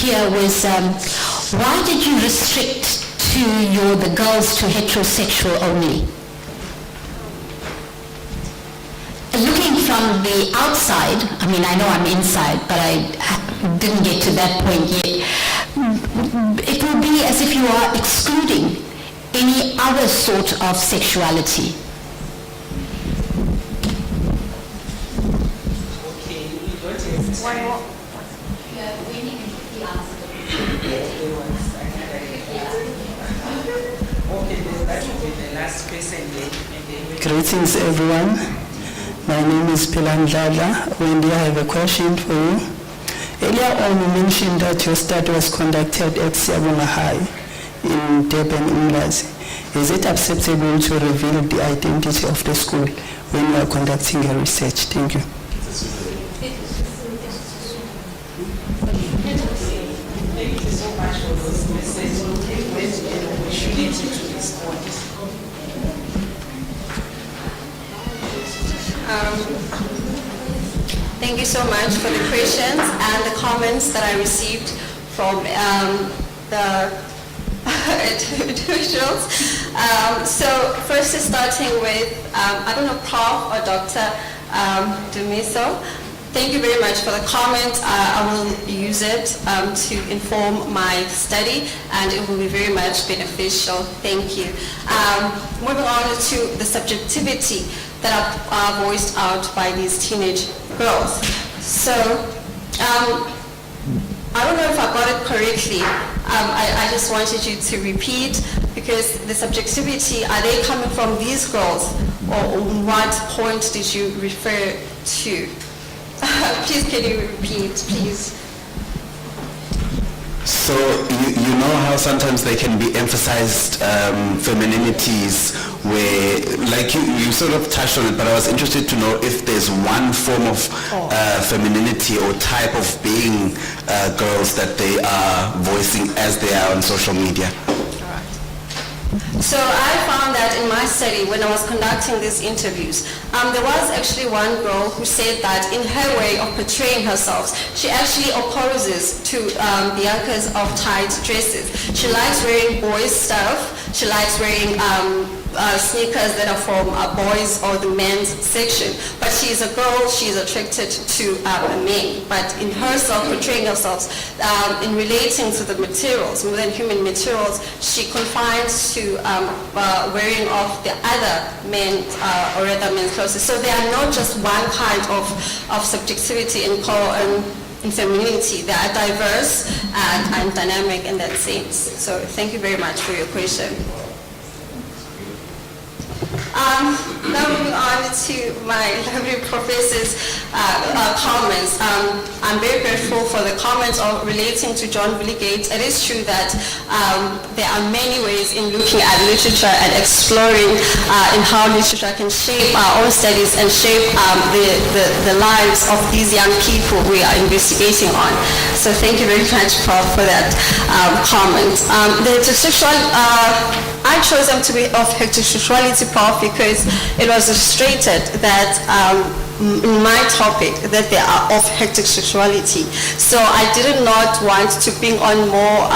here was, why did you restrict the girls to heterosexual only? Looking from the outside, I mean, I know I'm inside, but I didn't get to that point yet. It will be as if you are excluding any other sort of sexuality. Okay, we got it. One more. Okay, that will be the last person then. Greetings, everyone. My name is Pilandlala. Wendy, I have a question for you. Earlier on, you mentioned that your study was conducted at Siyabonga High in Durban, Umlazi. Is it acceptable to reveal the identity of the school when you are conducting your research? Thank you. Thank you so much for those messages. We should need you to respond. Thank you so much for the questions and the comments that I received from the individuals. So first is starting with, I don't know, Prof or Dr. Dumiso. Thank you very much for the comment. I will use it to inform my study, and it will be very much beneficial. Thank you. Moving on to the subjectivity that are voiced out by these teenage girls. So, I don't know if I got it correctly. I just wanted you to repeat, because the subjectivity, are they coming from these girls, or what point did you refer to? Please, can you repeat, please? So you know how sometimes they can be emphasized femininities where, like you sort of touched on it, but I was interested to know if there's one form of femininity or type of being girls that they are voicing as they are on social media. So I found that in my study, when I was conducting these interviews, there was actually one girl who said that in her way of portraying herself, she actually opposes to Bianca's of tight dresses. She likes wearing boys' stuff. She likes wearing sneakers that are from boys or the men's section. But she's a girl, she's attracted to men. But in herself, portraying herself, in relating to the materials, more than human materials, she confines to wearing of the other men or other men's clothes. So they are not just one kind of subjectivity and femininity. They are diverse and dynamic in that sense. So thank you very much for your question. Now moving on to my lovely professor's comments. I'm very grateful for the comments relating to John Villigate. It is true that there are many ways in looking at literature and exploring in how literature can shape our own studies and shape the lives of these young people we are investigating on. So thank you very much, Prof, for that comment. The heterosexual, I chose them to be of heterosexuality, Prof, because it was illustrated that in my topic that they are of heterosexuality. So I did not want to bring on more,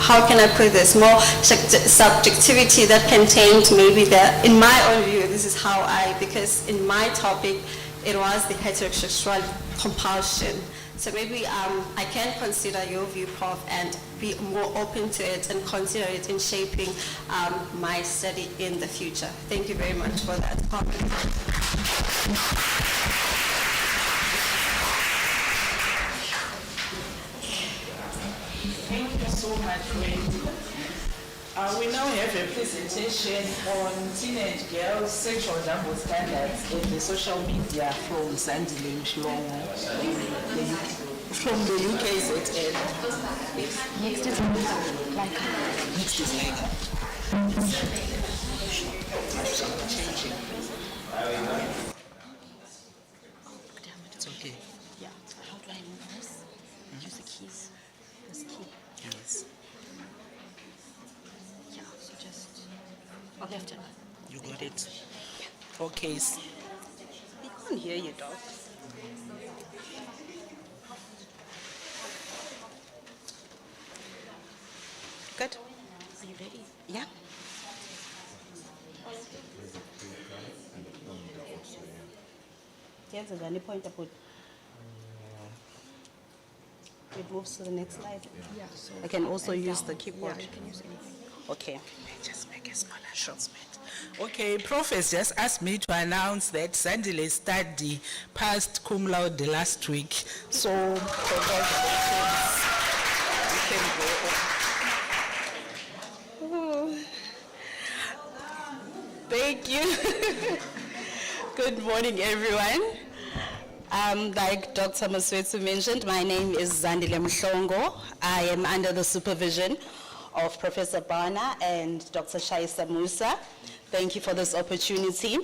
how can I put this, more subjectivity that contained maybe in my own view, this is how because in my topic, it was the heterosexual compulsion. So maybe I can consider your view, Prof, and be more open to it and consider it in shaping my study in the future. Thank you very much for that comment. Thank you so much, Wendy. We now have a presentation on teenage girls' sexual double standards in the social media from Sandile Mshilongo from the UKZN. Next is like Next is like it's okay. Yeah. How do I move this? Use the keys. This key. Yes. Yeah. So just left and You got it. Okay. I can't hear you, dog. Good. Are you ready? Yeah. Yes, and then the point I put. It moves to the next slide. Yeah, so I can up also and use down. the keyboard. Yeah, you can use anything. Okay. Just make a small announcement. Okay, Prof has just asked me to announce that Zandile study passed cum laude last week. So, congratulations. You can go. Thank you. Good morning, everyone. Like Dr. Maswetsu mentioned, my name is Zandile Mhlongo. I am under the supervision of Professor Bana and Dr. Shaisa Musa. Thank you for this opportunity.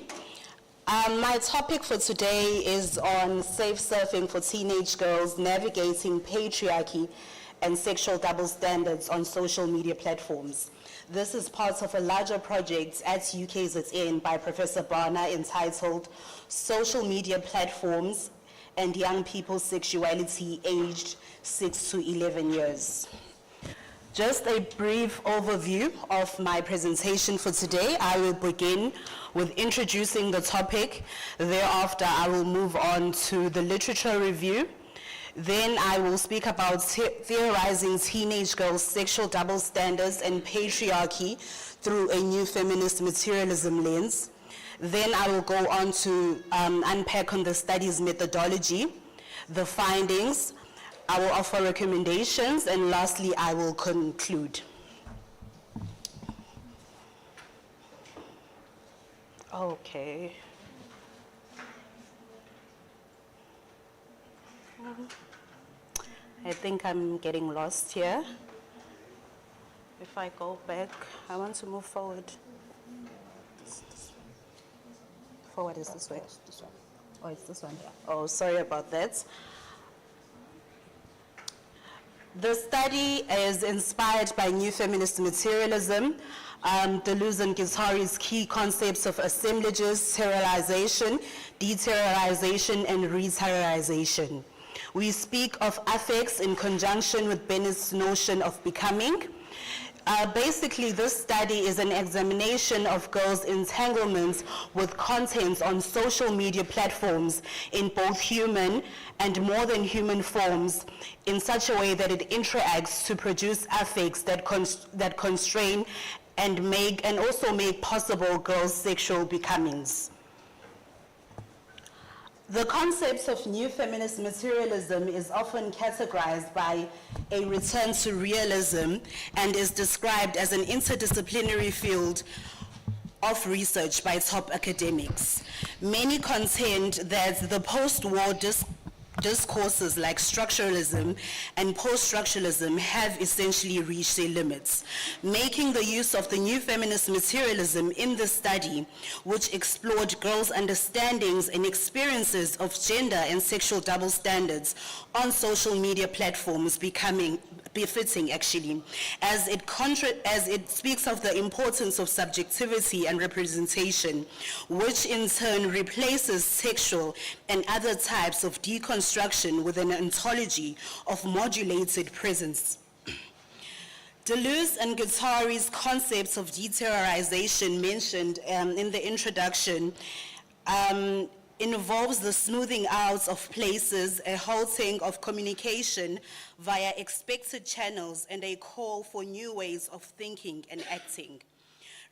My topic for today is on safe surfing for teenage girls, navigating patriarchy and sexual double standards on social media platforms. This is part of a larger project at UKZN by Professor Bana entitled Social Media Platforms and Young People's Sexuality Aged 6 to 11 years. Just a brief overview of my presentation for today. I will begin with introducing the topic. Thereafter, I will move on to the literature review. Then I will speak about theorizing teenage girls' sexual double standards and patriarchy through a new feminist materialism lens. Then I will go on to unpack on the study's methodology, the findings. I will offer recommendations, and lastly, I will conclude. Okay. I think I'm getting lost here. If I go back, I want to move forward. Forward is this way. This one. Oh, it's this one. Oh, sorry about that. The study is inspired by new feminist materialism, Deleuze and Guattari's key concepts of assemblages, terrorization, deterrorization, and reterrorization. We speak of affects in conjunction with Bennett's notion of becoming. Basically, this study is an examination of girls' entanglements with contents on social media platforms in both human and more than human forms in such a way that it interacts to produce affects that constrain and also make possible girls' sexual becomings. The concept of new feminist materialism is often categorized by a return to realism and is described as an interdisciplinary field of research by top academics. Many contend that the post-war discourses like structuralism and post-structuralism have essentially reached their limits, making the use of the new feminist materialism in the study, which explored girls' understandings and experiences of gender and sexual double standards on social media platforms becoming befitting, actually, as it speaks of the importance of subjectivity and representation, which in turn replaces sexual and other types of deconstruction with an ontology of modulated presence. Deleuze and Guattari's concepts of deterrorization mentioned in the introduction involves the smoothing out of places, a halting of communication via expected channels, and a call for new ways of thinking and acting.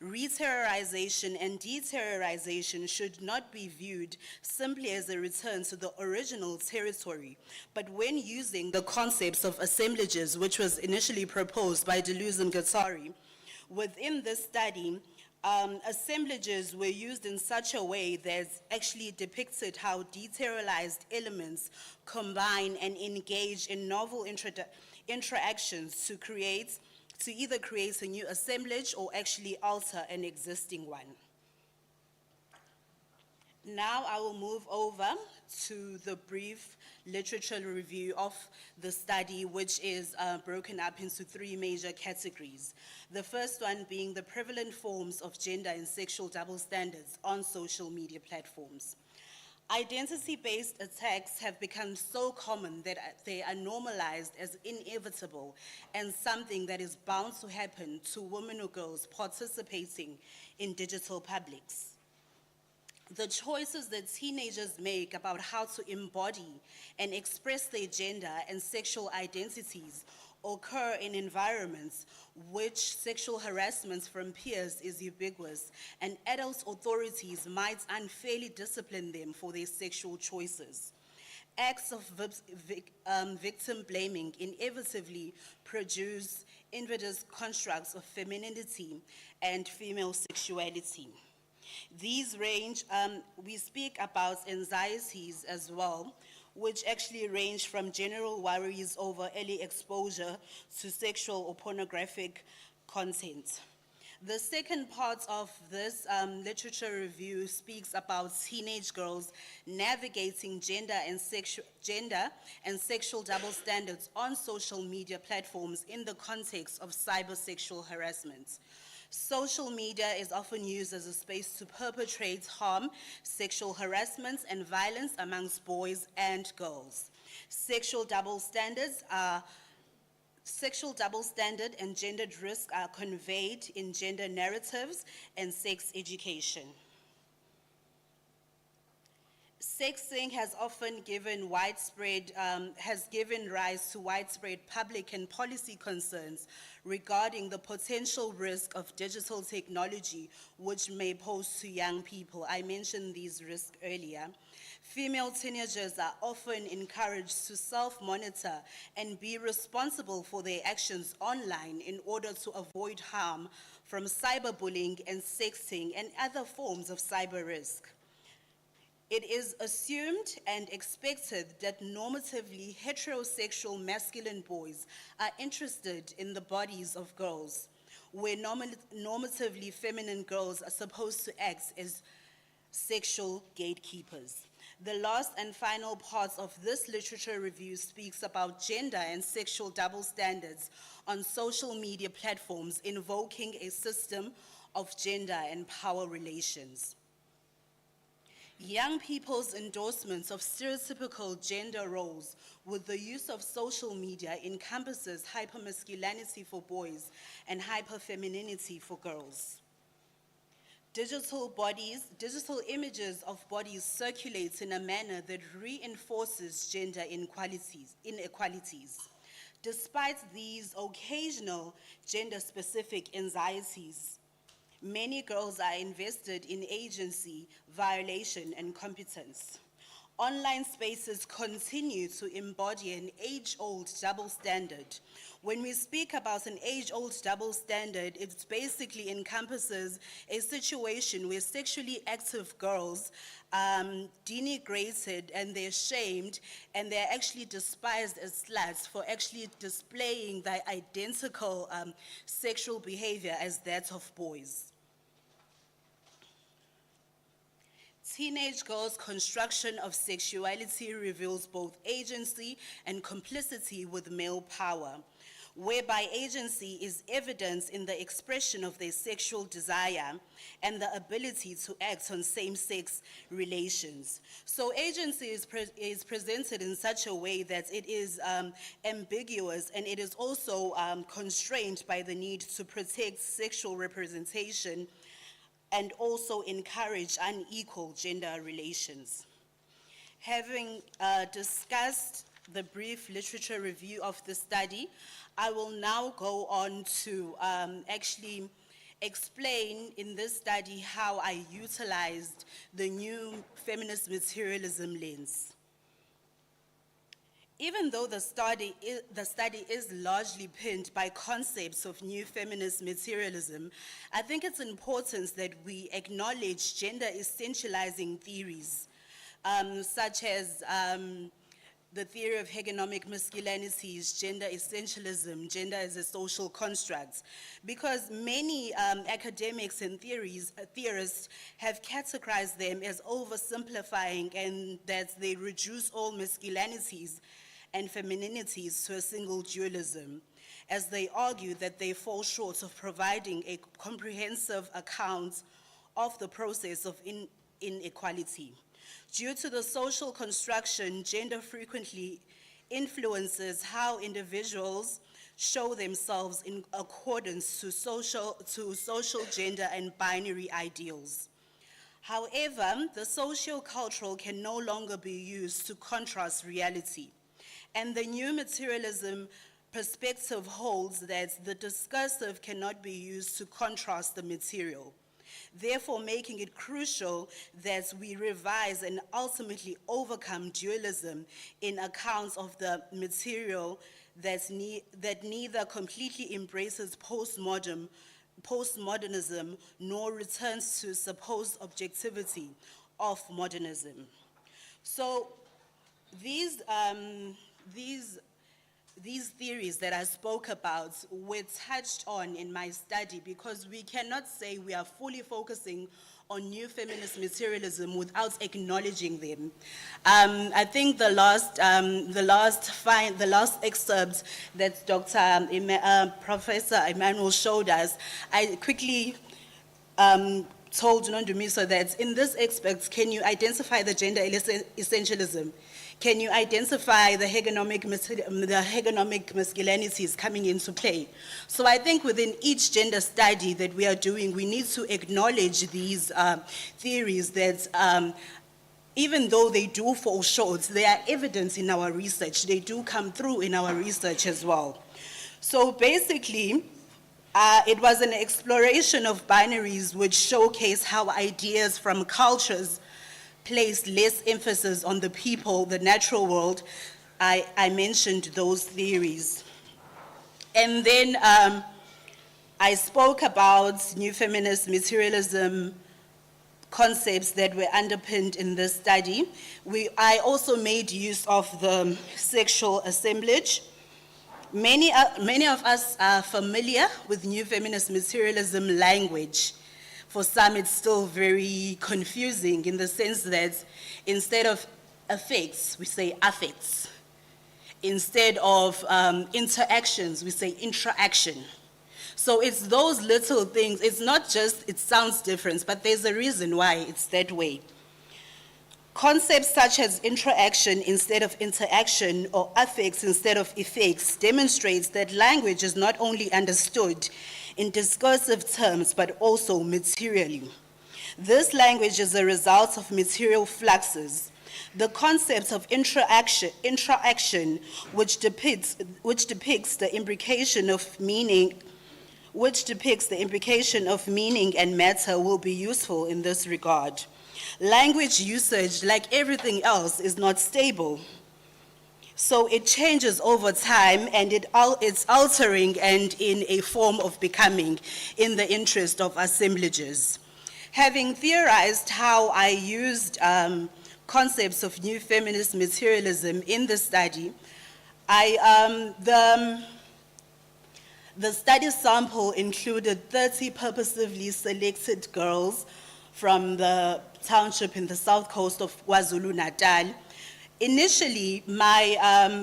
Reterrorization and deterrorization should not be viewed simply as a return to the original territory, but when using the concepts of assemblages, which was initially proposed by Deleuze and Guattari, within this study, assemblages were used in such a way that actually depicted how deteriorized elements combine and engage in novel interactions to either create a new assemblage or actually alter an existing one. Now I will move over to the brief literature review of the study, which is broken up into three major categories. The first one being the prevalent forms of gender and sexual double standards on social media platforms. Identity-based attacks have become so common that they are normalized as inevitable and something that is bound to happen to women or girls participating in digital publics. The choices that teenagers make about how to embody and express their gender and sexual identities occur in environments which sexual harassment from peers is ubiquitous, and adult authorities might unfairly discipline them for their sexual choices. Acts of victim blaming inevitably produce invidious constructs of femininity and female sexuality. These range, we speak about anxieties as well, which actually range from general worries over early exposure to sexual or pornographic content. The second part of this literature review speaks about teenage girls navigating gender and sexual double standards on social media platforms in the context of cybersexual harassment. Social media is often used as a space to perpetrate harm, sexual harassment, and violence amongst boys and girls. Sexual double standard and gendered risk are conveyed in gender narratives and sex education. Sexting has often given rise to widespread public and policy concerns regarding the potential risk of digital technology which may pose to young people. I mentioned these risks earlier. Female teenagers are often encouraged to self-monitor and be responsible for their actions online in order to avoid harm from cyberbullying and sexting and other forms of cyber risk. It is assumed and expected that normatively heterosexual masculine boys are interested in the bodies of girls, where normatively feminine girls are supposed to act as sexual gatekeepers. The last and final part of this literature review speaks about gender and sexual double standards on social media platforms, invoking a system of gender and power relations. Young people's endorsements of stereotypical gender roles with the use of social media encompasses hypermasculinity for boys and hyperfemininity for girls. Digital images of bodies circulate in a manner that reinforces gender inequalities. Despite these occasional gender-specific anxieties, many girls are invested in agency, violation, and competence. Online spaces continue to embody an age-old double standard. When we speak about an age-old double standard, it basically encompasses a situation where sexually active girls are denigrated and they're shamed and they're actually despised as sluts for actually displaying their identical sexual behavior as that of boys. Teenage girls' construction of sexuality reveals both agency and complicity with male power, whereby agency is evident in the expression of their sexual desire and the ability to act on same-sex relations. So agency is presented in such a way that it is ambiguous, and it is also constrained by the need to protect sexual representation and also encourage unequal gender relations. Having discussed the brief literature review of the study, I will now go on to actually explain in this study how I utilized the new feminist materialism lens. Even though the study is largely pinned by concepts of new feminist materialism, I think it's important that we acknowledge gender essentializing theories, such as the theory of hegemonic masculinities, gender essentialism, gender as a social construct, because many academics and theorists have categorized them as oversimplifying and that they reduce all masculinities and femininities to a single dualism, as they argue that they fall short of providing a comprehensive account of the process of inequality. Due to the social construction, gender frequently influences how individuals show themselves in accordance to social gender and binary ideals. However, the socio-cultural can no longer be used to contrast reality, and the new materialism perspective holds that the discursive cannot be used to contrast the material, therefore making it crucial that we revise and ultimately overcome dualism in accounts of the material that neither completely embraces postmodernism nor returns to supposed objectivity of modernism. So these theories that I spoke about were touched on in my study because we cannot say we are fully focusing on new feminist materialism without acknowledging them. I think the last excerpt that Professor Emmanuel showed us, I quickly told Nondumiso that in this aspect, can you identify the gender essentialism? Can you identify the hegemonic masculinities coming into play? So I think within each gender study that we are doing, we need to acknowledge these theories that even though they do fall short, they are evident in our research. They do come through in our research as well. So basically, it was an exploration of binaries which showcase how ideas from cultures placed less emphasis on the people, the natural world. I mentioned those theories. And then I spoke about new feminist materialism concepts that were underpinned in this study. I also made use of the sexual assemblage. Many of us are familiar with new feminist materialism language. For some, it's still very confusing in the sense that instead of affects, we say affects. Instead of interactions, we say interaction. So it's those little things. It's not just, it sounds different, but there's a reason why it's that way. Concepts such as interaction instead of interaction or affects instead of effects demonstrates that language is not only understood in discursive terms, but also materially. This language is a result of material fluxes. The concept of interaction, which depicts the imbrication of meaning and matter, will be useful in this regard. Language usage, like everything else, is not stable. So it changes over time, and it's altering and in a form of becoming in the interest of assemblages. Having theorized how I used concepts of new feminist materialism in the study, the study sample included 30 purposively selected girls from the township in the south coast of KwaZulu-Natal. Initially, my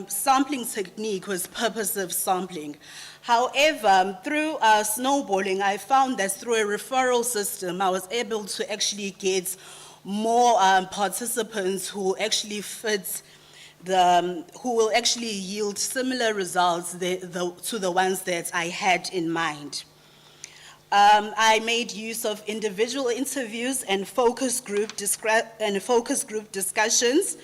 sampling technique was purposive sampling. However, through snowballing, I found that through a referral system, I was able to actually get more participants who actually who will actually yield similar results to the ones that I had in mind. I made use of individual interviews and focus group discussions.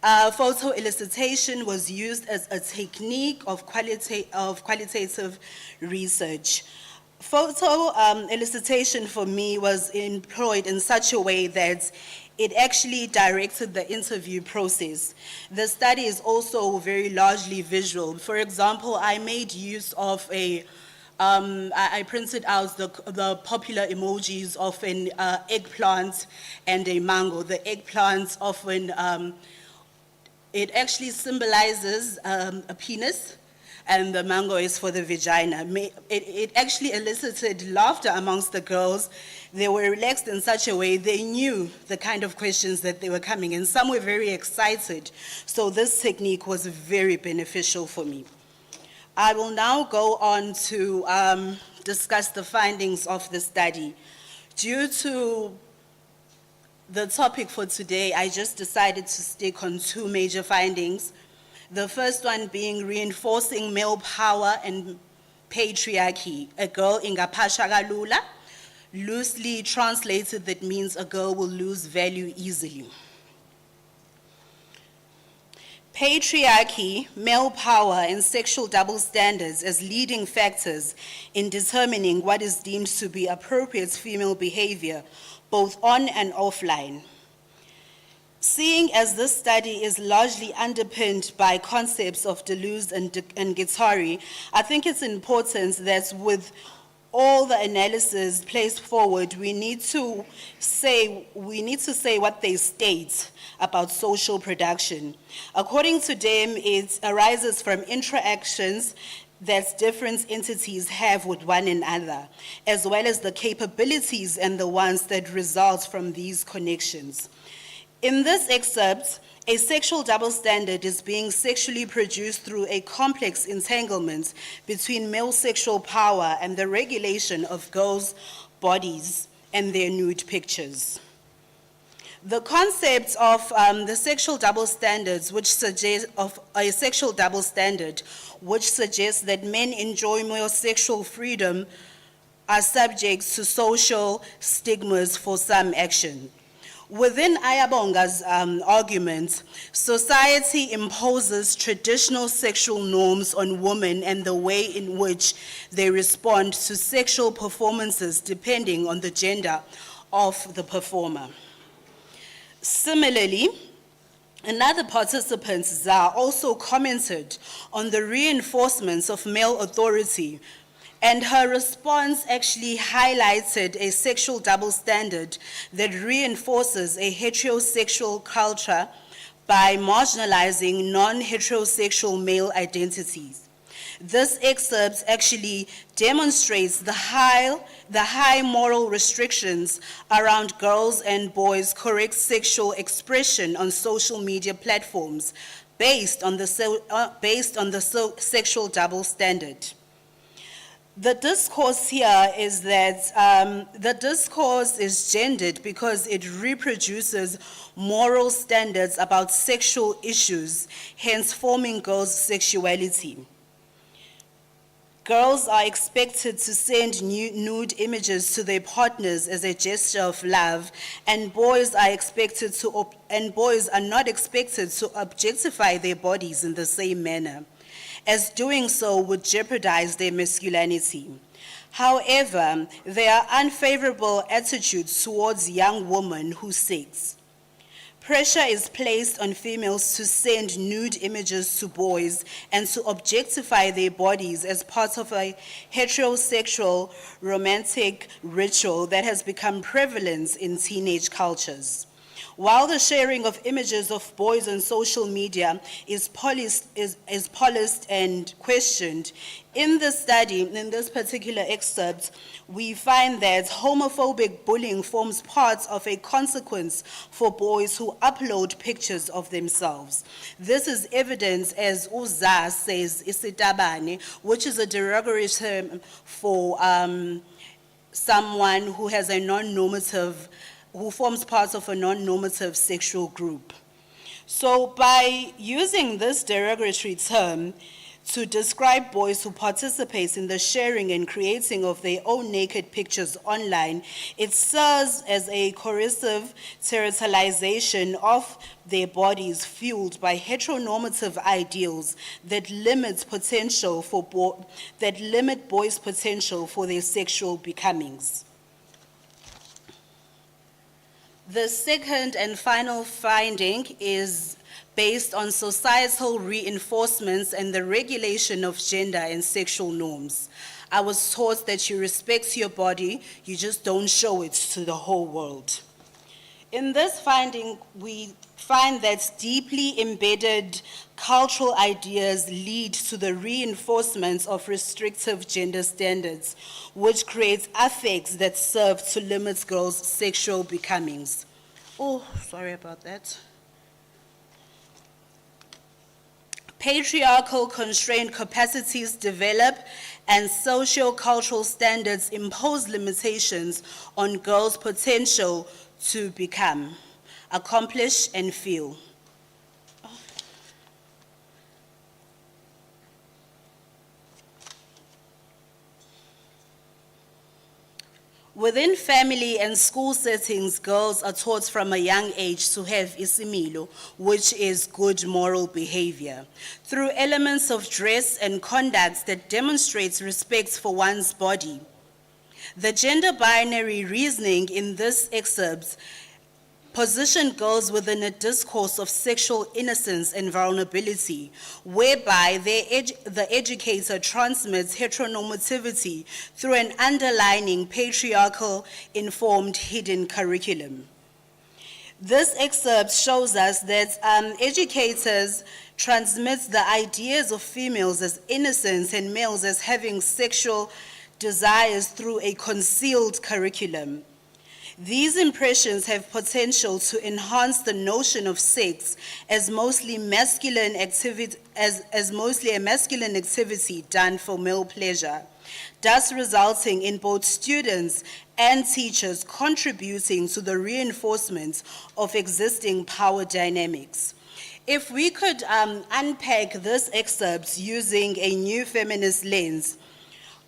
Photo elicitation was used as a technique of qualitative research. Photo elicitation for me was employed in such a way that it actually directed the interview process. The study is also very largely visual. For example, I made use of I printed out the popular emojis of an eggplant and a mango. The eggplant often, it actually symbolizes a penis, and the mango is for the vagina. It actually elicited laughter amongst the girls. They were relaxed in such a way, they knew the kind of questions that they were coming, and some were very excited. So this technique was very beneficial for me. I will now go on to discuss the findings of the study. Due to the topic for today, I just decided to stick on two major findings. The first one being reinforcing male power and patriarchy. A girl ingapasha kalula, loosely translated, that means a girl will lose value easily. Patriarchy, male power, and sexual double standards as leading factors in determining what is deemed to be appropriate female behavior, both on and offline. Seeing as this study is largely underpinned by concepts of Deleuze and Guattari, I think it's important that with all the analysis placed forward, we need to say what they state about social production. According to them, it arises from interactions that different entities have with one another, as well as the capabilities and the ones that result from these connections. In this excerpt, a sexual double standard is being sexually produced through a complex entanglement between male sexual power and the regulation of girls' bodies and their nude pictures. The concept of the sexual double standards, which suggests that men enjoy more sexual freedom, are subject to social stigmas for some action. Within Ayabonga's argument, society imposes traditional sexual norms on women and the way in which they respond to sexual performances depending on the gender of the performer. Similarly, another participant, Zah, also commented on the reinforcements of male authority, and her response actually highlighted a sexual double standard that reinforces a heterosexual culture by marginalizing non-heterosexual male identities. This excerpt actually demonstrates the high moral restrictions around girls' and boys' correct sexual expression on social media platforms based on the sexual double standard. The discourse here is that the discourse is gendered because it reproduces moral standards about sexual issues, hence forming girls' sexuality. Girls are expected to send nude images to their partners as a gesture of love, and boys are not expected to objectify their bodies in the same manner, as doing so would jeopardize their masculinity. However, there are unfavorable attitudes towards young women who sex. Pressure is placed on females to send nude images to boys and to objectify their bodies as part of a heterosexual romantic ritual that has become prevalent in teenage cultures. While the sharing of images of boys on social media is policed and questioned, in the study, in this particular excerpt, we find that homophobic bullying forms part of a consequence for boys who upload pictures of themselves. This is evidence, as Uza says, isitabane, which is a derogatory term for someone who has a who forms part of a non-normative sexual group. So by using this derogatory term to describe boys who participate in the sharing and creating of their own naked pictures online, it serves as a coercive territorialization of their bodies fueled by heteronormative ideals that limit boys' potential for their sexual becomings. The second and final finding is based on societal reinforcements and the regulation of gender and sexual norms. I was taught that you respect your body, you just don't show it to the whole world. In this finding, we find that deeply embedded cultural ideas lead to the reinforcement of restrictive gender standards, which creates affects that serve to limit girls' sexual becomings. Oh, sorry about that. Patriarchal constrained capacities develop and socio-cultural standards impose limitations on girls' potential to become, accomplish, and feel. Within family and school settings, girls are taught from a young age to have isimilo, which is good moral behavior, through elements of dress and conduct that demonstrates respect for one's body. The gender binary reasoning in this excerpt position girls within a discourse of sexual innocence and vulnerability, whereby the educator transmits heteronormativity through an underlining patriarchal informed hidden curriculum. This excerpt shows us that educators transmit the ideas of females as innocent and males as having sexual desires through a concealed curriculum. These impressions have potential to enhance the notion of sex as mostly masculine activity, as mostly a masculine activity done for male pleasure, thus resulting in both students and teachers contributing to the reinforcement of existing power dynamics. If we could unpack this excerpt using a new feminist lens,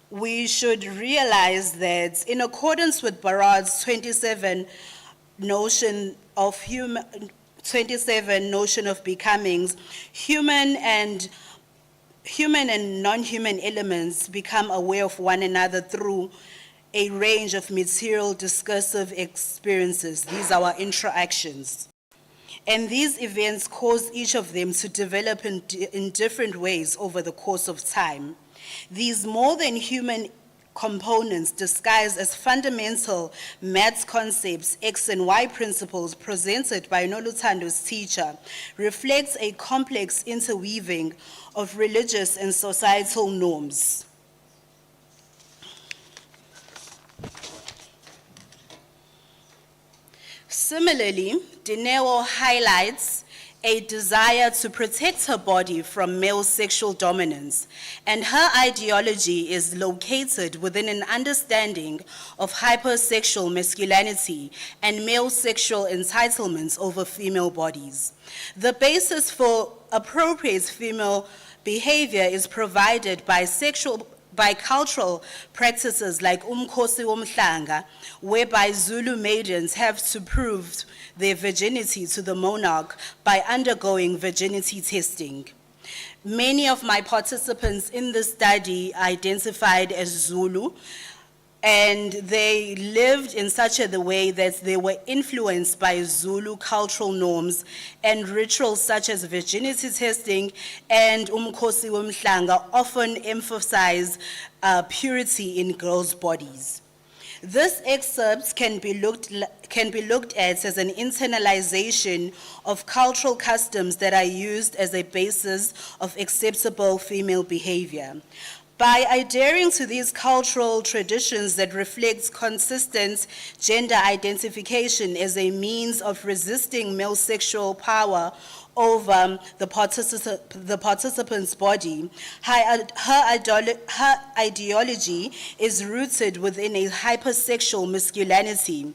we should realize that in accordance with Barrad's 27 notion of becomings, human and non-human elements become aware of one another through a range of material discursive experiences. These are our interactions. And these events cause each of them to develop in different ways over the course of time. These more than human components disguised as fundamental maths concepts, X and Y principles presented by Nolutando's teacher, reflects a complex interweaving of religious and societal norms. Similarly, Dineo highlights a desire to protect her body from male sexual dominance, and her ideology is located within an understanding of hypersexual masculinity and male sexual entitlements over female bodies. The basis for appropriate female behavior is provided by cultural practices like umkhosi womhlanga, whereby Zulu maidens have to prove their virginity to the monarch by undergoing virginity testing. Many of my participants in this study identified as Zulu, and they lived in such a way that they were influenced by Zulu cultural norms and rituals such as virginity testing and umkhosi womhlanga often emphasize purity in girls' bodies. This excerpt can be looked at as an internalization of cultural customs that are used as a basis of acceptable female behavior. By adhering to these cultural traditions that reflect consistent gender identification as a means of resisting male sexual power over the participant's body, her ideology is rooted within a hypersexual masculinity,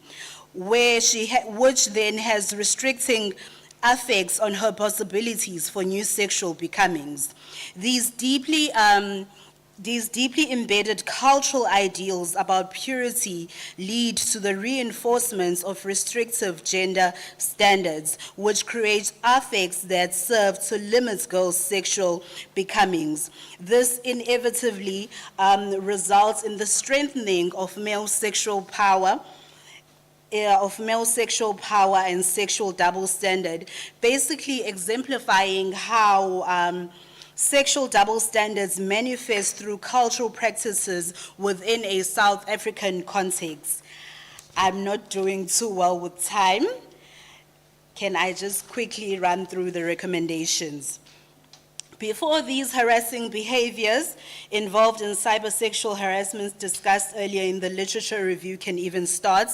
which then has restricting effects on her possibilities for new sexual becomings. These deeply embedded cultural ideals about purity lead to the reinforcement of restrictive gender standards, which create affects that serve to limit girls' sexual becomings. This inevitably results in the strengthening of male sexual power and sexual double standard, basically exemplifying how sexual double standards manifest through cultural practices within a South African context. I'm not doing too well with time. Can I just quickly run through the recommendations? Before these harassing behaviors involved in cybersexual harassment discussed earlier in the literature review can even start,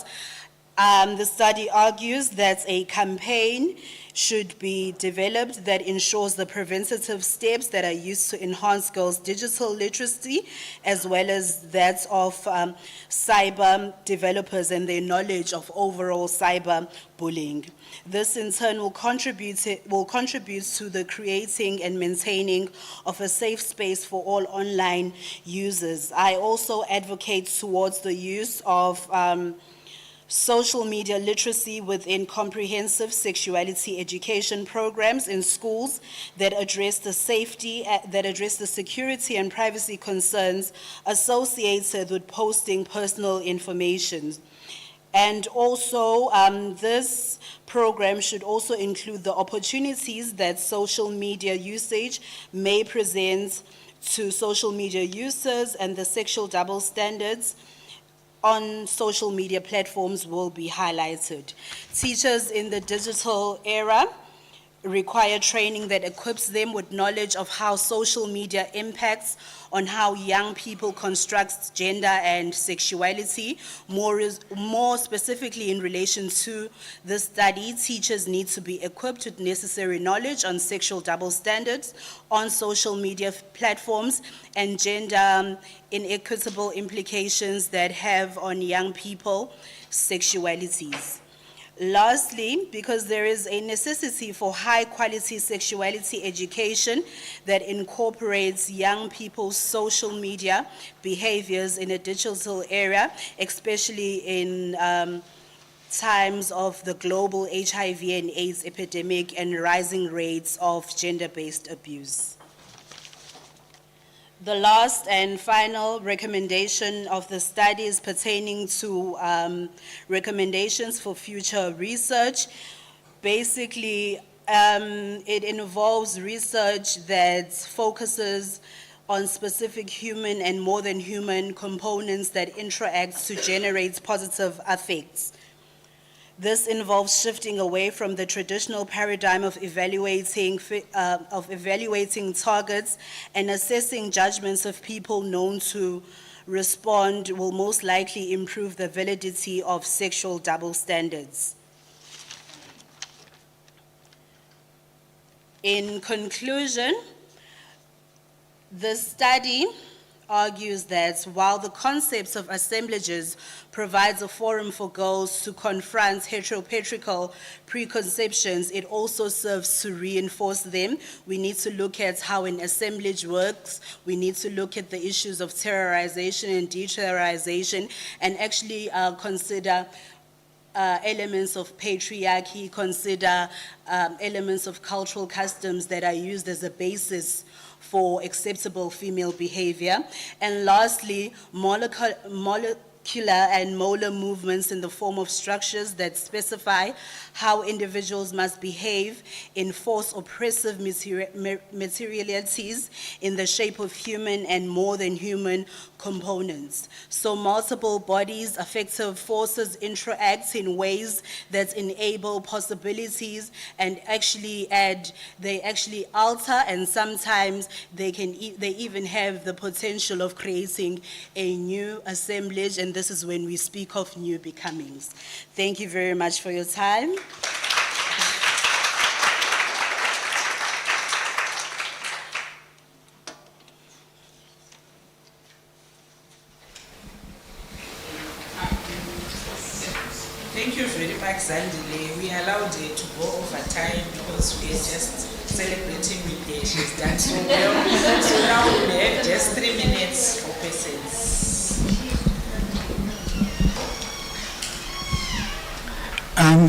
The study argues that a campaign should be developed that ensures the preventative steps that are used to enhance girls' digital literacy, as well as that of cyber developers and their knowledge of overall cyber bullying. This in turn will contribute to the creating and maintaining of a safe space for all online users. I also advocate towards the use of social media literacy within comprehensive sexuality education programs in schools that address the security and privacy concerns associated with posting personal information. And also, this program should also include the opportunities that social media usage may present to social media users, and the sexual double standards on social media platforms will be highlighted. Teachers in the digital era require training that equips them with knowledge of how social media impacts on how young people construct gender and sexuality. More specifically in relation to the study, teachers need to be equipped with necessary knowledge on sexual double standards on social media platforms and gender inequitable implications that have on young people sexualities. Lastly, because there is a necessity for high-quality sexuality education that incorporates young people's social media behaviors in a digital era, especially in times of the global HIV and AIDS epidemic and rising rates of gender-based abuse. The last and final recommendation of the study is pertaining to recommendations for future research. Basically, it involves research that focuses on specific human and more than human components that interact to generate positive affects. This involves shifting away from the traditional paradigm of evaluating targets and assessing judgments of people known to respond will most likely improve the validity of sexual double standards. In conclusion, the study argues that while the concepts of assemblages provides a forum for girls to confront heteropatriarchal preconceptions, it also serves to reinforce them. We need to look at how an assemblage works. We need to look at the issues of terrorization and deterrorization, and actually consider elements of patriarchy, consider elements of cultural customs that are used as a basis for acceptable female behavior. And lastly, molecular and molar movements in the form of structures that specify how individuals must behave in force oppressive materialities in the shape of human and more than human components. So multiple bodies, affective forces interact in ways that enable possibilities and they actually alter, and sometimes they even have the potential of creating a new assemblage, and this is when we speak of new becomings. Thank you very much for your time. Thank you very much, Zandile. We allowed her to go over time because we are just celebrating with her. She's done so well. So now we have just 3 minutes for persons.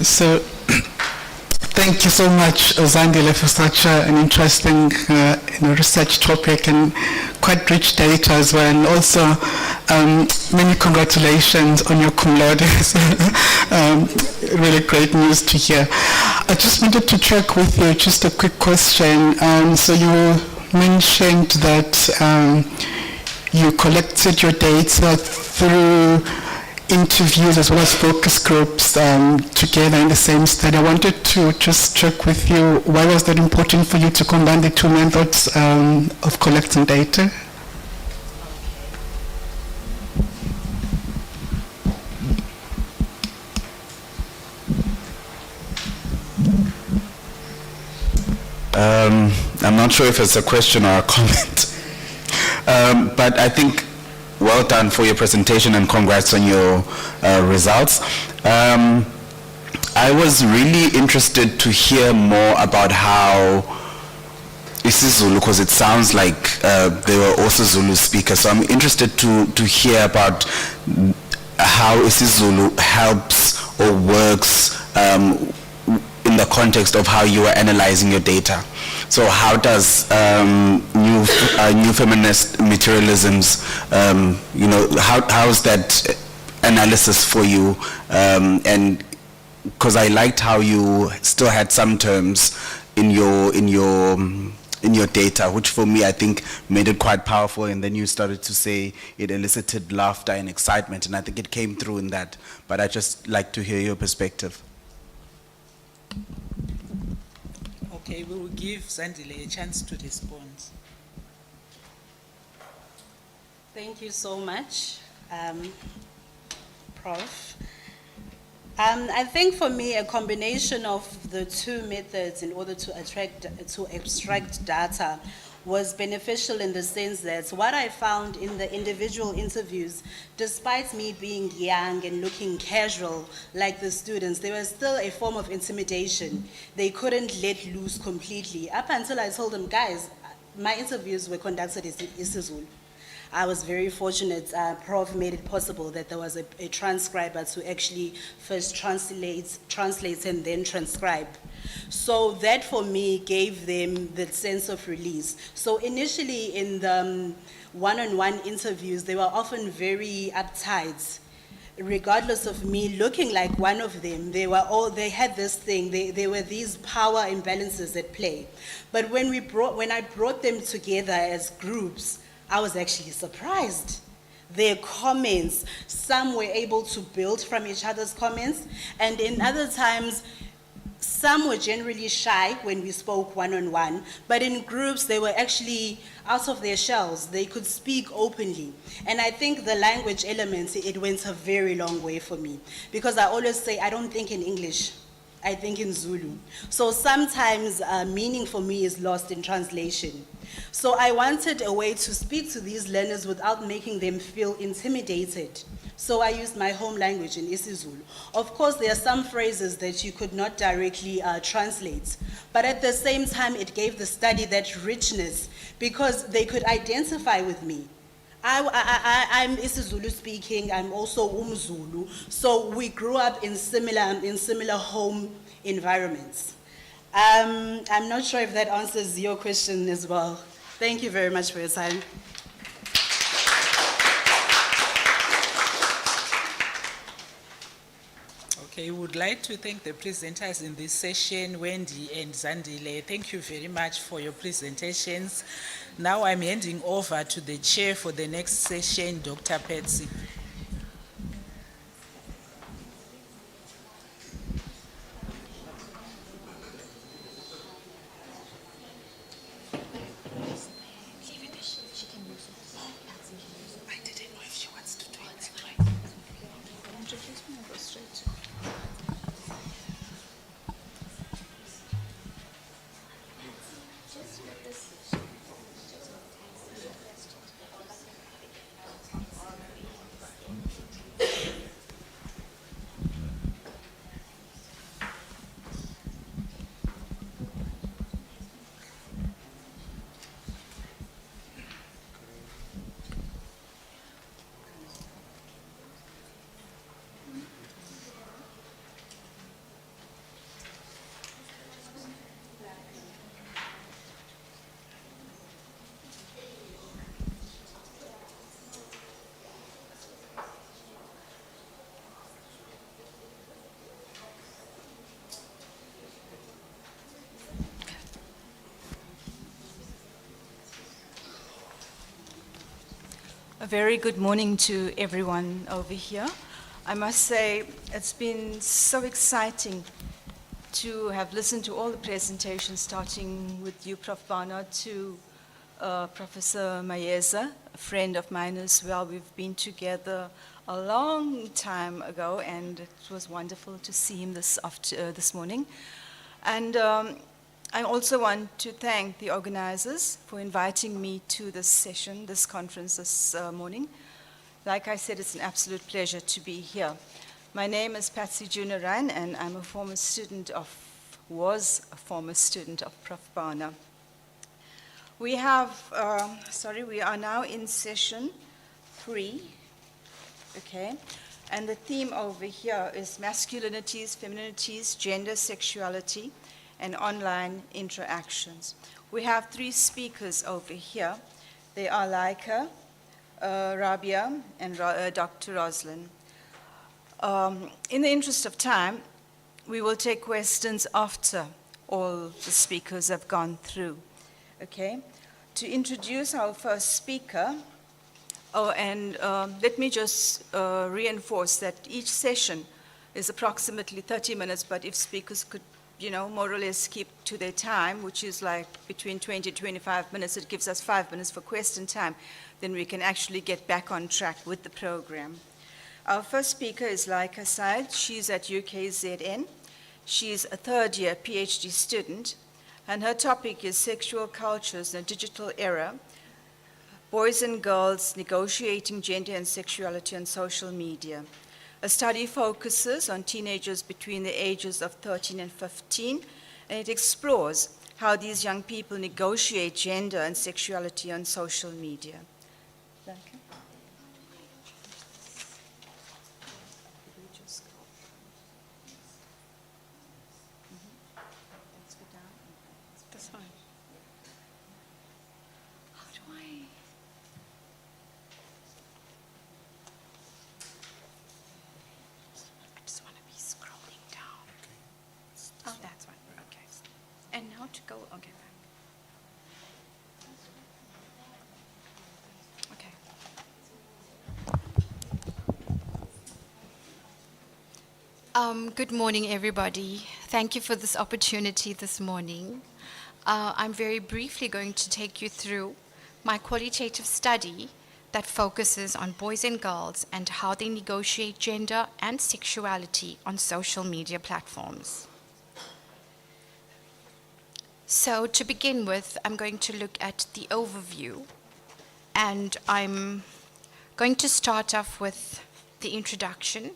So thank you so much, Zandile, for such an interesting research topic and quite rich data as well. And also, many congratulations on your cum laude. Really great news to hear. I just wanted to check with you just a quick question. So you mentioned that you collected your data through interviews as well as focus groups together in the same study. I wanted to just check with you, why was that important for you to combine the two methods of collecting data? I'm not sure if it's a question or a comment. But I think well done for your presentation and congrats on your results. I was really interested to hear more about how isiZulu, because it sounds like they were also Zulu speakers, so I'm interested to hear about how isiZulu helps or works in the context of how you are analyzing your data. So how does new feminist materialisms, how is that analysis for you? And because I liked how you still had some terms in your data, which for me I think made it quite powerful, and then you started to say it elicited laughter and excitement, and I think it came through in that. But I'd just like to hear your perspective. Okay, we will give Zandile a chance to respond. Thank you so much, Prof. I think for me, a combination of the two methods in order to extract data was beneficial in the sense that what I found in the individual interviews, despite me being young and looking casual like the students, there was still a form of intimidation. They couldn't let loose completely. Up until I told them, guys, my interviews were conducted in isiZulu. I was very fortunate, Prof made it possible that there was a transcriber to actually first translate and then transcribe. So that for me gave them that sense of release. So initially in the one-on-one interviews, they were often very uptight. Regardless of me looking like one of them, they had this thing, there were these power imbalances at play. But when I brought them together as groups, I was actually surprised. Their comments, some were able to build from each other's comments, and in other times, some were generally shy when we spoke one-on-one, but in groups, they were actually out of their shells. They could speak openly. And I think the language element, it went a very long way for me, because I always say, I don't think in English, I think in Zulu. So sometimes meaning for me is lost in translation. So I wanted a way to speak to these learners without making them feel intimidated. So I used my home language in isiZulu. Of course, there are some phrases that you could not directly translate, but at the same time, it gave the study that richness because they could identify with me. I'm isiZulu speaking, I'm also Zulu, so we grew up in similar home environments. I'm not sure if that answers your question as well. Thank you very much for your time. Okay, we would like to thank the presenters in this session, Wendy and Zandile. Thank you very much for your presentations. Now I'm handing over to the chair for the next session, Dr. Patsy. A very good morning to everyone over here. I must say it's been so exciting to have listened to all the presentations, starting with you, Prof. Barnard, to Professor Mayeza, a friend of mine as well. We've been together a long time ago, and it was wonderful to see him this morning. And I also want to thank the organizers for inviting me to this session, this conference this morning. Like I said, it's an absolute pleasure to be here. My name is Patsy Junaran, and I'm was a former student of Prof. Bana. We are now in session 3, okay? And the theme over here is masculinities, femininities, gender, sexuality, and online interactions. We have 3 speakers over here. They are Laika, Rabia, and Dr. Roslyn. In the interest of time, we will take questions after all the speakers have gone through. Okay? To introduce our first speaker, let me just reinforce that each session is approximately 30 minutes, but if speakers could, more or less keep to their time, which is like between 20 to 25 minutes, it gives us 5 minutes for question time, then we can actually get back on track with the program. Our first speaker is Laika Said. She's at UKZN. She's a third-year PhD student, and her topic is Sexual Cultures in a Digital Era, Boys and Girls Negotiating Gender and Sexuality on Social Media. A study focuses on teenagers between the ages of 13 and 15, and it explores how these young people negotiate gender and sexuality on social media. Laika? That's fine. How do I? I just want to be scrolling down. Oh, that's one. Okay. And now to go. Okay. Okay. Good morning, everybody. Thank you for this opportunity this morning. I'm very briefly going to take you through my qualitative study that focuses on boys and girls and how they negotiate gender and sexuality on social media platforms. So to begin with, I'm going to look at the overview, and I'm going to start off with the introduction.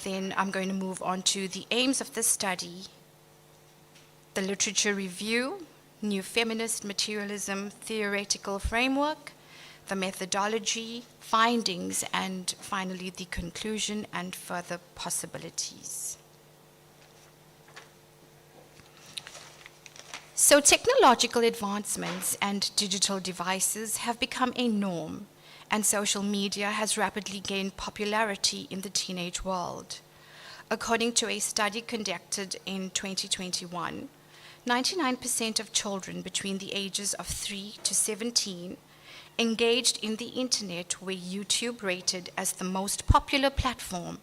Then I'm going to move on to the aims of the study, the literature review, new feminist materialism theoretical framework, the methodology, findings, and finally the conclusion and further possibilities. So technological advancements and digital devices have become a norm, and social media has rapidly gained popularity in the teenage world. According to a study conducted in 2021, 99% of children between the ages of 3 to 17 engaged in the internet, were YouTube rated as the most popular platform,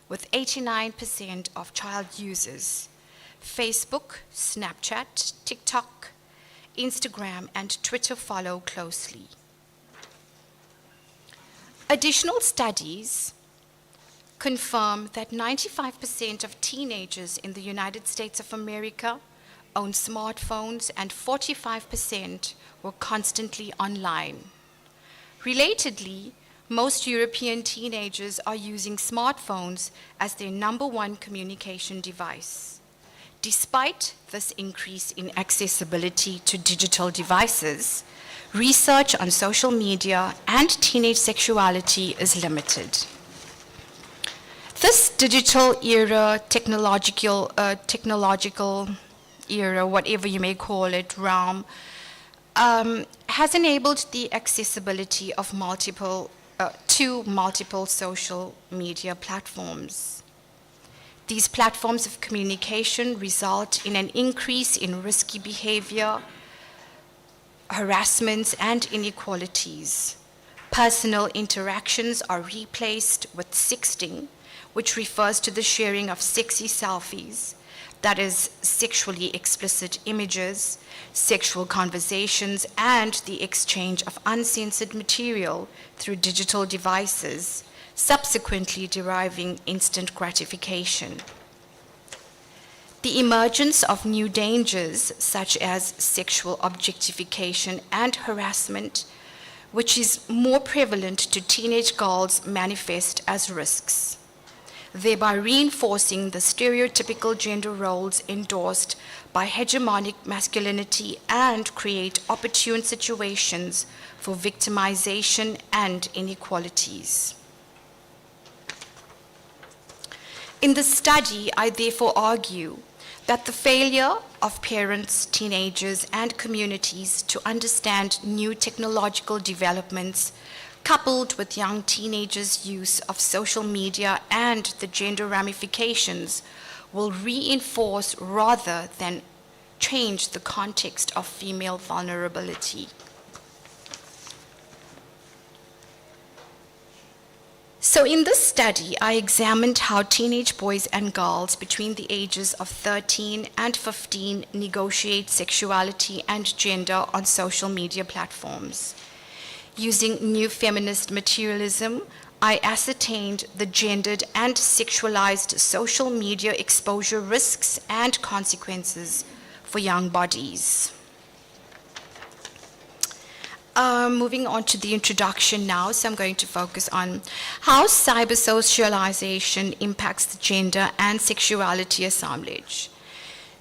with 89% of child users. Facebook, Snapchat, TikTok, Instagram, and Twitter follow closely. Additional studies confirm that 95% of teenagers in the United States of America own smartphones, and 45% were constantly online. Relatedly, most European teenagers are using smartphones as their #1 communication device. Despite this increase in accessibility to digital devices, research on social media and teenage sexuality is limited. This digital era, technological era, whatever you may call it, realm, has enabled the accessibility of multiple social media platforms. These platforms of communication result in an increase in risky behavior, harassments, and inequalities. Personal interactions are replaced with sexting, which refers to the sharing of sexy selfies, that is, sexually explicit images, sexual conversations, and the exchange of uncensored material through digital devices, subsequently deriving instant gratification. The emergence of new dangers such as sexual objectification and harassment, which is more prevalent to teenage girls, manifest as risks, thereby reinforcing the stereotypical gender roles endorsed by hegemonic masculinity and create opportune situations for victimization and inequalities. In the study, I therefore argue that the failure of parents, teenagers, and communities to understand new technological developments, coupled with young teenagers' use of social media and the gender ramifications, will reinforce rather than change the context of female vulnerability. So in this study, I examined how teenage boys and girls between the ages of 13 and 15 negotiate sexuality and gender on social media platforms. Using new feminist materialism, I ascertained the gendered and sexualized social media exposure risks and consequences for young bodies. Moving on to the introduction now, so I'm going to focus on how cybersocialization impacts the gender and sexuality assemblage.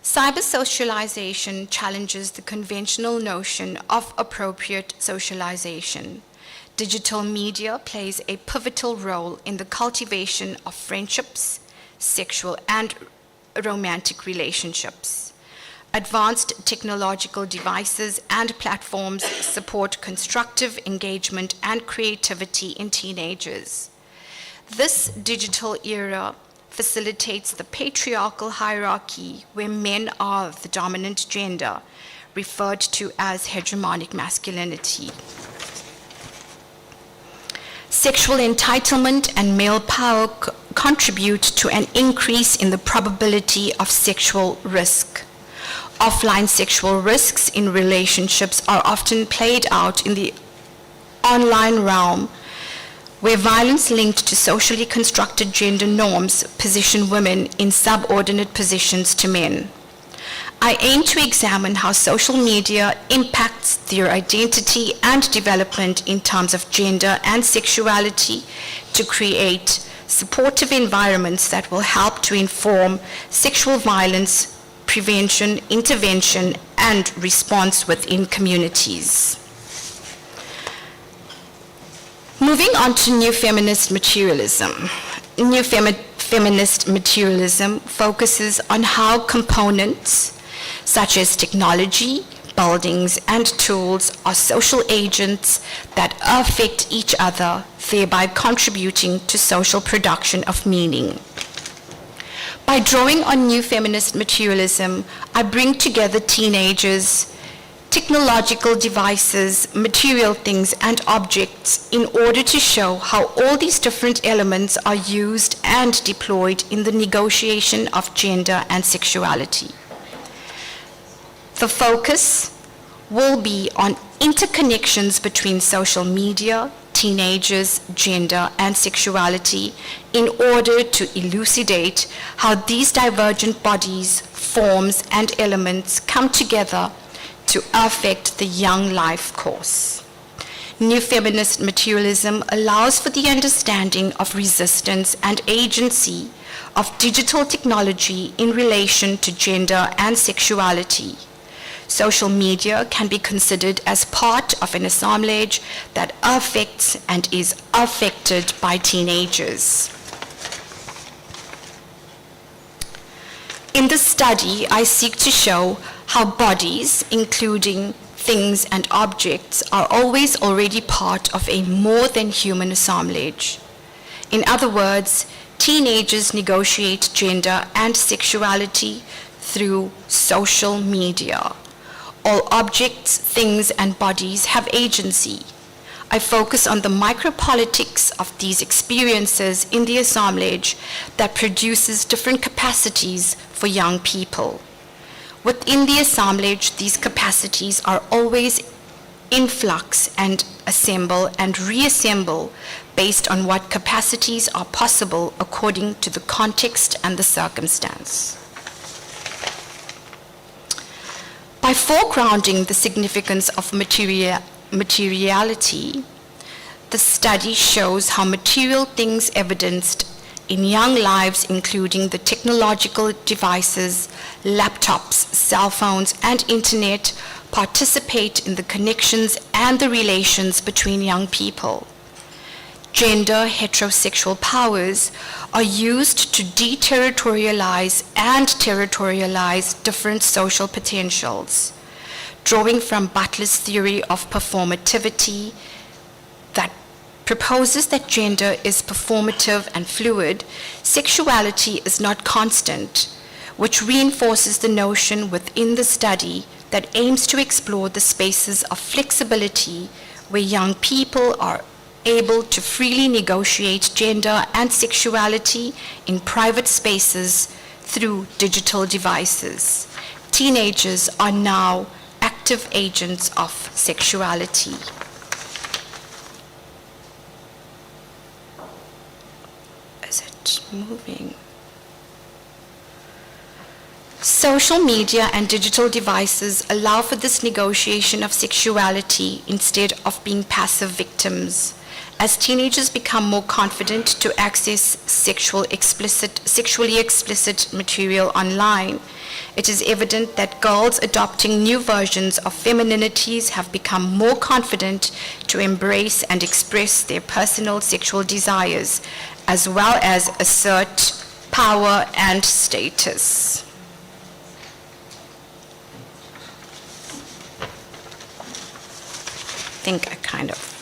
Cybersocialization challenges the conventional notion of appropriate socialization. Digital media plays a pivotal role in the cultivation of friendships, sexual and romantic relationships. Advanced technological devices and platforms support constructive engagement and creativity in teenagers. This digital era facilitates the patriarchal hierarchy where men are the dominant gender, referred to as hegemonic masculinity. Sexual entitlement and male power contribute to an increase in the probability of sexual risk. Offline sexual risks in relationships are often played out in the online realm, where violence linked to socially constructed gender norms position women in subordinate positions to men. I aim to examine how social media impacts their identity and development in terms of gender and sexuality to create supportive environments that will help to inform sexual violence prevention, intervention, and response within communities. Moving on to new feminist materialism. New feminist materialism focuses on how components such as technology, buildings, and tools are social agents that affect each other, thereby contributing to social production of meaning. By drawing on new feminist materialism, I bring together teenagers, technological devices, material things, and objects in order to show how all these different elements are used and deployed in the negotiation of gender and sexuality. The focus will be on interconnections between social media, teenagers, gender, and sexuality in order to elucidate how these divergent bodies, forms, and elements come together to affect the young life course. New feminist materialism allows for the understanding of resistance and agency of digital technology in relation to gender and sexuality. Social media can be considered as part of an assemblage that affects and is affected by teenagers. In the study, I seek to show how bodies, including things and objects, are always already part of a more than human assemblage. In other words, teenagers negotiate gender and sexuality through social media. All objects, things, and bodies have agency. I focus on the micropolitics of these experiences in the assemblage that produces different capacities for young people. Within the assemblage, these capacities are always in flux and assemble and reassemble based on what capacities are possible according to the context and the circumstance. By foregrounding the significance of materiality, the study shows how material things evidenced in young lives, including the technological devices, laptops, cell phones, and internet, participate in the connections and the relations between young people. Gender heterosexual powers are used to deterritorialize and territorialize different social potentials. Drawing from Butler's theory of performativity that proposes that gender is performative and fluid, sexuality is not constant, which reinforces the notion within the study that aims to explore the spaces of flexibility where young people are able to freely negotiate gender and sexuality in private spaces through digital devices. Teenagers are now active agents of sexuality. Is it moving? Social media and digital devices allow for this negotiation of sexuality instead of being passive victims. As teenagers become more confident to access sexually explicit material online, it is evident that girls adopting new versions of femininities have become more confident to embrace and express their personal sexual desires, as well as assert power and status. I think I kind of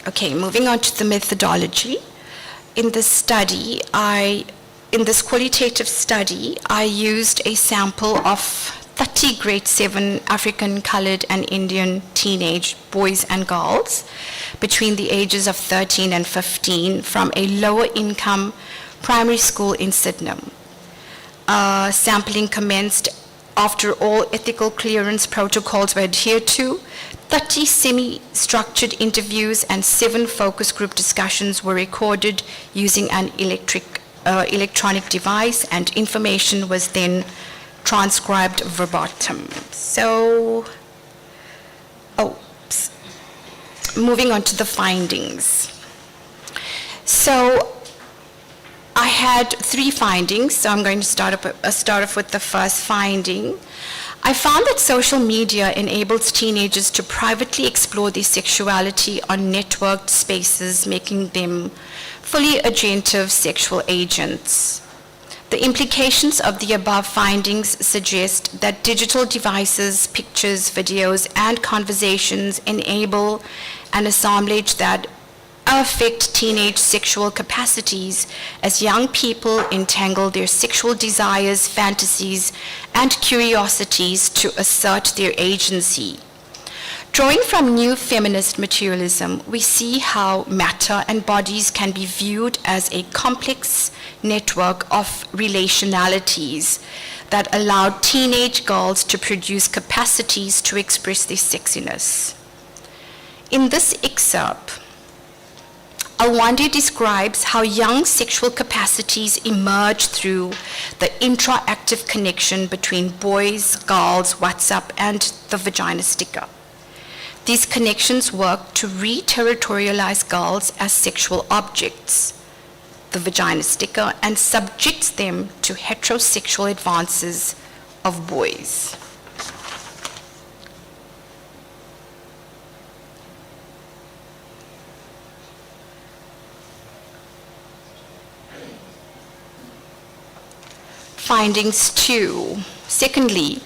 Okay, moving on to the methodology. In this qualitative study, I used a sample of 30 grade 7 African, colored, and Indian teenage boys and girls between the ages of 13 and 15 from a lower income primary school in Sydenham. Sampling commenced after all ethical clearance protocols were adhered to. 30 semi-structured interviews and 7 focus group discussions were recorded using an electronic device, and information was then transcribed verbatim. So, moving on to the findings. So, I had 3 findings, so I'm going to start off with the first finding. I found that social media enables teenagers to privately explore their sexuality on networked spaces, making them fully agentive sexual agents. The implications of the above findings suggest that digital devices, pictures, videos, and conversations enable an assemblage that affect teenage sexual capacities as young people entangle their sexual desires, fantasies, and curiosities to assert their agency. Drawing from new feminist materialism, we see how matter and bodies can be viewed as a complex network of relationalities that allow teenage girls to produce capacities to express their sexiness. In this excerpt, Alwandi describes how young sexual capacities emerge through the interactive connection between boys, girls, WhatsApp, and the vagina sticker. These connections work to re-territorialize girls as sexual objects, the vagina sticker, and subjects them to heterosexual advances of boys. Findings 2. Secondly,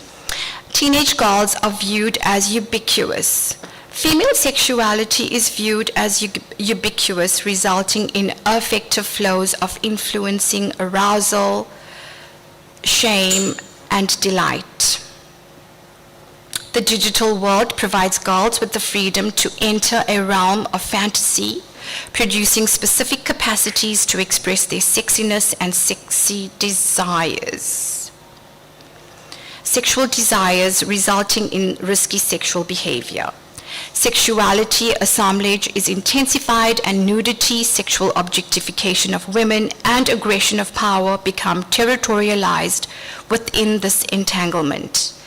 teenage girls are viewed as ubiquitous. Female sexuality is viewed as ubiquitous, resulting in affective flows of influencing arousal, shame, and delight. The digital world provides girls with the freedom to enter a realm of fantasy, producing specific capacities to express their sexiness and sexy desires. Sexual desires resulting in risky sexual behavior. Sexuality assemblage is intensified, and nudity, sexual objectification of women, and aggression of power become territorialized within this entanglement.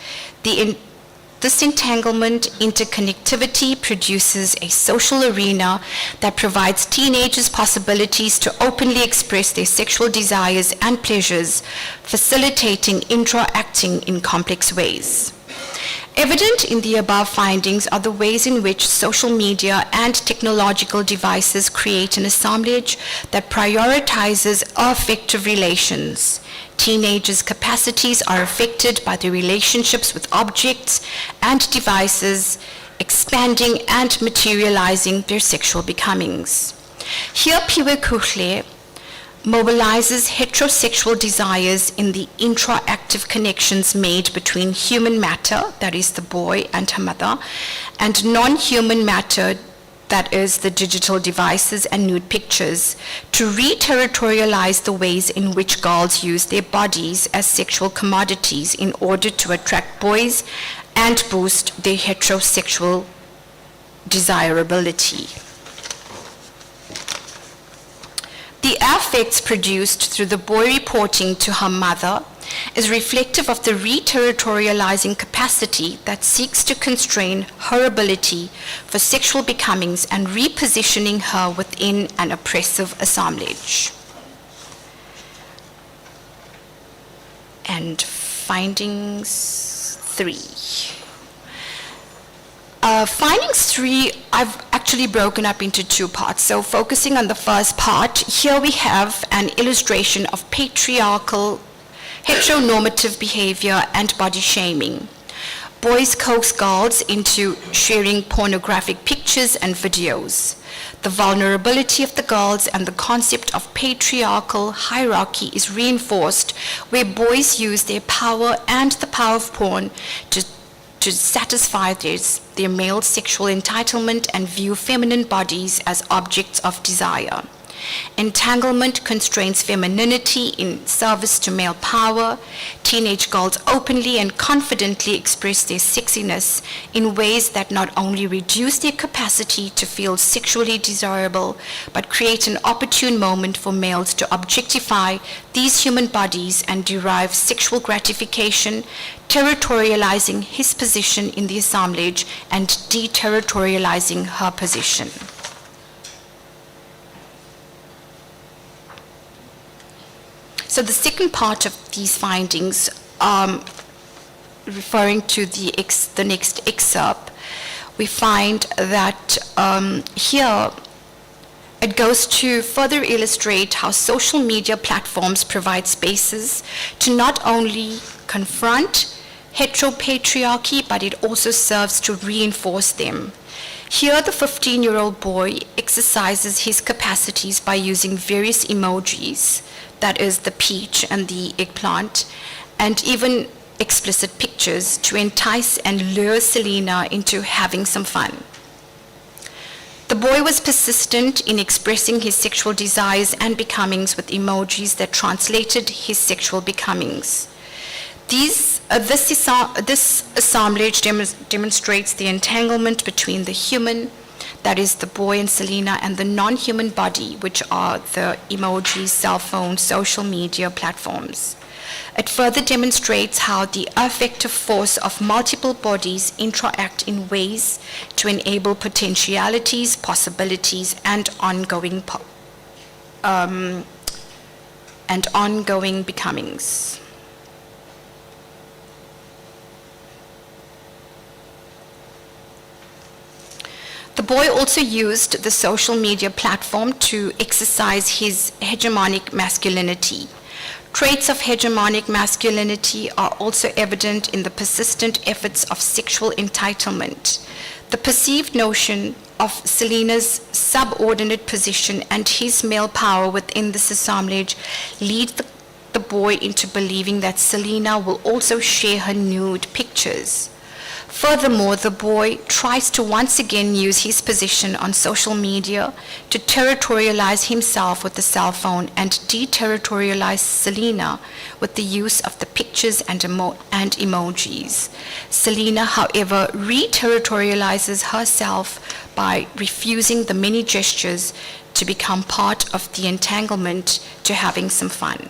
This entanglement interconnectivity produces a social arena that provides teenagers possibilities to openly express their sexual desires and pleasures, facilitating interacting in complex ways. Evident in the above findings are the ways in which social media and technological devices create an assemblage that prioritizes affective relations. Teenagers' capacities are affected by their relationships with objects and devices, expanding and materializing their sexual becomings. Here, Piwe Kuhle mobilizes heterosexual desires in the intraactive connections made between human matter, that is the boy and her mother, and non-human matter, that is the digital devices and nude pictures, to re-territorialize the ways in which girls use their bodies as sexual commodities in order to attract boys and boost their heterosexual desirability. The affects produced through the boy reporting to her mother is reflective of the re-territorializing capacity that seeks to constrain her ability for sexual becomings and repositioning her within an oppressive assemblage. And findings 3. Findings 3, I've actually broken up into 2 parts. So focusing on the first part, here we have an illustration of patriarchal heteronormative behavior and body shaming. Boys coax girls into sharing pornographic pictures and videos. The vulnerability of the girls and the concept of patriarchal hierarchy is reinforced, where boys use their power and the power of porn to satisfy their male sexual entitlement and view feminine bodies as objects of desire. Entanglement constrains femininity in service to male power. Teenage girls openly and confidently express their sexiness in ways that not only reduce their capacity to feel sexually desirable, but create an opportune moment for males to objectify these human bodies and derive sexual gratification, territorializing his position in the assemblage and deterritorializing her position. So the second part of these findings, referring to the next excerpt, we find that here it goes to further illustrate how social media platforms provide spaces to not only confront heteropatriarchy, but it also serves to reinforce them. Here, the 15-year-old boy exercises his capacities by using various emojis, that is the peach and the eggplant, and even explicit pictures to entice and lure Selena into having some fun. The boy was persistent in expressing his sexual desires and becomings with emojis that translated his sexual becomings. This assemblage demonstrates the entanglement between the human, that is the boy and Selena, and the non-human body, which are the emojis, cell phone, social media platforms. It further demonstrates how the affective force of multiple bodies interact in ways to enable potentialities, possibilities, and ongoing becomings. The boy also used the social media platform to exercise his hegemonic masculinity. Traits of hegemonic masculinity are also evident in the persistent efforts of sexual entitlement. The perceived notion of Selena's subordinate position and his male power within this assemblage lead the boy into believing that Selena will also share her nude pictures. Furthermore, the boy tries to once again use his position on social media to territorialize himself with the cell phone and deterritorialize Selena with the use of the pictures and emojis. Selena, however, re-territorializes herself by refusing the many gestures to become part of the entanglement to having some fun.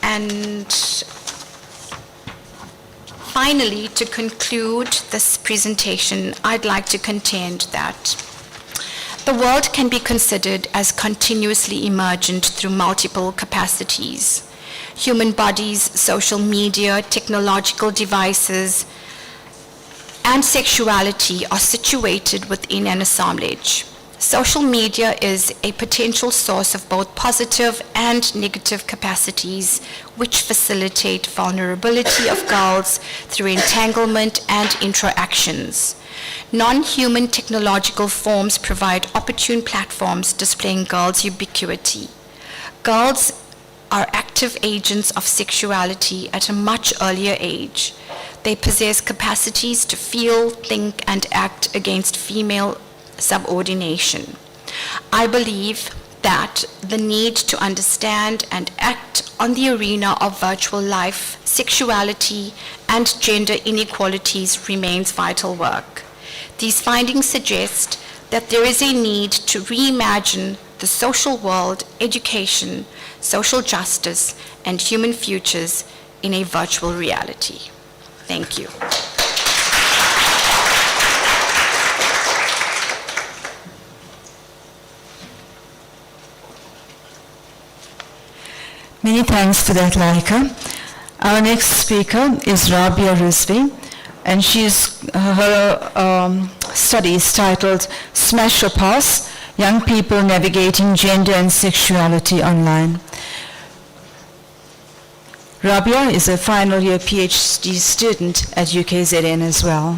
And finally, to conclude this presentation, I'd like to contend that the world can be considered as continuously emergent through multiple capacities. Human bodies, social media, technological devices, and sexuality are situated within an assemblage. Social media is a potential source of both positive and negative capacities which facilitate vulnerability of girls through entanglement and interactions. Non-human technological forms provide opportune platforms displaying girls' ubiquity. Girls are active agents of sexuality at a much earlier age. They possess capacities to feel, think, and act against female subordination. I believe that the need to understand and act on the arena of virtual life, sexuality, and gender inequalities remains vital work. These findings suggest that there is a need to reimagine the social world, education, social justice, and human futures in a virtual reality. Thank you. Many thanks for that, Laika. Our next speaker is Rabia Rizvi, and her study is titled Smash or Pass, Young People Navigating Gender and Sexuality Online. Rabia is a final year PhD student at UKZN as well.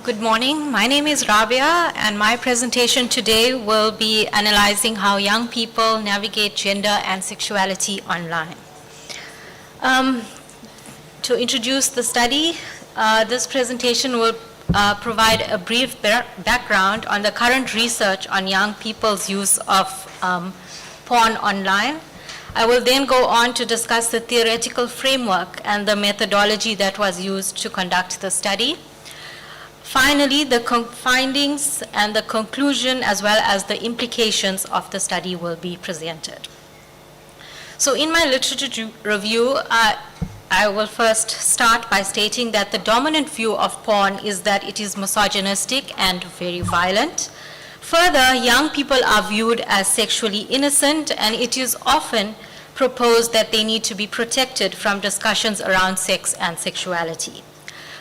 Good morning. My name is Rabia, and my presentation today will be analyzing how young people navigate gender and sexuality online. To introduce the study, this presentation will provide a brief background on the current research on young people's use of porn online. I will then go on to discuss the theoretical framework and the methodology that was used to conduct the study. Finally, the findings and the conclusion as well as the implications of the study will be presented. So in my literature review, I will first start by stating that the dominant view of porn is that it is misogynistic and very violent. Further, young people are viewed as sexually innocent, and it is often proposed that they need to be protected from discussions around sex and sexuality.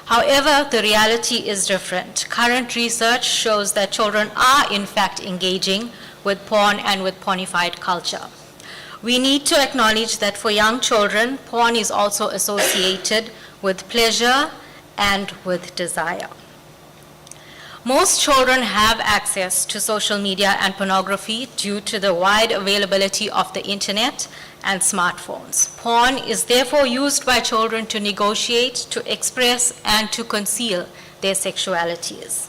However, the reality is different. Current research shows that children are in fact engaging with porn and with pornified culture. We need to acknowledge that for young children, porn is also associated with pleasure and with desire. Most children have access to social media and pornography due to the wide availability of the internet and smartphones. Porn is therefore used by children to negotiate, to express, and to conceal their sexualities.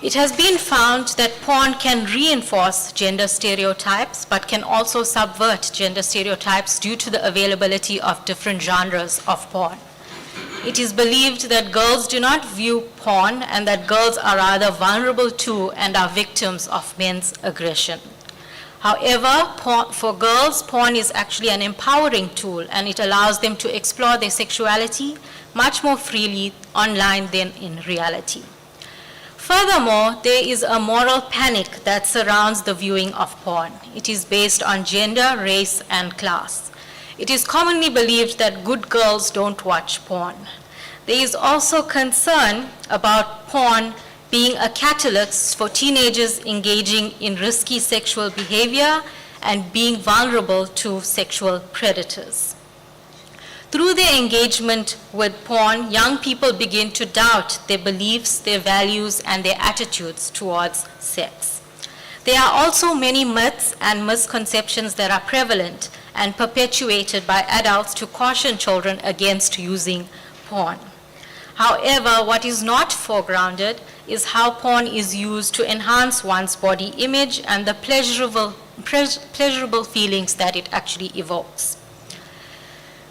It has been found that porn can reinforce gender stereotypes, but can also subvert gender stereotypes due to the availability of different genres of porn. It is believed that girls do not view porn and that girls are rather vulnerable to and are victims of men's aggression. However, for girls, porn is actually an empowering tool, and it allows them to explore their sexuality much more freely online than in reality. Furthermore, there is a moral panic that surrounds the viewing of porn. It is based on gender, race, and class. It is commonly believed that good girls don't watch porn. There is also concern about porn being a catalyst for teenagers engaging in risky sexual behavior and being vulnerable to sexual predators. Through their engagement with porn, young people begin to doubt their beliefs, their values, and their attitudes towards sex. There are also many myths and misconceptions that are prevalent and perpetuated by adults to caution children against using porn. However, what is not foregrounded is how porn is used to enhance one's body image and the pleasurable feelings that it actually evokes.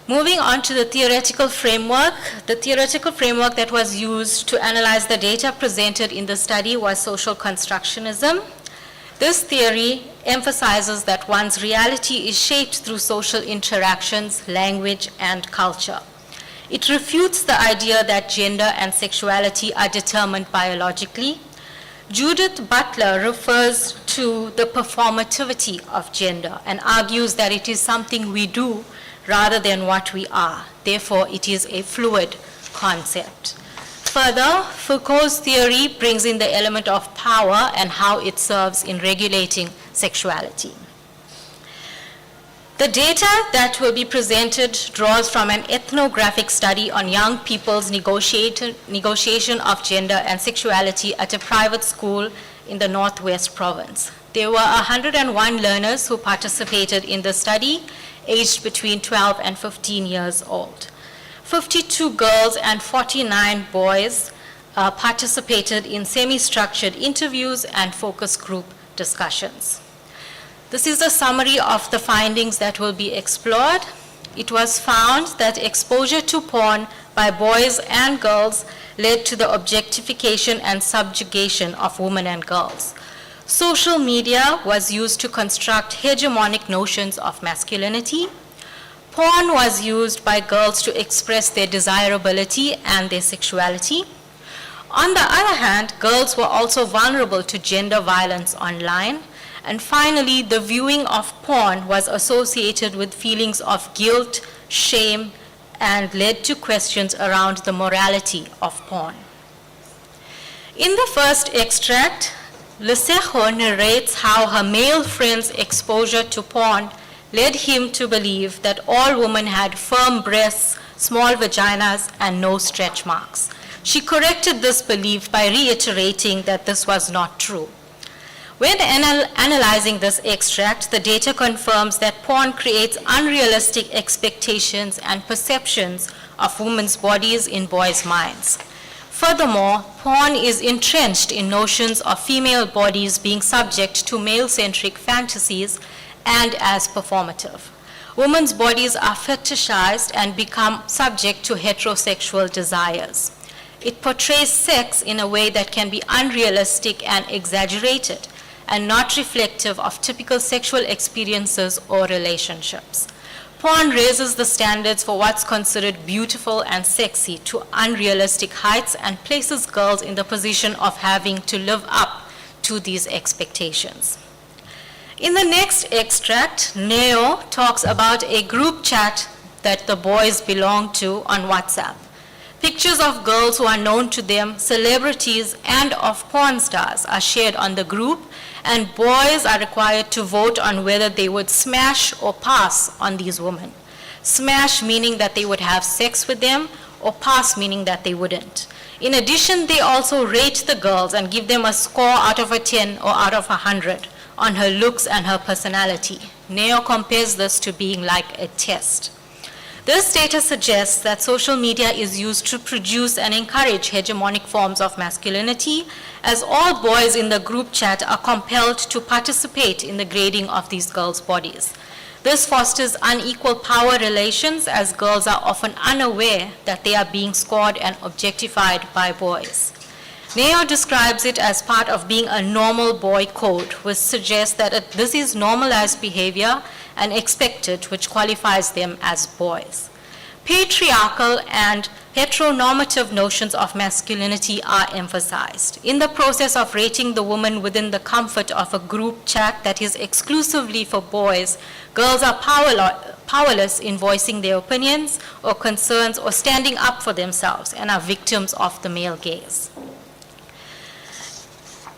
Moving on to the theoretical framework that was used to analyze the data presented in the study was social constructionism. This theory emphasizes that one's reality is shaped through social interactions, language, and culture. It refutes the idea that gender and sexuality are determined biologically. Judith Butler refers to the performativity of gender and argues that it is something we do rather than what we are. Therefore, it is a fluid concept. Further, Foucault's theory brings in the element of power and how it serves in regulating sexuality. The data that will be presented draws from an ethnographic study on young people's negotiation of gender and sexuality at a private school in the Northwest Province. There were 101 learners who participated in the study, aged between 12 and 15 years old. 52 girls and 49 boys participated in semi-structured interviews and focus group discussions. This is a summary of the findings that will be explored. It was found that exposure to porn by boys and girls led to the objectification and subjugation of women and girls. Social media was used to construct hegemonic notions of masculinity. Porn was used by girls to express their desirability and their sexuality. On the other hand, girls were also vulnerable to gender violence online. And finally, the viewing of porn was associated with feelings of guilt, shame, and led to questions around the morality of porn. In the first extract, Lesejo narrates how her male friend's exposure to porn led him to believe that all women had firm breasts, small vaginas, and no stretch marks. She corrected this belief by reiterating that this was not true. When analyzing this extract, the data confirms that porn creates unrealistic expectations and perceptions of women's bodies in boys' minds. Furthermore, porn is entrenched in notions of female bodies being subject to male-centric fantasies and as performative. Women's bodies are fetishized and become subject to heterosexual desires. It portrays sex in a way that can be unrealistic and exaggerated, and not reflective of typical sexual experiences or relationships. Porn raises the standards for what's considered beautiful and sexy to unrealistic heights and places girls in the position of having to live up to these expectations. In the next extract, Neo talks about a group chat that the boys belong to on WhatsApp. Pictures of girls who are known to them, celebrities, and of porn stars are shared on the group, and boys are required to vote on whether they would smash or pass on these women. Smash meaning that they would have sex with them, or pass meaning that they wouldn't. In addition, they also rate the girls and give them a score out of a 10 or out of 100 on her looks and her personality. Neo compares this to being like a test. This data suggests that social media is used to produce and encourage hegemonic forms of masculinity, as all boys in the group chat are compelled to participate in the grading of these girls' bodies. This fosters unequal power relations, as girls are often unaware that they are being scored and objectified by boys. Neo describes it as part of being a normal boy code, which suggests that this is normalized behavior and expected, which qualifies them as boys. Patriarchal and heteronormative notions of masculinity are emphasized. In the process of rating the woman within the comfort of a group chat that is exclusively for boys, girls are powerless in voicing their opinions or concerns or standing up for themselves and are victims of the male gaze.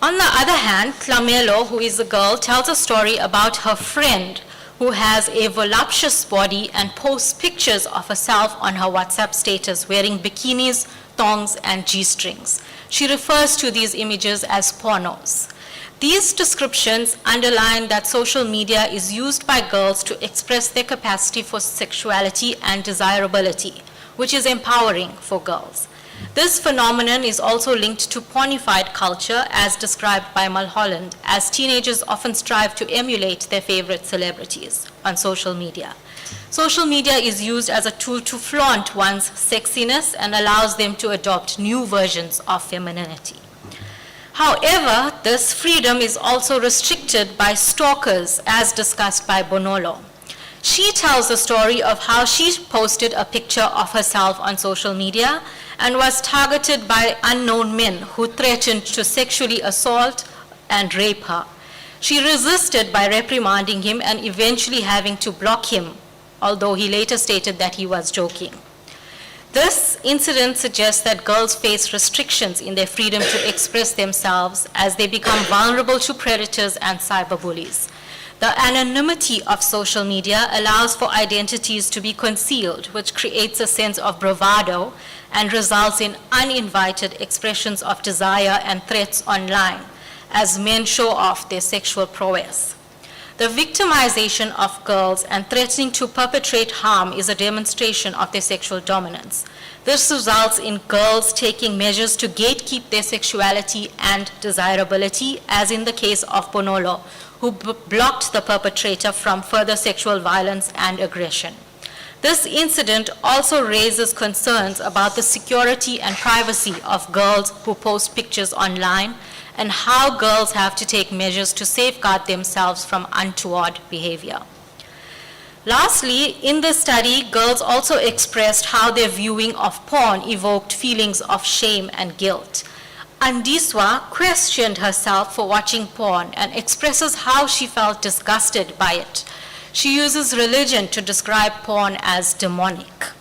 On the other hand, Tlamelo, who is a girl, tells a story about her friend who has a voluptuous body and posts pictures of herself on her WhatsApp status wearing bikinis, thongs, and G-strings. She refers to these images as pornos. These descriptions underline that social media is used by girls to express their capacity for sexuality and desirability, which is empowering for girls. This phenomenon is also linked to pornified culture as described by Mulholland, as teenagers often strive to emulate their favorite celebrities on social media. Social media is used as a tool to flaunt one's sexiness and allows them to adopt new versions of femininity. However, this freedom is also restricted by stalkers, as discussed by Bonolo. She tells a story of how she posted a picture of herself on social media and was targeted by unknown men who threatened to sexually assault and rape her. She resisted by reprimanding him and eventually having to block him, although he later stated that he was joking. This incident suggests that girls face restrictions in their freedom to express themselves as they become vulnerable to predators and cyberbullies. The anonymity of social media allows for identities to be concealed, which creates a sense of bravado and results in uninvited expressions of desire and threats online, as men show off their sexual prowess. The victimization of girls and threatening to perpetrate harm is a demonstration of their sexual dominance. This results in girls taking measures to gatekeep their sexuality and desirability, as in the case of Bonolo, who blocked the perpetrator from further sexual violence and aggression. This incident also raises concerns about the security and privacy of girls who post pictures online and how girls have to take measures to safeguard themselves from untoward behavior. Lastly, in the study, girls also expressed how their viewing of porn evoked feelings of shame and guilt. Andiswa questioned herself for watching porn and expresses how she felt disgusted by it. She uses religion to describe porn as demonic.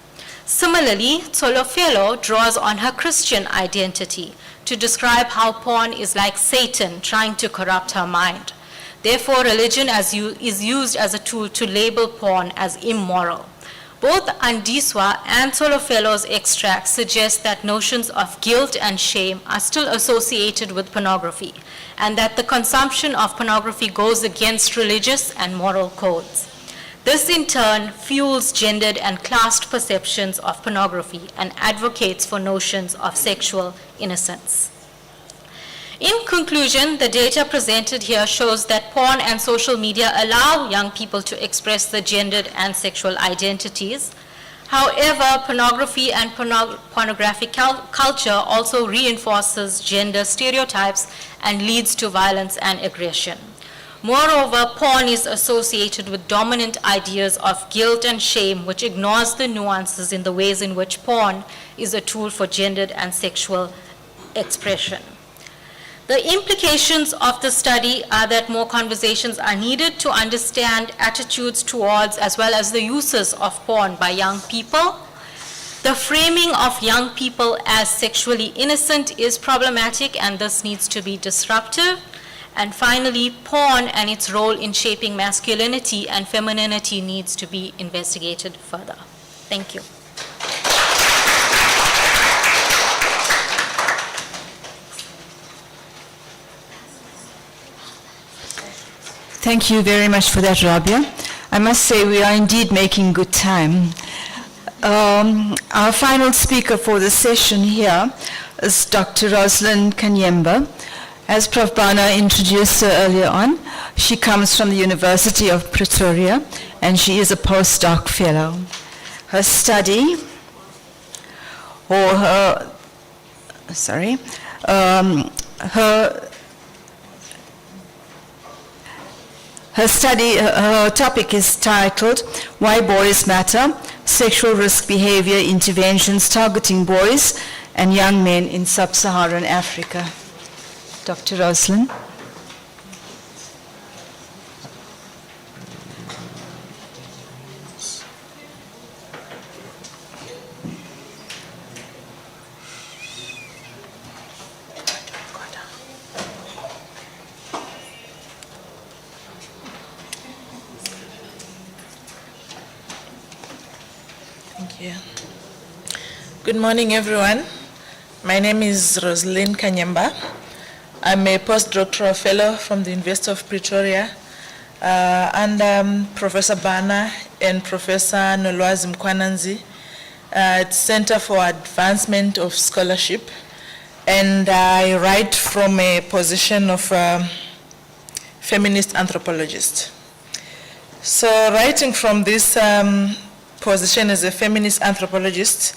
Similarly, Tsolofelo draws on her Christian identity to describe how porn is like Satan trying to corrupt her mind. Therefore, religion is used as a tool to label porn as immoral. Both Andiswa and Tsolofelo's extracts suggest that notions of guilt and shame are still associated with pornography, and that the consumption of pornography goes against religious and moral codes. This in turn fuels gendered and classed perceptions of pornography and advocates for notions of sexual innocence. In conclusion, the data presented here shows that porn and social media allow young people to express their gendered and sexual identities. However, pornography and pornographic culture also reinforces gender stereotypes and leads to violence and aggression. Moreover, porn is associated with dominant ideas of guilt and shame, which ignores the nuances in the ways in which porn is a tool for gendered and sexual expression. The implications of the study are that more conversations are needed to understand attitudes towards as well as the uses of porn by young people. The framing of young people as sexually innocent is problematic, and this needs to be disruptive. And finally, porn and its role in shaping masculinity and femininity needs to be investigated further. Thank you. Thank you very much for that, Rabia. I must say we are indeed making good time. Our final speaker for the session here is Dr. Rosalind Kanyemba. As Prof. Bana introduced her earlier on, she comes from the University of Pretoria and she is a postdoc fellow. Her study, or her, sorry, her topic is titled, Why Boys Matter, Sexual Risk Behavior Interventions Targeting Boys and Young Men in Sub-Saharan Africa. Dr. Rosalind. Thank you. Good morning, everyone. My name is Rosalind Kanyamba. I'm a postdoctoral fellow from the University of Pretoria, and Professor Bana and Professor Nolwazi Mkwananzi at Center for Advancement of Scholarship, and I write from a position of feminist anthropologist. So writing from this position as a feminist anthropologist,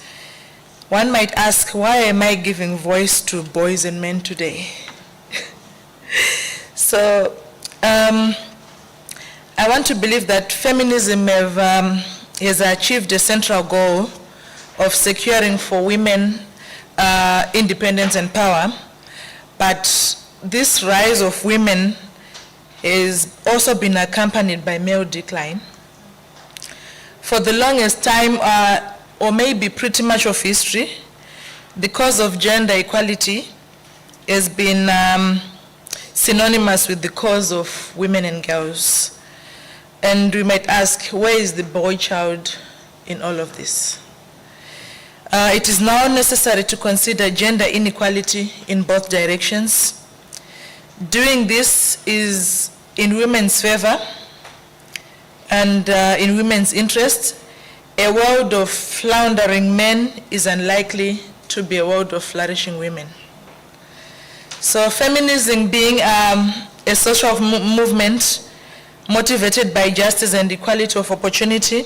one might ask, why am I giving voice to boys and men today? So I want to believe that feminism has achieved a central goal of securing for women independence and power, but this rise of women has also been accompanied by male decline. For the longest time, or maybe pretty much of history, the cause of gender equality has been synonymous with the cause of women and girls. And we might ask, where is the boy child in all of this? It is now necessary to consider gender inequality in both directions. Doing this is in women's favor and in women's interest. A world of floundering men is unlikely to be a world of flourishing women. So feminism being a social movement motivated by justice and equality of opportunity,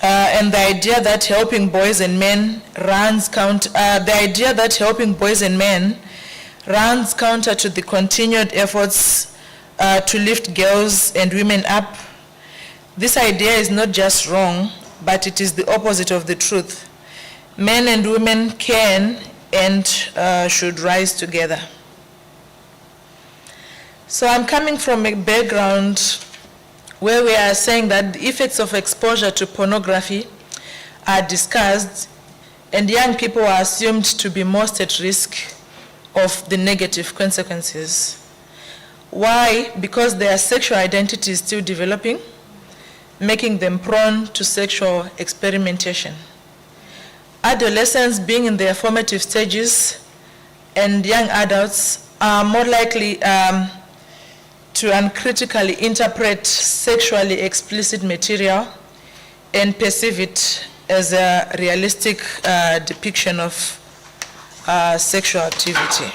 and the idea that helping boys and men runs counter to the continued efforts to lift girls and women up. This idea is not just wrong, but it is the opposite of the truth. Men and women can and should rise together. So I'm coming from a background where we are saying that the effects of exposure to pornography are discussed, and young people are assumed to be most at risk of the negative consequences. Why? Because their sexual identity is still developing, making them prone to sexual experimentation. Adolescents, being in their formative stages, and young adults are more likely to uncritically interpret sexually explicit material and perceive it as a realistic depiction of sexual activity.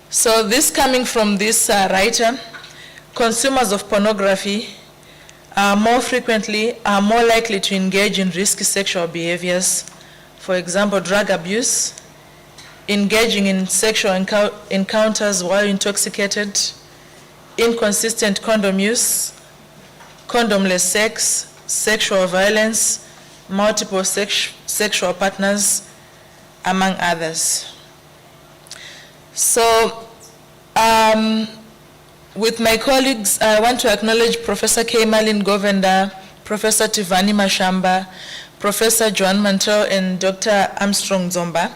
So this coming from this writer, consumers of pornography are more likely to engage in risky sexual behaviors, for example, drug abuse, engaging in sexual encounters while intoxicated, inconsistent condom use, condomless sex, sexual violence, multiple sexual partners, among others. So, with my colleagues, I want to acknowledge Professor K. Malin Govenda, Professor Tivani Mashamba, Professor Joan Mantel, and Dr. Armstrong Zomba.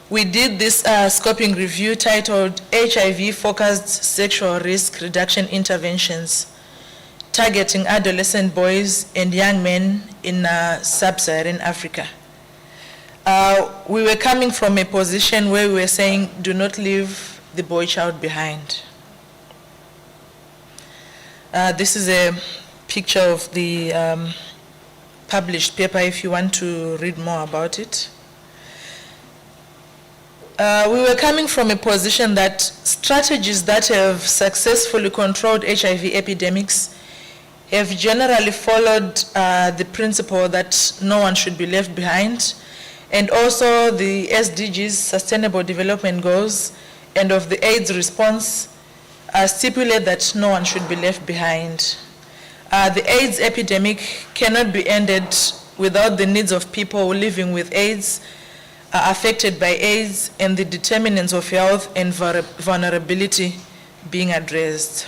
We did this scoping review titled HIV-Focused Sexual Risk Reduction Interventions, Targeting Adolescent Boys and Young Men in Sub-Saharan Africa. We were coming from a position where we were saying, do not leave the boy child behind. This is a picture of the published paper if you want to read more about it. We were coming from a position that strategies that have successfully controlled HIV epidemics have generally followed the principle that no one should be left behind, and also the SDGs, Sustainable Development Goals, and of the AIDS response stipulate that no one should be left behind. The AIDS epidemic cannot be ended without the needs of people living with AIDS, affected by AIDS, and the determinants of health and vulnerability being addressed.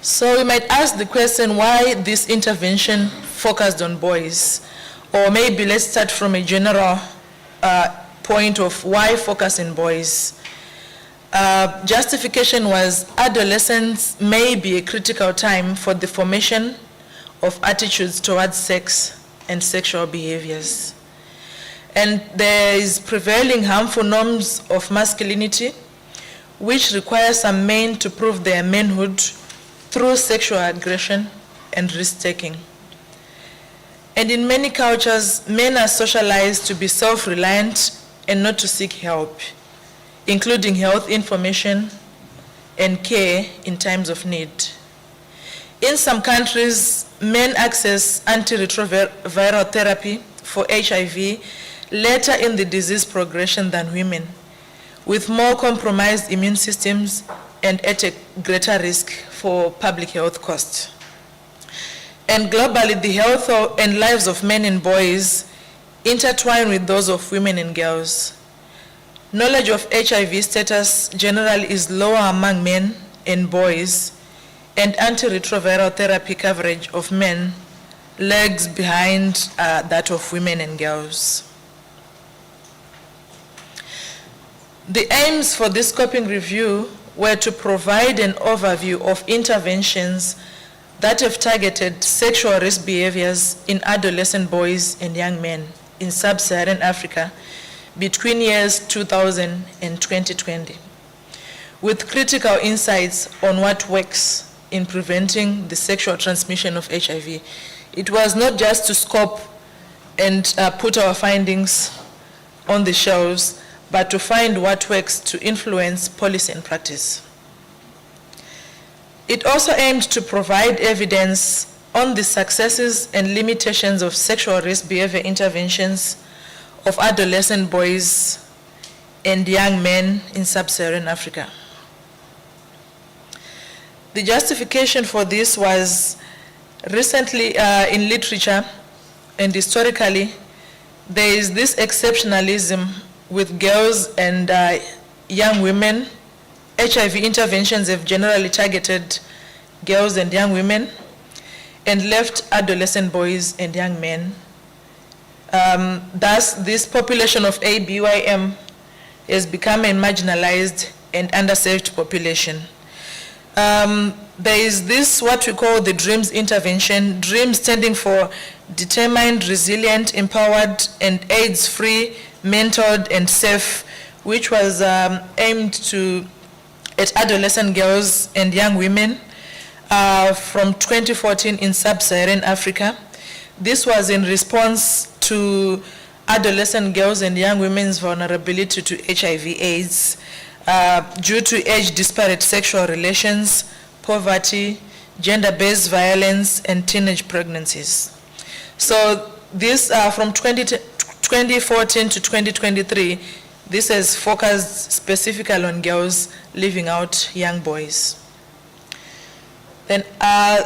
So we might ask the question, why this intervention focused on boys? Or maybe let's start from a general point of why focus on boys. Justification was adolescence may be a critical time for the formation of attitudes towards sex and sexual behaviors. And there is prevailing harmful norms of masculinity, which require some men to prove their manhood through sexual aggression and risk-taking. And in many cultures, men are socialized to be self-reliant and not to seek help, including health information and care in times of need. In some countries, men access antiretroviral therapy for HIV later in the disease progression than women, with more compromised immune systems and at a greater risk for public health costs. And globally, the health and lives of men and boys intertwine with those of women and girls. Knowledge of HIV status generally is lower among men and boys, and antiretroviral therapy coverage of men lags behind that of women and girls. The aims for this scoping review were to provide an overview of interventions that have targeted sexual risk behaviors in adolescent boys and young men in sub-Saharan Africa between years 2000 and 2020, with critical insights on what works in preventing the sexual transmission of HIV. It was not just to scope and put our findings on the shelves, but to find what works to influence policy and practice. It also aimed to provide evidence on the successes and limitations of sexual risk behavior interventions of adolescent boys and young men in sub-Saharan Africa. The justification for this was recently in literature and historically, there is this exceptionalism with girls and young women. HIV interventions have generally targeted girls and young women and left adolescent boys and young men. Thus, this population of ABYM has become a marginalized and underserved population. There is this, what we call the DREAMS intervention, DREAMS standing for Determined, Resilient, Empowered, and AIDS-Free, Mentored, and Safe, which was aimed at adolescent girls and young women from 2014 in sub-Saharan Africa. This was in response to adolescent girls and young women's vulnerability to HIV/AIDS due to age-disparate sexual relations, poverty, gender-based violence, and teenage pregnancies. So this, from 2014 to 2023, this has focused specifically on girls, leaving out young boys. Then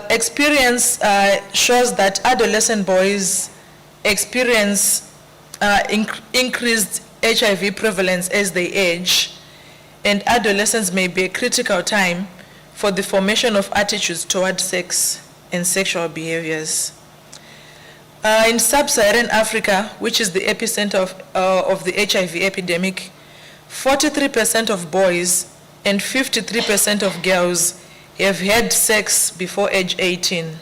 experience shows that adolescent boys experience increased HIV prevalence as they age, and adolescence may be a critical time for the formation of attitudes toward sex and sexual behaviors. In sub-Saharan Africa, which is the epicenter of the HIV epidemic, 43% of boys and 53% of girls have had sex before age 18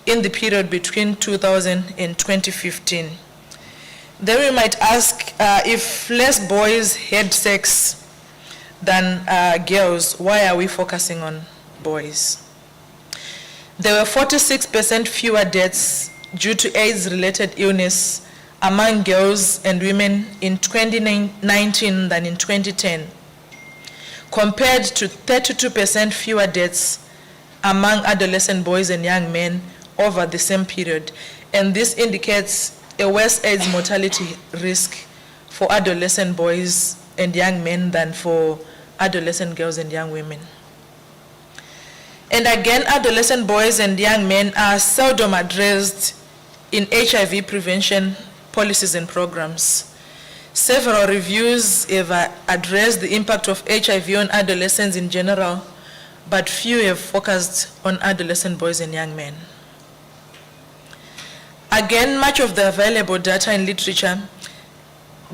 in the period between 2000 and 2015. Then we might ask, if less boys had sex than girls, why are we focusing on boys? There were 46% fewer deaths due to AIDS-related illness among girls and women in 2019 than in 2010, compared to 32% fewer deaths among adolescent boys and young men over the same period. And this indicates a worse AIDS mortality risk for adolescent boys and young men than for adolescent girls and young women. And again, adolescent boys and young men are seldom addressed in HIV prevention policies and programs. Several reviews have addressed the impact of HIV on adolescents in general, but few have focused on adolescent boys and young men. Again, much of the available data in literature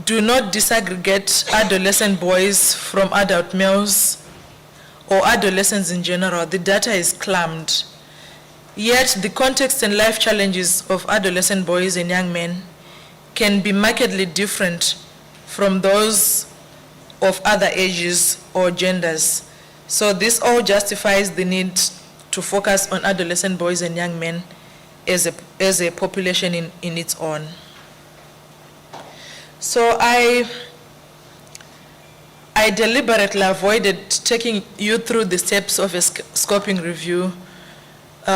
do not disaggregate adolescent boys from adult males or adolescents in general. The data is clumped. Yet the context and life challenges of adolescent boys and young men can be markedly different from those of other ages or genders. So this all justifies the need to focus on adolescent boys and young men as a population in its own. So I deliberately avoided taking you through the steps of a scoping review,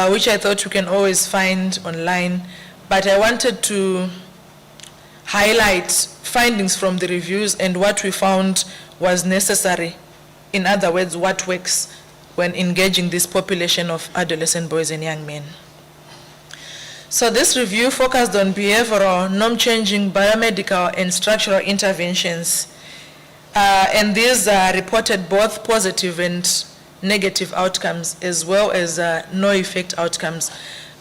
which I thought you can always find online, but I wanted to highlight findings from the reviews and what we found was necessary. In other words, what works when engaging this population of adolescent boys and young men. So this review focused on behavioral, norm-changing, biomedical, and structural interventions. And these reported both positive and negative outcomes, as well as no-effect outcomes.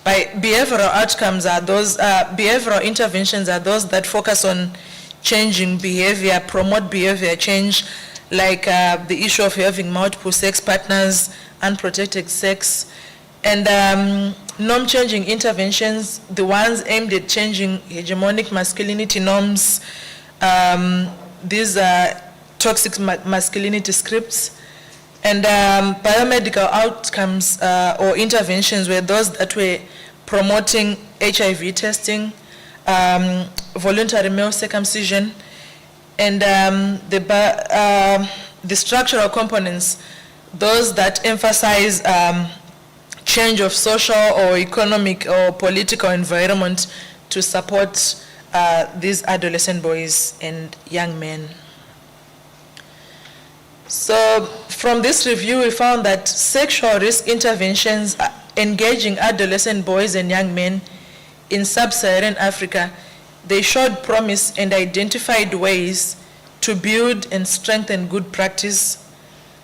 By behavioral outcomes are those, behavioral interventions are those that focus on changing behavior, promote behavior change, like the issue of having multiple sex partners, unprotected sex, and norm-changing interventions, the ones aimed at changing hegemonic masculinity norms. These are toxic masculinity scripts. And biomedical outcomes or interventions were those that were promoting HIV testing, voluntary male circumcision, and the structural components, those that emphasize change of social or economic or political environment to support these adolescent boys and young men. So from this review, we found that sexual risk interventions engaging adolescent boys and young men in sub-Saharan Africa, they showed promise and identified ways to build and strengthen good practice,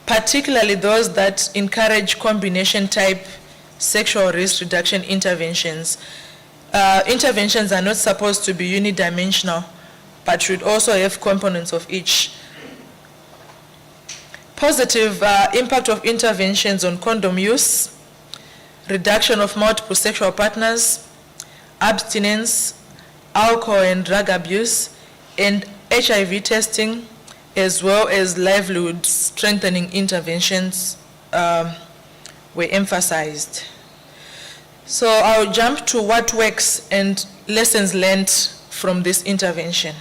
particularly those that encourage combination type sexual risk reduction interventions. Interventions are not supposed to be unidimensional, but should also have components of each. Positive impact of interventions on condom use, reduction of multiple sexual partners, abstinence, alcohol and drug abuse, and HIV testing, as well as livelihood strengthening interventions were emphasized. So I'll jump to what works and lessons learned from this intervention.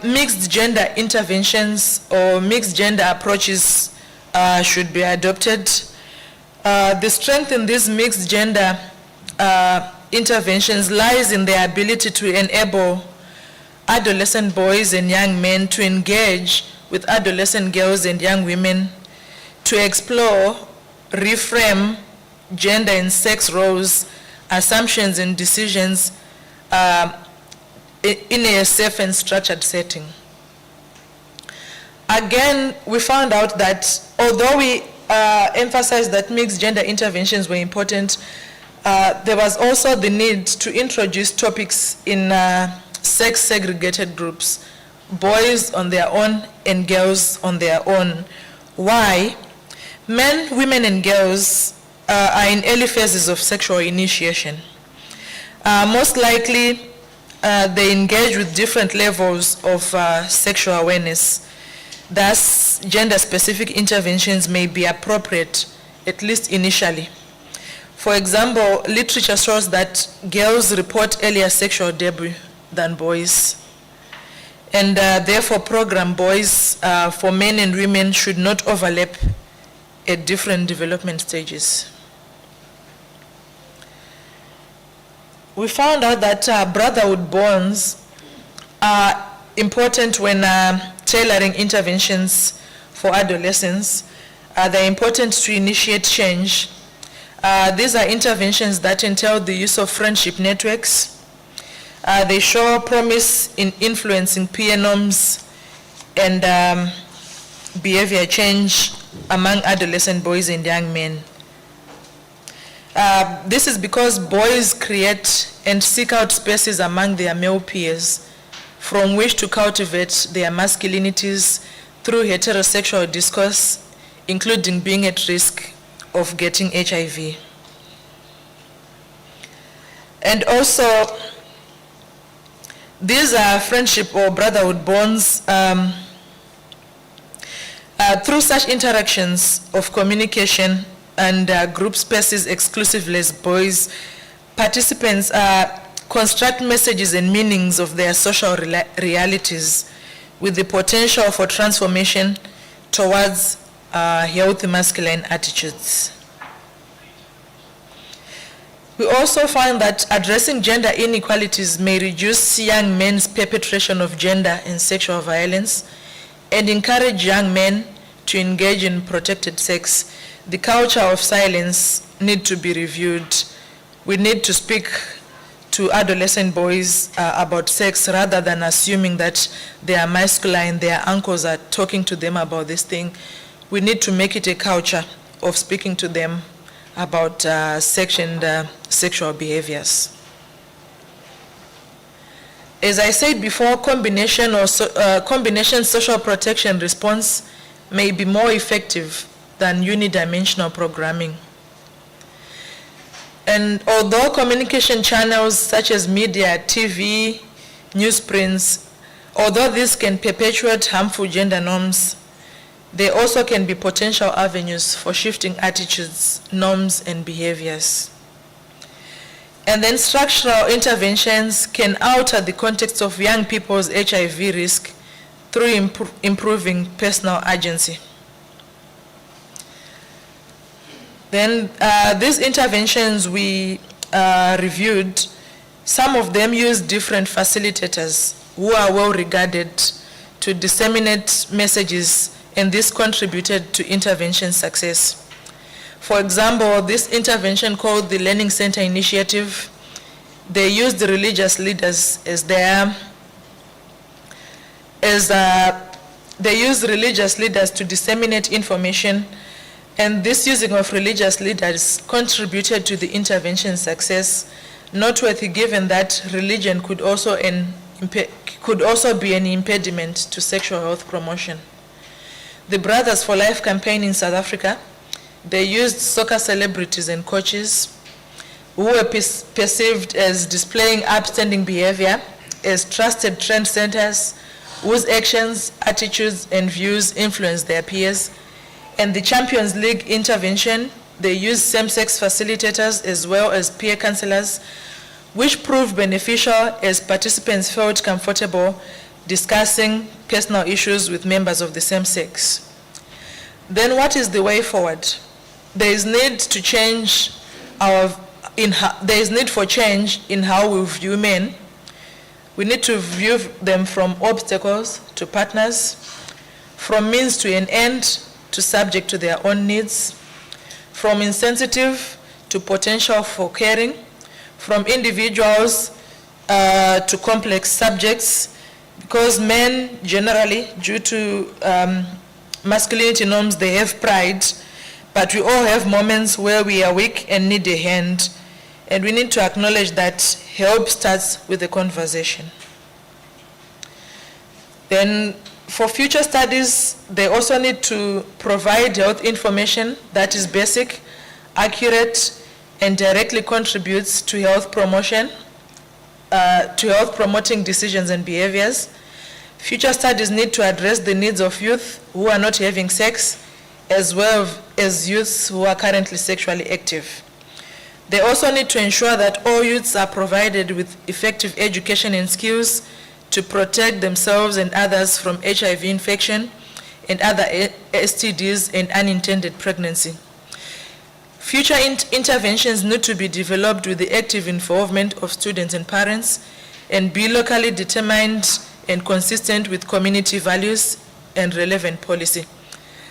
Mixed gender interventions or mixed gender approaches should be adopted. The strength in these mixed gender interventions lies in their ability to enable adolescent boys and young men to engage with adolescent girls and young women, to explore, reframe gender and sex roles, assumptions and decisions in a safe and structured setting. Again, we found out that although we emphasized that mixed gender interventions were important, there was also the need to introduce topics in sex-segregated groups, boys on their own and girls on their own. Why? Men, women, and girls are in early phases of sexual initiation. Most likely, they engage with different levels of sexual awareness. Thus, gender-specific interventions may be appropriate, at least initially. For example, literature shows that girls report earlier sexual debut than boys, and therefore program boys for men and women should not overlap at different development stages. We found out that brotherhood bonds are important when tailoring interventions for adolescents. They're important to initiate change. These are interventions that entail the use of friendship networks. They show promise in influencing peer norms and behavior change among adolescent boys and young men. This is because boys create and seek out spaces among their male peers from which to cultivate their masculinities through heterosexual discourse, including being at risk of getting HIV. And also, these are friendship or brotherhood bonds. Through such interactions of communication and group spaces exclusively as boys, participants construct messages and meanings of their social realities with the potential for transformation towards healthy masculine attitudes. We also find that addressing gender inequalities may reduce young men's perpetration of gender and sexual violence and encourage young men to engage in protected sex. The culture of silence needs to be reviewed. We need to speak to adolescent boys about sex rather than assuming that they are masculine, their uncles are talking to them about this thing. We need to make it a culture of speaking to them about sex and sexual behaviors. As I said before, combination social protection response may be more effective than unidimensional programming. And although communication channels such as media, TV, newsprints, although these can perpetuate harmful gender norms, they also can be potential avenues for shifting attitudes, norms, and behaviors. And then structural interventions can alter the context of young people's HIV risk through improving personal agency. Then these interventions we reviewed, some of them use different facilitators who are well regarded to disseminate messages, and this contributed to intervention success. For example, this intervention called the Learning Center Initiative, they used the religious leaders they use religious leaders to disseminate information, and this using of religious leaders contributed to the intervention success, noteworthy given that religion could also be an impediment to sexual health promotion. The Brothers for Life campaign in South Africa, they used soccer celebrities and coaches who were perceived as displaying upstanding behavior as trusted trendsetters whose actions, attitudes, and views influence their peers. And the Champions League intervention, they used same-sex facilitators as well as peer counselors, which proved beneficial as participants felt comfortable discussing personal issues with members of the same sex. Then what is the way forward? There is need for change in how we view men. We need to view them from obstacles to partners, from means to an end to subject to their own needs, from insensitive to potential for caring, from individuals to complex subjects, because men generally, due to masculinity norms, they have pride, but we all have moments where we are weak and need a hand, and we need to acknowledge that help starts with a conversation. Then for future studies, they also need to provide health information that is basic, accurate, and directly contributes to health promotion, to health promoting decisions and behaviors. Future studies need to address the needs of youth who are not having sex, as well as youths who are currently sexually active. They also need to ensure that all youths are provided with effective education and skills to protect themselves and others from HIV infection and other STDs and unintended pregnancy. Future interventions need to be developed with the active involvement of students and parents and be locally determined and consistent with community values and relevant policy.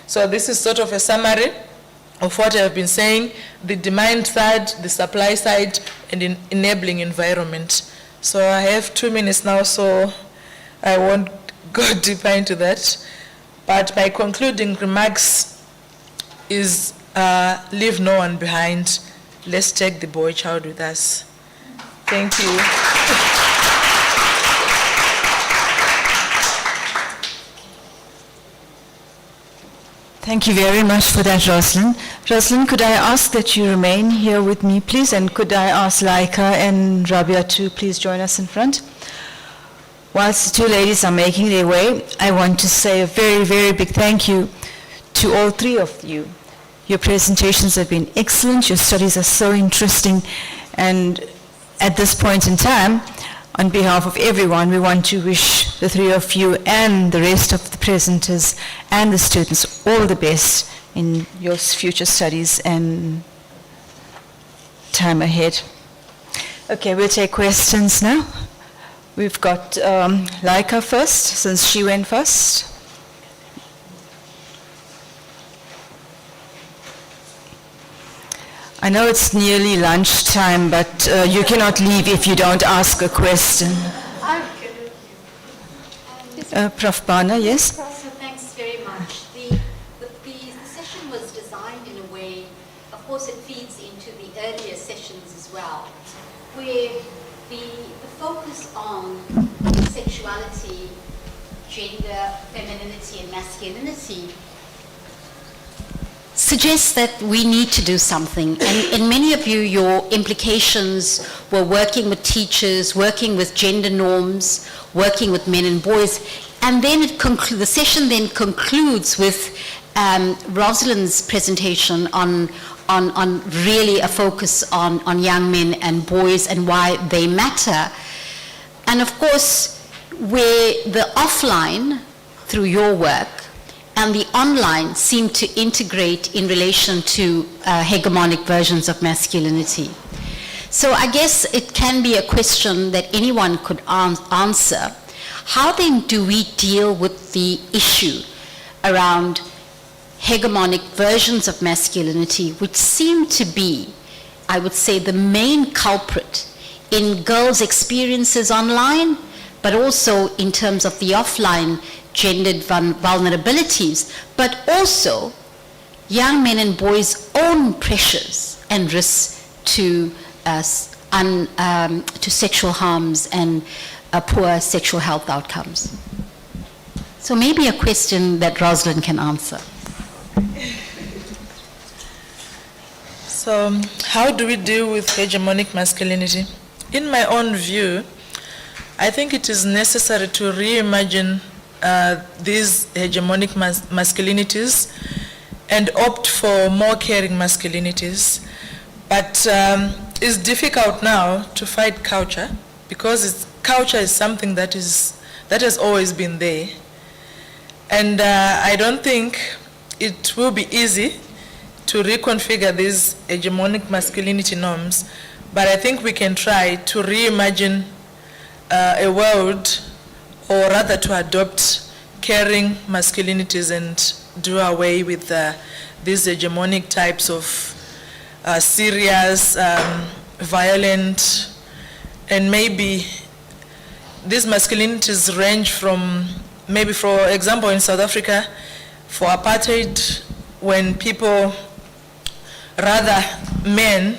So this is sort of a summary of what I've been saying, the demand side, the supply side, and enabling environment. So I have 2 minutes now, so I won't go deeper into that. But my concluding remarks is leave no one behind. Let's take the boy child with us. Thank you. Thank you very much for that, Rosalind. Rosalind, could I ask that you remain here with me, please? And could I ask Laika and Rabia to please join us in front? Whilst the two ladies are making their way, I want to say a very, very big thank you to all three of you. Your presentations have been excellent. Your studies are so interesting. And at this point in time, on behalf of everyone, we want to wish the three of you and the rest of the presenters and the students all the best in your future studies and time ahead. Okay, we'll take questions now. We've got Laika first, since she went first. I know it's nearly lunchtime, but you cannot leave if you don't ask a question. Prof. Bana, yes? So thanks very much. The session was designed in a way, of course it feeds into the earlier sessions as well, where the focus on sexuality, gender, femininity and masculinity suggests that we need to do something. And in many of you, your implications were working with teachers, working with gender norms, working with men and boys. And then the session then concludes with Rosalind's presentation on really a focus on young men and boys and why they matter. And of course, where the offline, through your work, and the online seem to integrate in relation to hegemonic versions of masculinity. So I guess it can be a question that anyone could answer. How then do we deal with the issue around hegemonic versions of masculinity, which seem to be, I would say, the main culprit in girls' experiences online, but also in terms of the offline gendered vulnerabilities, but also young men and boys' own pressures and risks to sexual harms and poor sexual health outcomes. So maybe a question that Rosalind can answer. So how do we deal with hegemonic masculinity? In my own view, I think it is necessary to reimagine these hegemonic masculinities and opt for more caring masculinities. But it's difficult now to fight culture, because culture is something that has always been there. And I don't think it will be easy to reconfigure these hegemonic masculinity norms, but I think we can try to reimagine a world, or rather to adopt caring masculinities and do away with these hegemonic types of serious, violent, and maybe these masculinities range from, maybe for example in South Africa, for apartheid, when people, rather men,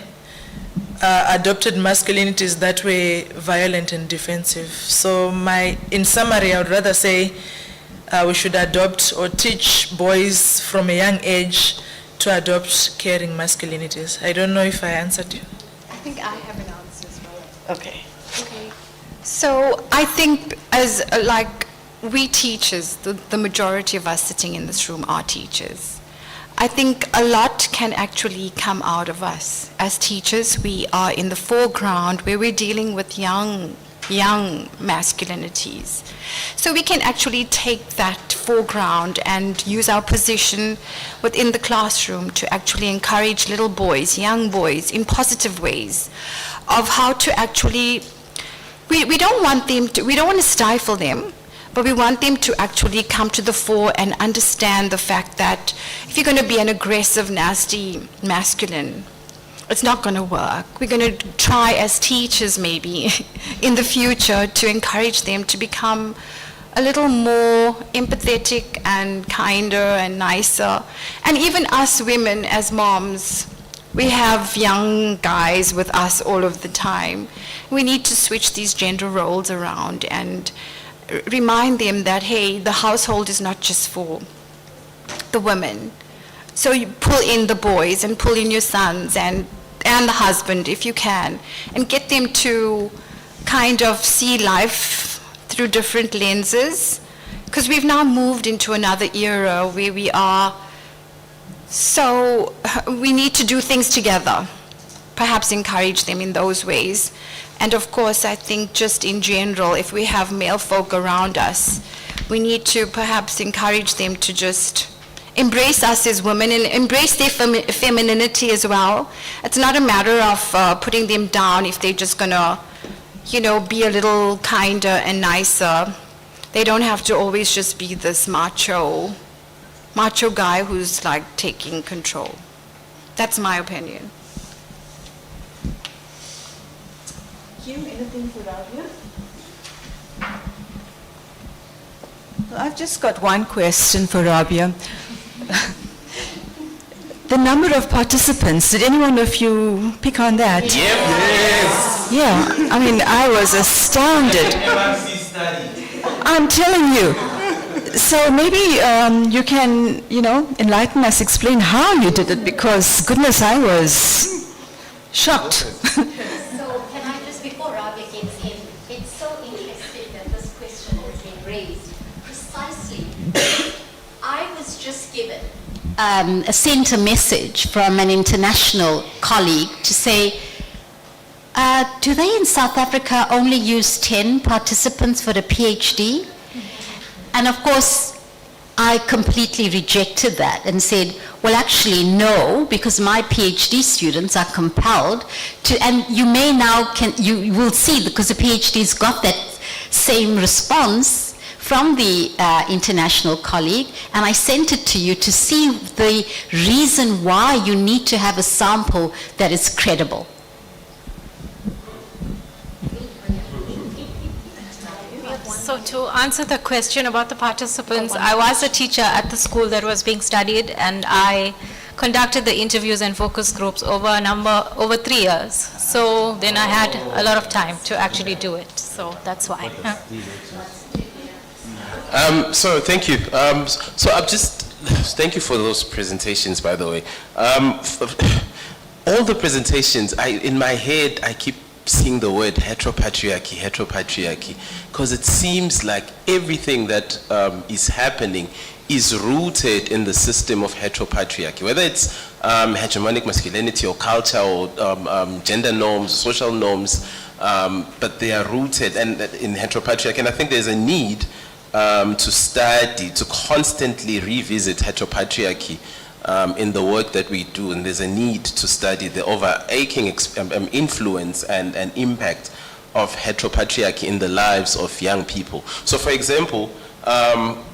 adopted masculinities that were violent and defensive. So in summary, I would rather say we should adopt or teach boys from a young age to adopt caring masculinities. I don't know if I answered you. I think I have an answer as well. Okay. Okay. So I think as we teachers, the majority of us sitting in this room are teachers. I think a lot can actually come out of us. As teachers, we are in the foreground where we're dealing with young masculinities. So we can actually take that foreground and use our position within the classroom to actually encourage little boys, young boys, in positive ways of how to actually, we don't want to stifle them, but we want them to actually come to the fore and understand the fact that if you're going to be an aggressive, nasty masculine, it's not going to work. We're going to try as teachers maybe in the future to encourage them to become a little more empathetic and kinder and nicer. And even us women as moms, we have young guys with us all of the time. We need to switch these gender roles around and remind them that, hey, the household is not just for the women. So you pull in the boys and pull in your sons and the husband if you can, and get them to kind of see life through different lenses. Because we've now moved into another era where we need to do things together, perhaps encourage them in those ways. And of course, I think just in general, if we have male folk around us, we need to perhaps encourage them to just embrace us as women and embrace their femininity as well. It's not a matter of putting them down if they're just gonna, be a little kinder and nicer. They don't have to always just be this macho guy who's like taking control. That's my opinion. Kim, anything for Rabia? Well, I've just got one question for Rabia. The number of participants, did any one of you pick on that? Yes. Yeah, I mean, I was astounded. I'm telling you. So maybe you can, enlighten us, explain how you did it, because goodness, I was shocked. So can I just, before Rabia gets in, it's so interesting that this question has been raised. Precisely, I was just given sent a message from an international colleague to say, do they in South Africa only use 10 participants for the PhD? And of course, I completely rejected that and said, well, actually, no, because my PhD students are compelled to, and you may now, you will see, because the PhD's got that same response from the international colleague, and I sent it to you to see the reason why you need to have a sample that is credible. So to answer the question about the participants, I was a teacher at the school that was being studied, and I conducted the interviews and focus groups over 3 years. So then I had a lot of time to actually do it. So that's why. So thank you. Thank you for those presentations, by the way. All the presentations, in my head, I keep seeing the word heteropatriarchy, because it seems like everything that is happening is rooted in the system of heteropatriarchy, whether it's hegemonic masculinity or culture or gender norms, social norms, but they are rooted in heteropatriarchy. And I think there's a need to study, to constantly revisit heteropatriarchy in the work that we do, and there's a need to study the overarching influence and impact of heteropatriarchy in the lives of young people. So, for example,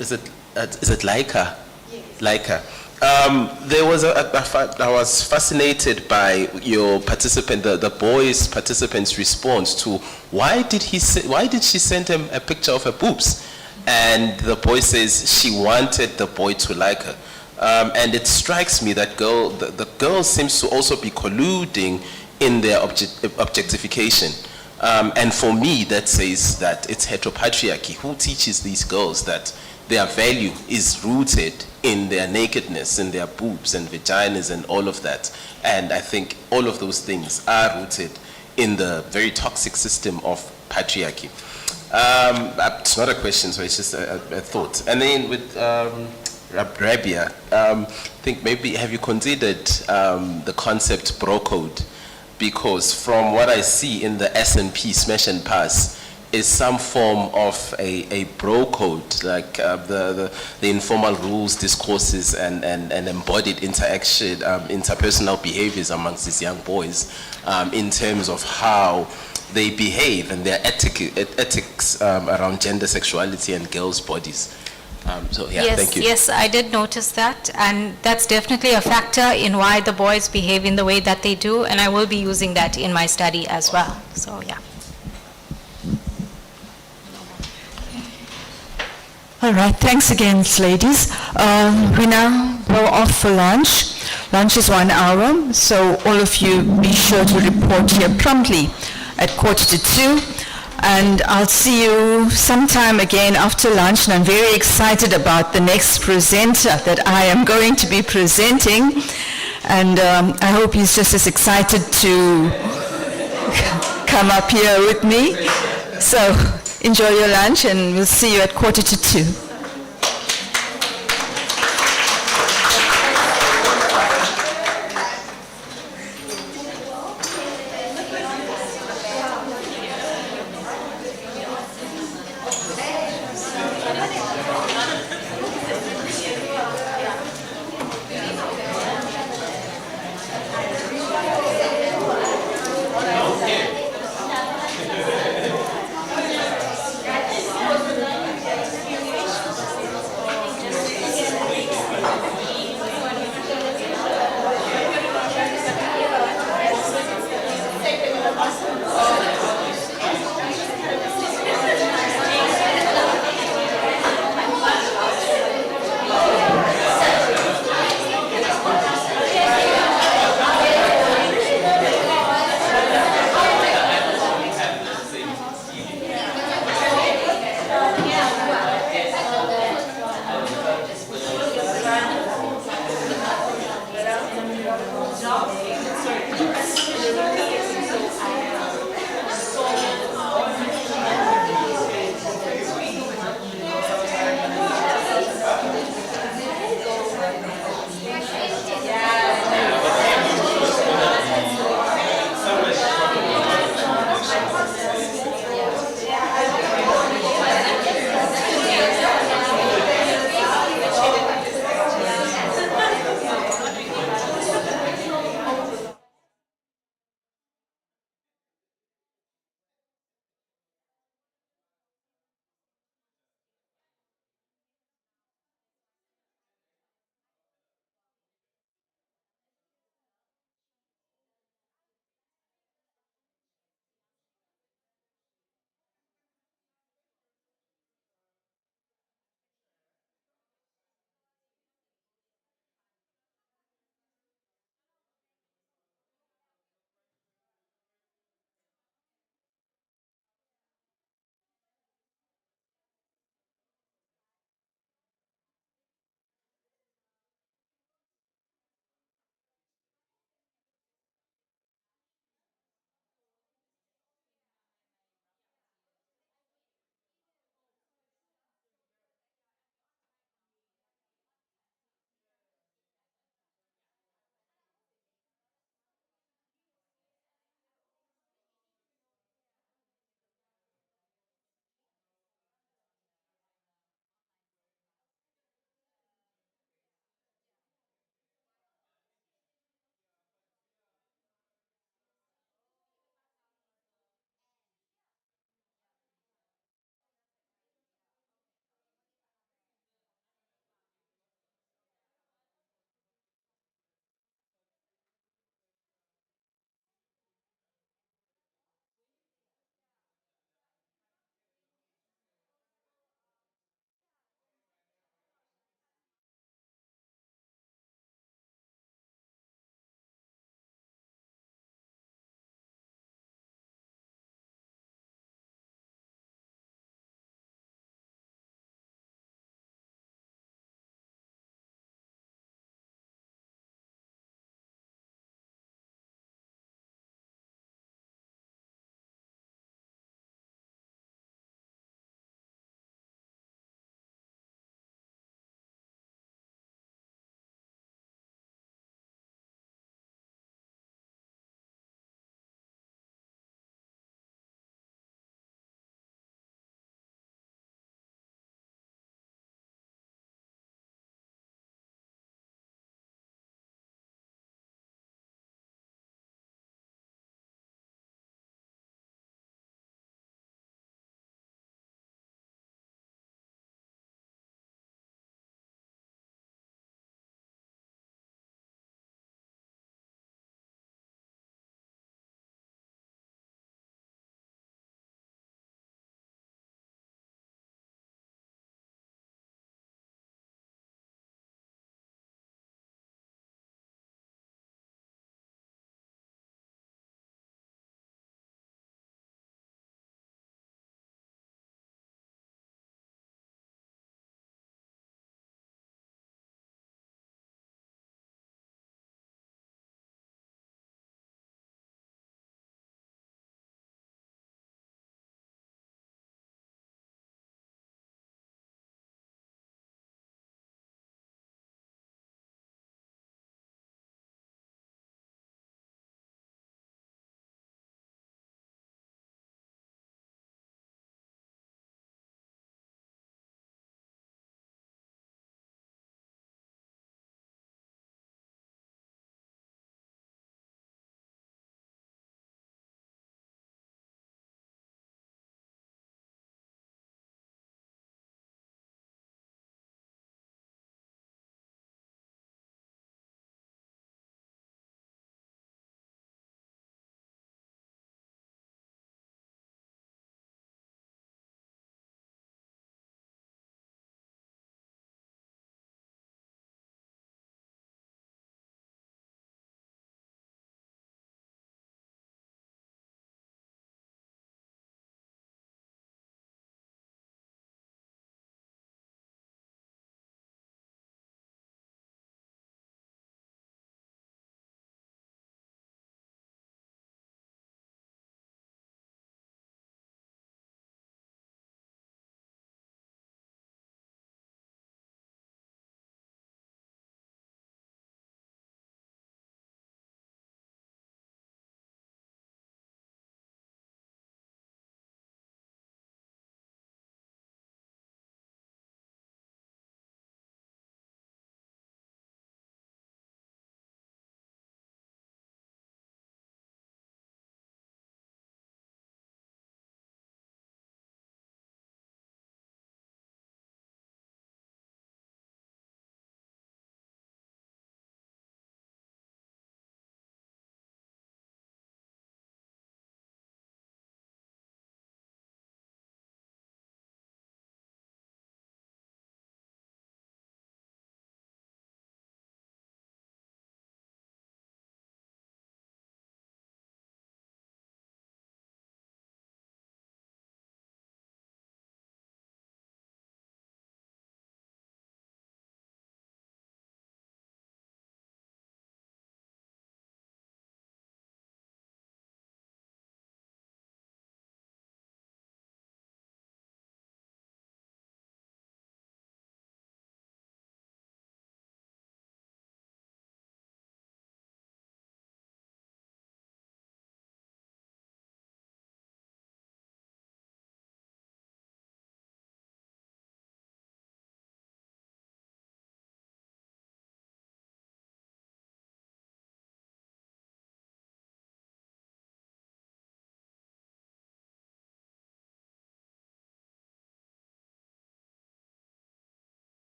is it Laika? Yes. Laika. I was fascinated by your participant, the boy's participant's response to why did she send him a picture of her boobs? And the boy says she wanted the boy to like her. And it strikes me that the girl seems to also be colluding in their objectification. And for me, that says that it's heteropatriarchy. Who teaches these girls that their value is rooted in their nakedness, in their boobs and vaginas and all of that? And I think all of those things are rooted in the very toxic system of patriarchy. It's not a question, so it's just a thought. And then with Rabia, I think maybe have you considered the concept bro code? Because from what I see in the S&P Smash and Pass is some form of a bro code, like the informal rules, discourses, and embodied interaction, interpersonal behaviors amongst these young boys in terms of how they behave and their ethics around gender, sexuality, and girls' bodies. Thank you. Yes, I did notice that, and that's definitely a factor in why the boys behave in the way that they do, and I will be using that in my study as well. So, yeah. All right, thanks again, ladies. We now go off for lunch. Lunch is 1 hour, so all of you be sure to report here promptly at 1:45. And I'll see you sometime again after lunch, and I'm very excited about the next presenter that I am going to be presenting. And I hope he's just as excited to come up here with me. So enjoy your lunch, and we'll see you at 1:45.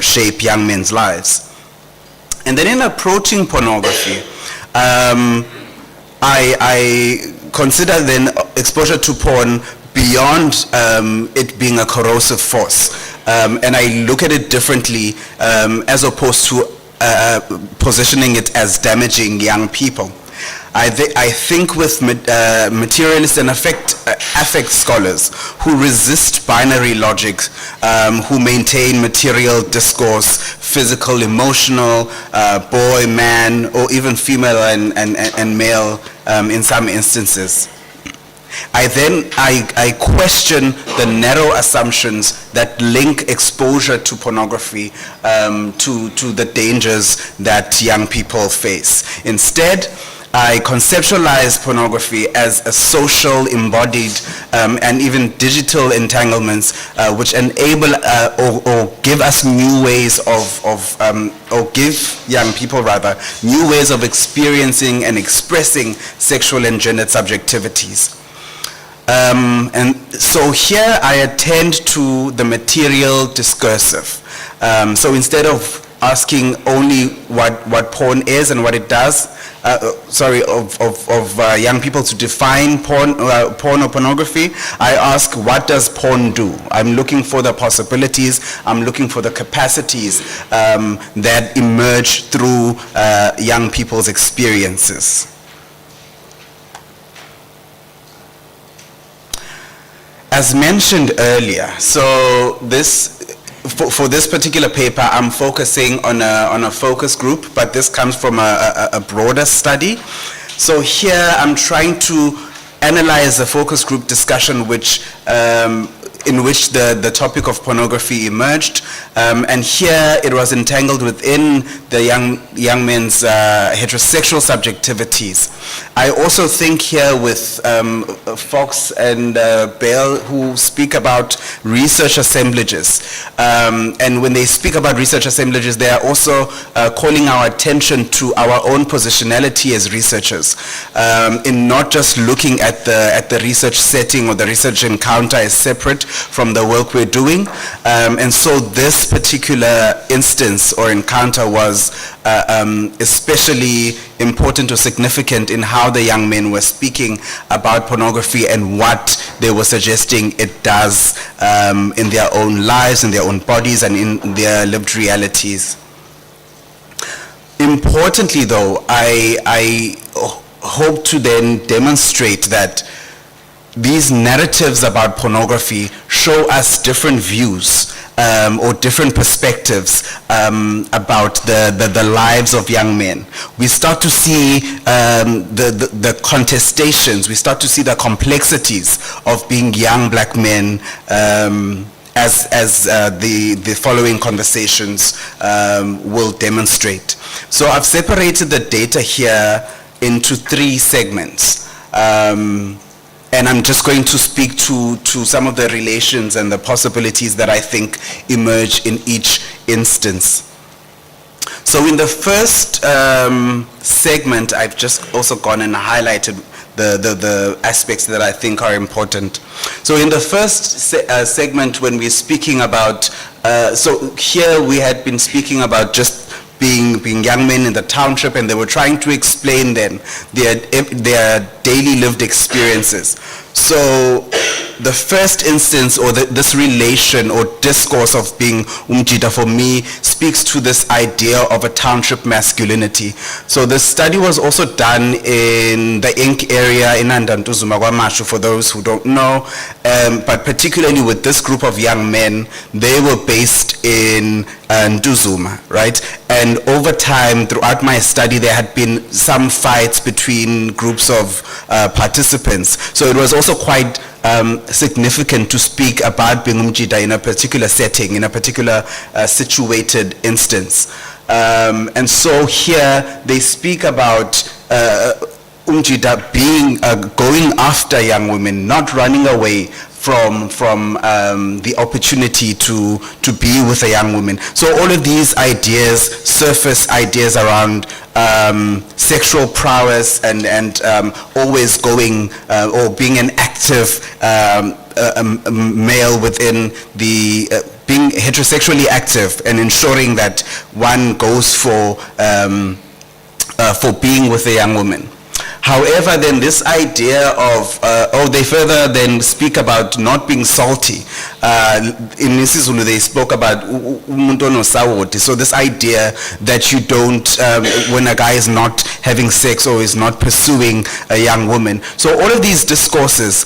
shape young men's lives. And then in approaching pornography, I consider then exposure to porn beyond it being a corrosive force. And I look at it differently as opposed to positioning it as damaging young people. I think with materialist and affect scholars who resist binary logic, who maintain material discourse, physical, emotional, boy, man, or even female and male in some instances. I question the narrow assumptions that link exposure to pornography to the dangers that young people face. Instead, I conceptualize pornography as a social, embodied, and even digital entanglements which enable or give us new ways or give young people rather, new ways of experiencing and expressing sexual and gendered subjectivities. And so here I attend to the material discursive. So instead of asking only what porn is and what it does, of young people to define porn or pornography, I ask, what does porn do? I'm looking for the possibilities, I'm looking for the capacities that emerge through young people's experiences. As mentioned earlier, so for this particular paper, I'm focusing on a focus group, but this comes from a broader study. So here I'm trying to analyze a focus group discussion in which the topic of pornography emerged, and here it was entangled within the young men's heterosexual subjectivities. I also think here with Fox and Bale, who speak about research assemblages, and when they speak about research assemblages, they are also calling our attention to our own positionality as researchers, in not just looking at the research setting or the research encounter as separate from the work we're doing. And so this particular instance or encounter was especially important or significant in how the young men were speaking about pornography and what they were suggesting it does in their own lives, in their own bodies, and in their lived realities. Importantly though, I hope to then demonstrate that these narratives about pornography show us different views or different perspectives about the lives of young men. We start to see the contestations, we start to see the complexities of being young black men as the following conversations will demonstrate. So I've separated the data here into 3 segments. And I'm just going to speak to some of the relations and the possibilities that I think emerge in each instance. So in the first segment, I've just also gone and highlighted the aspects that I think are important. So in the first segment, when we're speaking about, so here we had been speaking about just being young men in the township, and they were trying to explain then their daily lived experiences. So the first instance, or this relation or discourse of being umjida, for me speaks to this idea of a township masculinity. So the study was also done in the Inc. area in Andantuzuma Kwamashu, for those who don't know, but particularly with this group of young men, they were based in Nduzuma, right? And over time, throughout my study, there had been some fights between groups of participants. So it was also quite significant to speak about being umjida in a particular setting, in a particular situated instance. And so here they speak about umjida being going after young women, not running away from the opportunity to be with a young woman. So all of these ideas, surface ideas around sexual prowess and always going or being an active male within the being being heterosexually active and ensuring that one goes for being with a young woman. However, then this idea of, they further then speak about not being salty. In isiZulu they spoke about umuntu onosawoti. So this idea that you don't, when a guy is not having sex or is not pursuing a young woman. So all of these discourses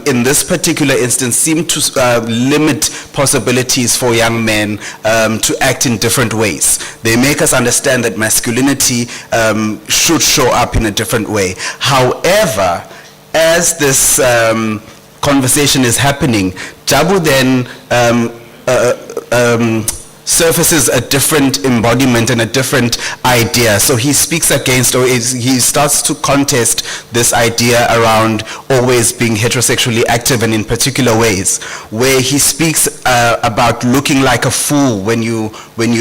in this particular instance seem to limit possibilities for young men to act in different ways. They make us understand that masculinity should show up in a different way. However, as this conversation is happening, Jabu then surfaces a different embodiment and a different idea. So he speaks against, or he starts to contest this idea around always being heterosexually active, and in particular ways, where he speaks about looking like a fool when you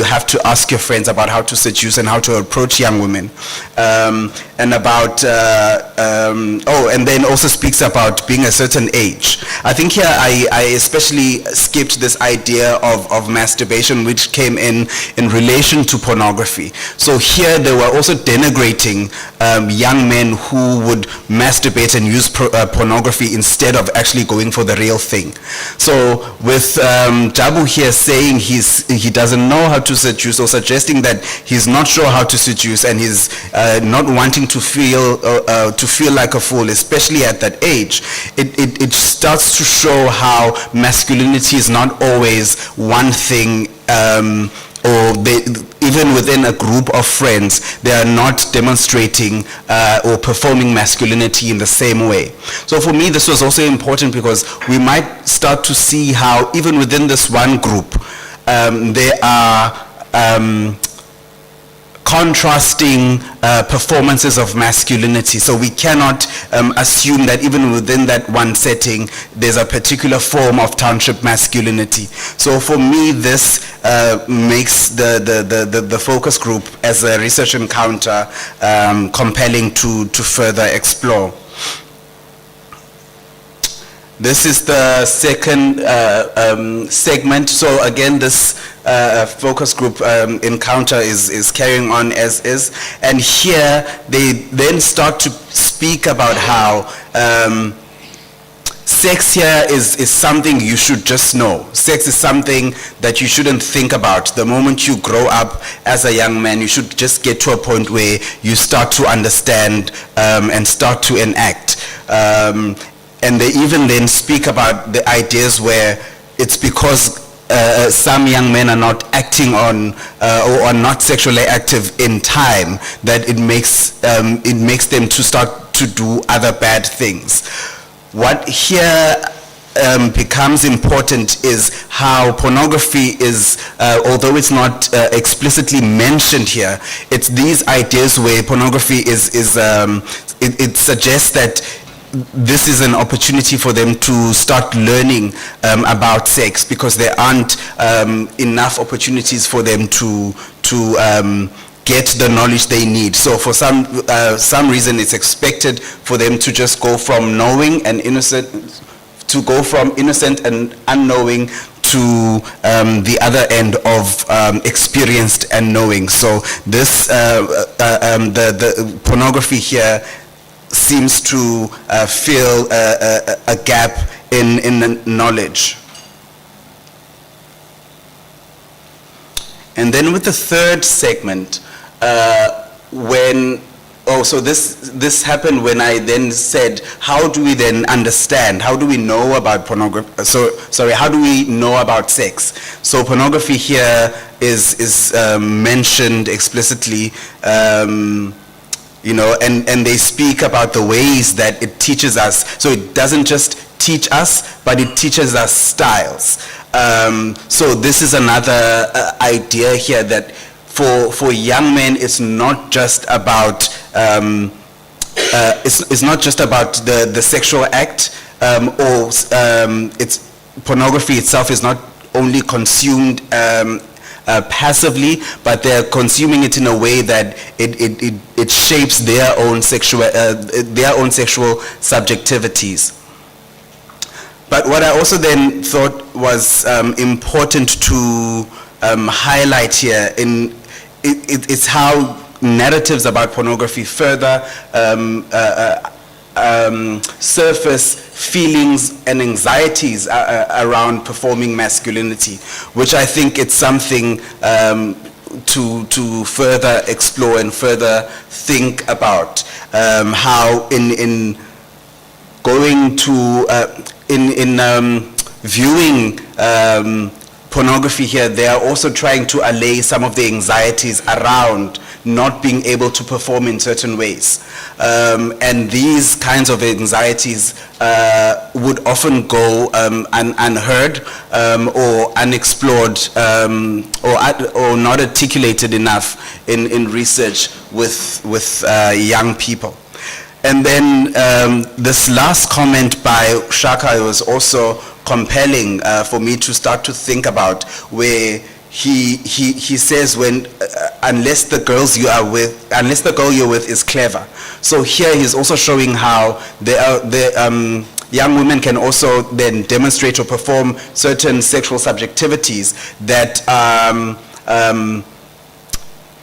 have to ask your friends about how to seduce and how to approach young women, and about and then also speaks about being a certain age. I think here I especially skipped this idea of masturbation, which came in relation to pornography. So here they were also denigrating young men who would masturbate and use pornography instead of actually going for the real thing. So with Jabu here saying he doesn't know how to seduce, or suggesting that he's not sure how to seduce, and he's not wanting to feel like a fool, especially at that age, it starts to show how masculinity is not always one thing, or even within a group of friends, they are not demonstrating or performing masculinity in the same way. So for me, this was also important because we might start to see how even within this one group, there are contrasting performances of masculinity. So we cannot assume that even within that one setting, there's a particular form of township masculinity. So for me, this makes the focus group as a research encounter compelling to further explore. This is the second segment. So again, this focus group encounter is carrying on as is. And here they then start to speak about how sex here is something you should just know. Sex is something that you shouldn't think about. The moment you grow up as a young man, you should just get to a point where you start to understand and start to enact. And they even then speak about the ideas where it's because some young men are not acting on or are not sexually active in time that it makes them to start to do other bad things. What here becomes important is how pornography is, although it's not explicitly mentioned here, it's these ideas where pornography it suggests that this is an opportunity for them to start learning about sex, because there aren't enough opportunities for them to get the knowledge they need. So for some reason, it's expected for them to just go from knowing and innocent and unknowing to the other end of experienced and knowing. So this the pornography here seems to fill a gap in knowledge. And then with the third segment, so this happened when I then said, how do we then understand? How do we know about pornography? How do we know about sex? So pornography here is mentioned explicitly. And they speak about the ways that it teaches us. So it doesn't just teach us, but it teaches us styles. So this is another idea here that for young men, it's not just about it's not just about the sexual act, pornography itself is not only consumed passively, but they're consuming it in a way that it shapes their own sexual subjectivities. But what I also then thought was important to highlight here it's how narratives about pornography further surface feelings and anxieties around performing masculinity, which I think it's something to further explore and further think about how in going to viewing pornography here, they are also trying to allay some of the anxieties around not being able to perform in certain ways. And these kinds of anxieties would often go unheard or unexplored or not articulated enough in research with young people. And then this last comment by Shaka was also compelling for me to start to think about, where he says unless the girl you're with is clever. So here he's also showing how young women can also then demonstrate or perform certain sexual subjectivities that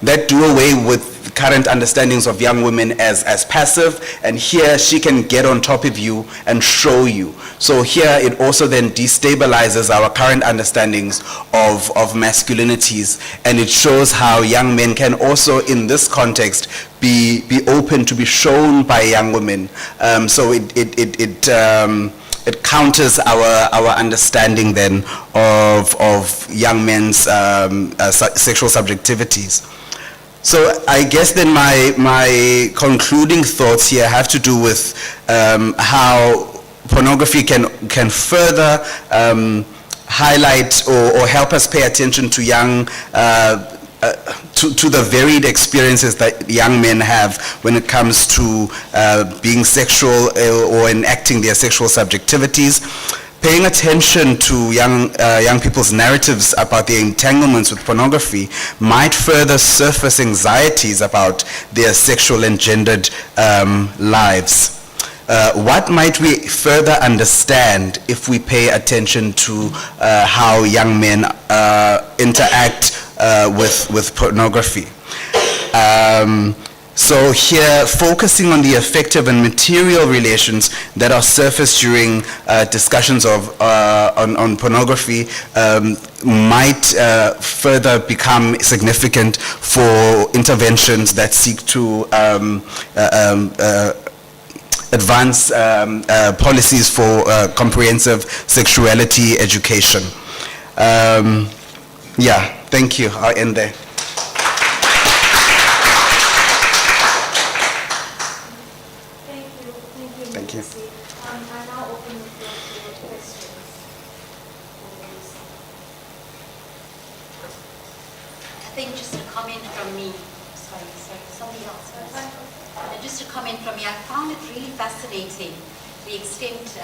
that do away with current understandings of young women as passive, and here she can get on top of you and show you. So here it also then destabilizes our current understandings of masculinities, and it shows how young men can also in this context be open to be shown by young women. So it counters our understanding then of young men's sexual subjectivities. So I guess then my concluding thoughts here have to do with how pornography can further highlight or help us pay attention to young to the varied experiences that young men have when it comes to being sexual or enacting their sexual subjectivities. Paying attention to young people's narratives about their entanglements with pornography might further surface anxieties about their sexual and gendered lives. What might we further understand if we pay attention to how young men interact with pornography? So here, focusing on the affective and material relations that are surfaced during discussions on pornography might further become significant for interventions that seek to advance policies for comprehensive sexuality education. Yeah, thank you. I'll end there. Thank you. I now open the floor for questions. I think just a comment from me. Sorry, somebody else. Just a comment from me. I found it really fascinating, the extent,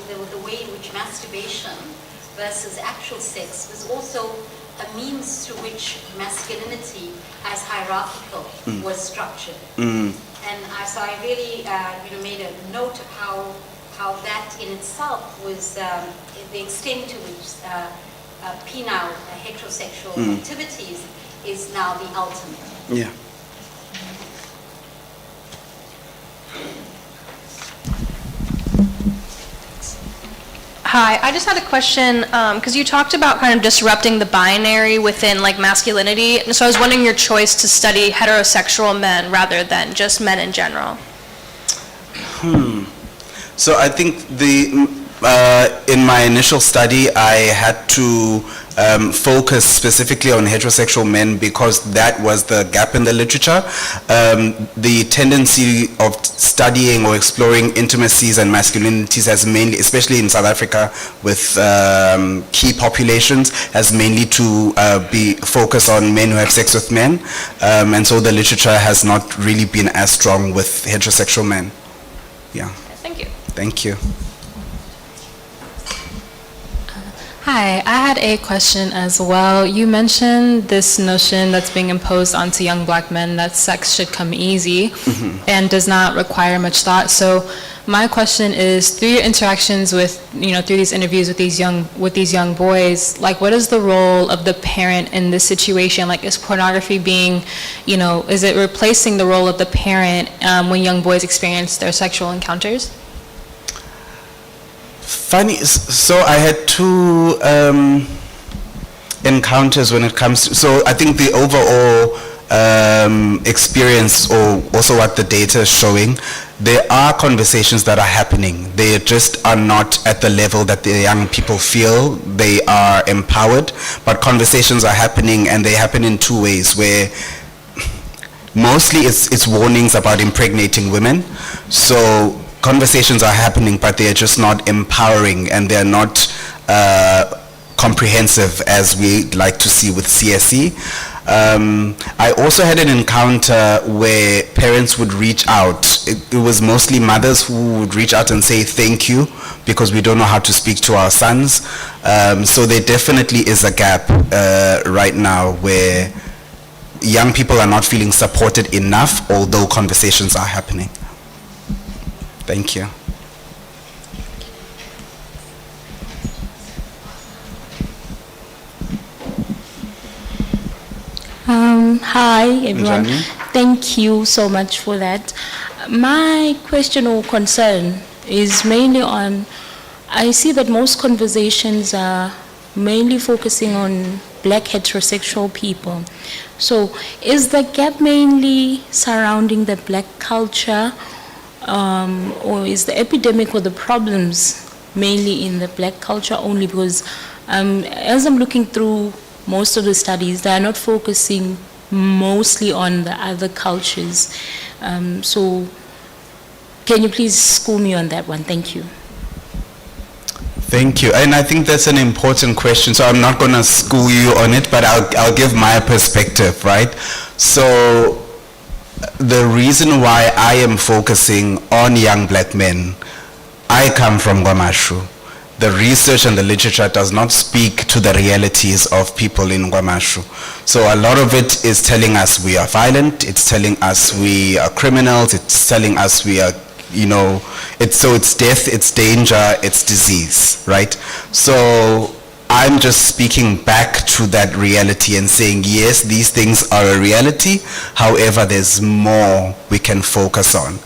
the way in which masturbation versus actual sex was also a means through which masculinity as hierarchical was structured. And so I really made a note of how that in itself was the extent to which penile heterosexual activities is now the ultimate. Yeah. Hi, I just had a question, because you talked about kind of disrupting the binary within like masculinity, and so I was wondering your choice to study heterosexual men rather than just men in general. So I think in my initial study I had to focus specifically on heterosexual men because that was the gap in the literature. The tendency of studying or exploring intimacies and masculinities has mainly, especially in South Africa with key populations, has mainly to be focused on men who have sex with men, and so the literature has not really been as strong with heterosexual men. Yeah. Thank you. Thank you. Hi, I had a question as well. You mentioned this notion that's being imposed onto young black men that sex should come easy and does not require much thought. So My question is, through your interactions with, through these interviews with these young boys, like, what is the role of the parent in this situation? Like, is pornography being, is it replacing the role of the parent when young boys experience their sexual encounters? Funny, so I had two encounters when it comes to, so I think the overall experience, or also what the data is showing, there are conversations that are happening. They just are not at the level that the young people feel they are empowered, but conversations are happening, and they happen in two ways, where mostly it's warnings about impregnating women. So conversations are happening, but they're just not empowering, and they're not comprehensive as we'd like to see with CSE. I also had an encounter where parents would reach out. It was mostly mothers who would reach out and say thank you because we don't know how to speak to our sons. So there definitely is a gap right now where young people are not feeling supported enough, although conversations are happening. Thank you. Hi everyone. Njani? Thank you so much for that. My question or concern is mainly on, I see that most conversations are mainly focusing on black heterosexual people. So is the gap mainly surrounding the black culture, or is the epidemic or the problems mainly in the black culture only? Because as I'm looking through most of the studies, they are not focusing mostly on the other cultures. So can you please school me on that one? Thank you. Thank you. And I think that's an important question. So I'm not going to school you on it, but I'll give my perspective, right? So the reason why I am focusing on young black men, I come from KwaMashu. The research and the literature does not speak to the realities of people in KwaMashu. So a lot of it is telling us we are violent, it's telling us we are criminals, it's telling us we are, it's death, it's danger, it's disease, right? So I'm just speaking back to that reality and saying, yes, these things are a reality, however, there's more we can focus on.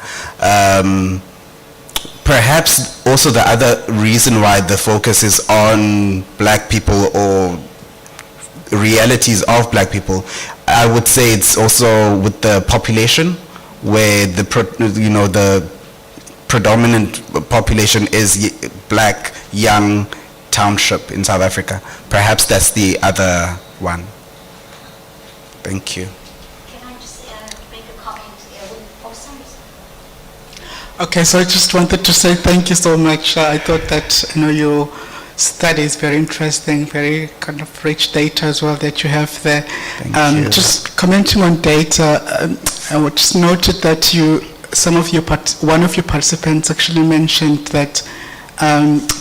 Perhaps also the other reason why the focus is on black people or realities of black people, I would say it's also with the population, where the predominant population is black, young township in South Africa. Perhaps that's the other one. Thank you. Okay, so I just wanted to say thank you so much. I thought that your study is very interesting, very kind of rich data as well that you have there. Thank you. Just commenting on data, I just noted that one of your participants actually mentioned that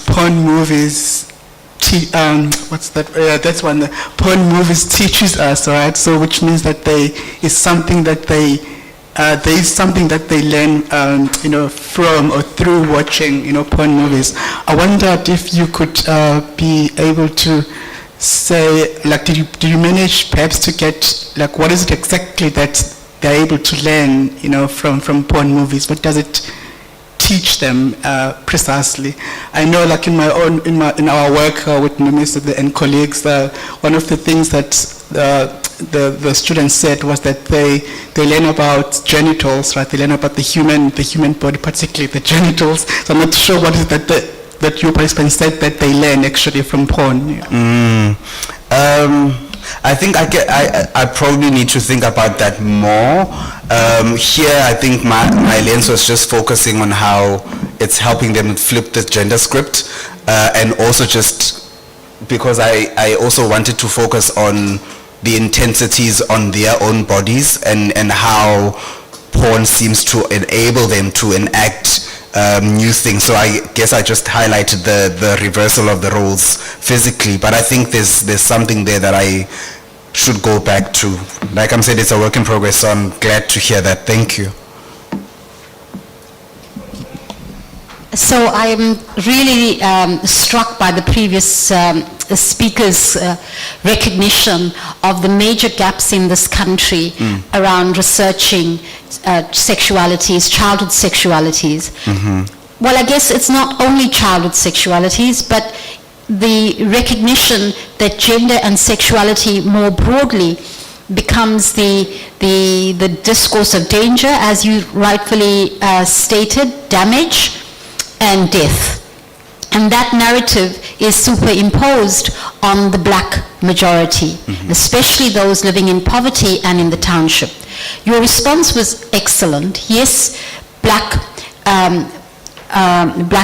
porn movies. What's that? That's one. Porn movies teaches us, right? So which means that there is something that they learn, from or through watching, porn movies. I wondered if you could be able to say, like, do you manage perhaps to get, like, what is it exactly that they're able to learn, from porn movies? What does it teach them precisely? I know, like, in our work with Mr. and colleagues, one of the things that the students said was that they learn about genitals, right? They learn about the human body, particularly the genitals. So I'm not sure what is that your participants said that they learn actually from porn. I think I probably need to think about that more. Here, I think my lens was just focusing on how it's helping them flip the gender script, and also just because I also wanted to focus on the intensities on their own bodies and how porn seems to enable them to enact new things. So I guess I just highlighted the reversal of the roles physically, but I think there's something there that I should go back to. Like I'm saying, it's a work in progress, so I'm glad to hear that. Thank you. So I'm really struck by the previous speaker's recognition of the major gaps in this country around researching sexualities, childhood sexualities. Well, I guess it's not only childhood sexualities, but the recognition that gender and sexuality more broadly becomes the discourse of danger, as you rightfully stated, damage and death. And that narrative is superimposed on the black majority, especially those living in poverty and in the township. Your response was excellent. Yes, black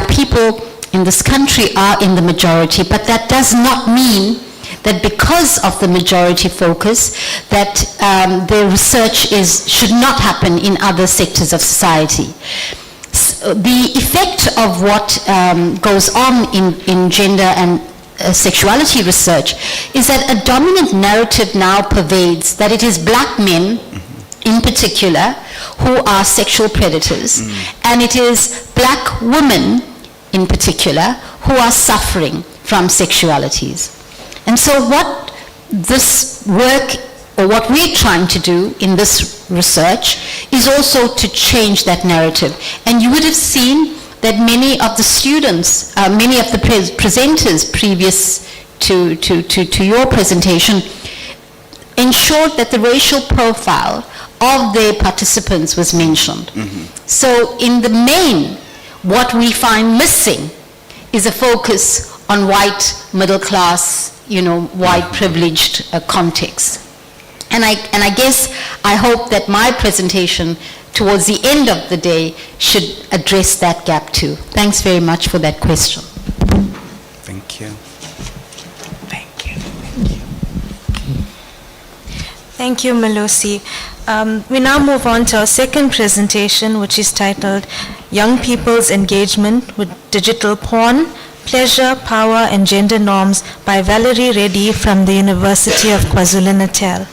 people in this country are in the majority, but that does not mean that because of the majority focus, that the research should not happen in other sectors of society. The effect of what goes on in gender and sexuality research is that a dominant narrative now pervades that it is black men in particular who are sexual predators, and it is black women in particular who are suffering from sexualities. And so what this work, or what we're trying to do in this research, is also to change that narrative. And you would have seen that many of the students, many of the presenters previous to your presentation, ensured that the racial profile of their participants was mentioned. So in the main, what we find missing is a focus on white, middle class, white privileged context. And I guess I hope that my presentation towards the end of the day should address that gap too. Thanks very much for that question. Thank you. Thank you, Melusi. We now move on to our second presentation, which is titled Young People's Engagement with Digital Porn, Pleasure, Power and Gender Norms by Valerie Reddy from the University of KwaZulu-Natal.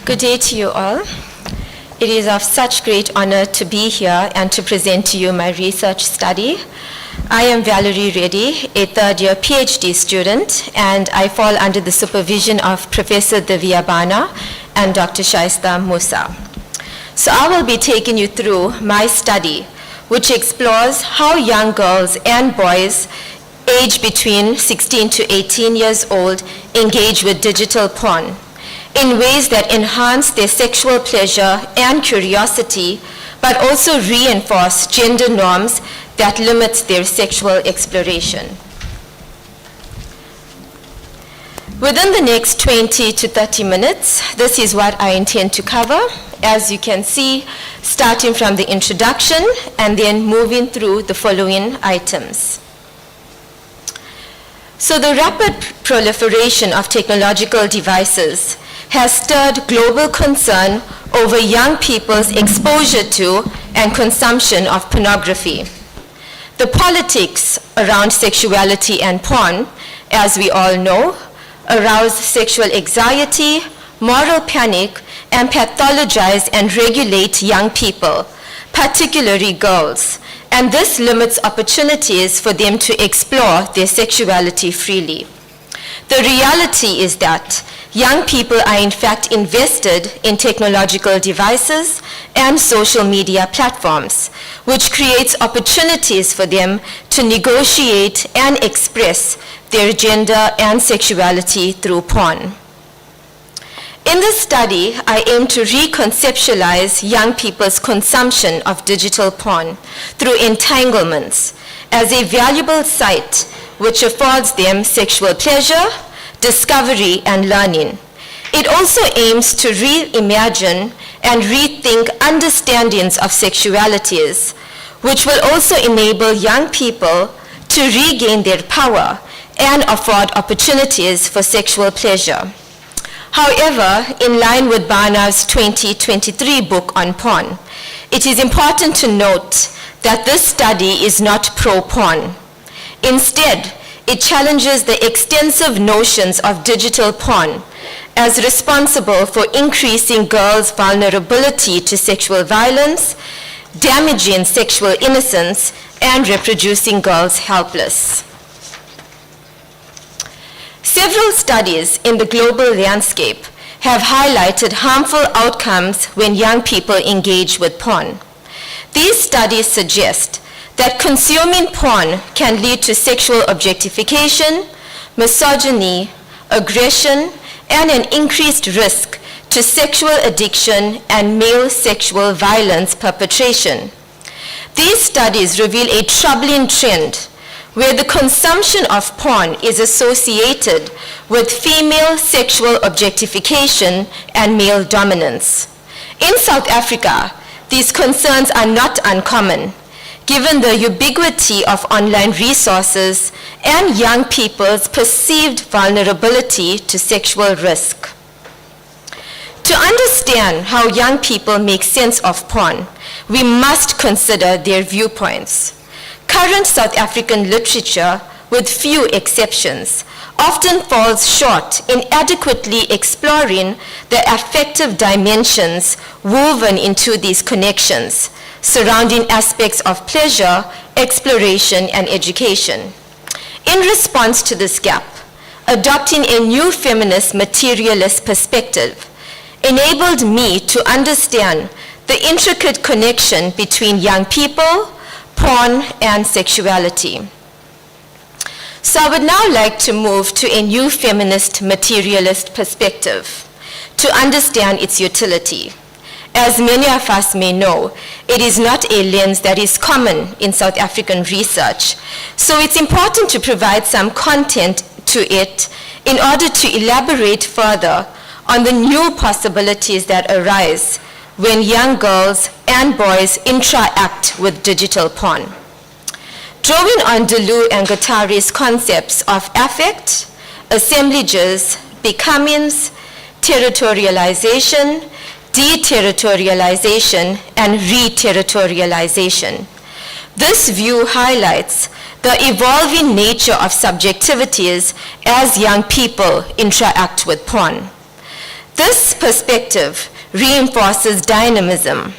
Good day to you all. It is of such great honor to be here and to present to you my research study. I am Valerie Reddy, a third-year PhD student, and I fall under the supervision of Professor Divya Bana and Dr. Shaista Musa. So I will be taking you through my study, which explores how young girls and boys aged between 16 to 18 years old engage with digital porn in ways that enhance their sexual pleasure and curiosity, but also reinforce gender norms that limit their sexual exploration. Within the next 20 to 30 minutes, this is what I intend to cover, as you can see, starting from the introduction and then moving through the following items. So the rapid proliferation of technological devices has stirred global concern over young people's exposure to and consumption of pornography. The politics around sexuality and porn, as we all know, arouse sexual anxiety, moral panic, and pathologize and regulate young people, particularly girls, and this limits opportunities for them to explore their sexuality freely. The reality is that young people are in fact invested in technological devices and social media platforms, which creates opportunities for them to negotiate and express their gender and sexuality through porn. In this study, I aim to reconceptualize young people's consumption of digital porn through entanglements as a valuable site which affords them sexual pleasure, discovery, and learning. It also aims to reimagine and rethink understandings of sexualities, which will also enable young people to regain their power and afford opportunities for sexual pleasure. However, in line with Barnard's 2023 book on porn, it is important to note that this study is not pro-porn. Instead, it challenges the extensive notions of digital porn as responsible for increasing girls' vulnerability to sexual violence, damaging sexual innocence, and reproducing girls helpless. Several studies in the global landscape have highlighted harmful outcomes when young people engage with porn. These studies suggest that consuming porn can lead to sexual objectification, misogyny, aggression, and an increased risk to sexual addiction and male sexual violence perpetration. These studies reveal a troubling trend where the consumption of porn is associated with female sexual objectification and male dominance. In South Africa, these concerns are not uncommon, given the ubiquity of online resources and young people's perceived vulnerability to sexual risk. To understand how young people make sense of porn, we must consider their viewpoints. Current South African literature, with few exceptions, often falls short in adequately exploring the affective dimensions woven into these connections, surrounding aspects of pleasure, exploration, and education. In response to this gap, adopting a new feminist materialist perspective enabled me to understand the intricate connection between young people, porn, and sexuality. So I would now like to move to a new feminist materialist perspective to understand its utility. As many of us may know, it is not a lens that is common in South African research, so it's important to provide some content to it in order to elaborate further on the new possibilities that arise when young girls and boys interact with digital porn. Drawing on Delu and Guattari's concepts of affect, assemblages, becomings, territorialization, deterritorialization, and re-territorialization. This view highlights the evolving nature of subjectivities as young people interact with porn. This perspective reinforces dynamism,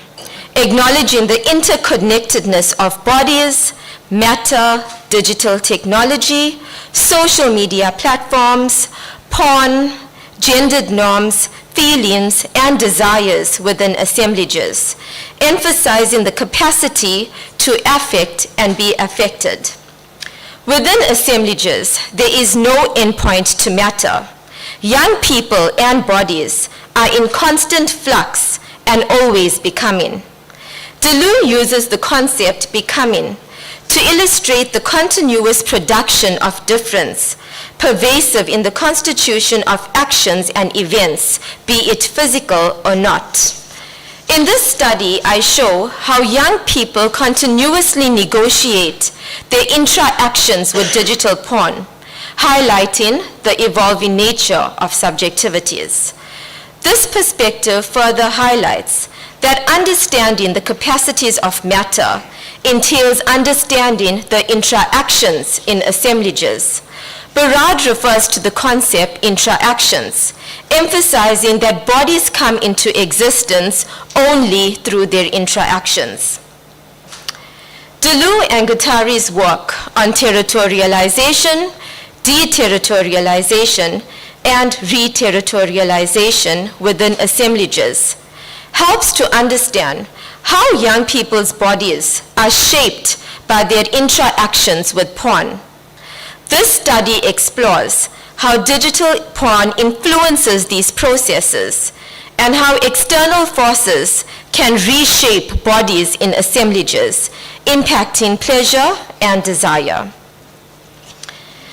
acknowledging the interconnectedness of bodies, matter, digital technology, social media platforms, porn, gendered norms, feelings, and desires within assemblages, emphasizing the capacity to affect and be affected. Within assemblages, there is no endpoint to matter. Young people and bodies are in constant flux and always becoming. Delu uses the concept becoming to illustrate the continuous production of difference, pervasive in the constitution of actions and events, be it physical or not. In this study, I show how young people continuously negotiate their interactions with digital porn, highlighting the evolving nature of subjectivities. This perspective further highlights that understanding the capacities of matter entails understanding the interactions in assemblages. Barad refers to the concept interactions, emphasizing that bodies come into existence only through their interactions. Delu and Guattari's work on territorialization, deterritorialization, and re-territorialization within assemblages helps to understand how young people's bodies are shaped by their interactions with porn. This study explores how digital porn influences these processes and how external forces can reshape bodies in assemblages, impacting pleasure and desire.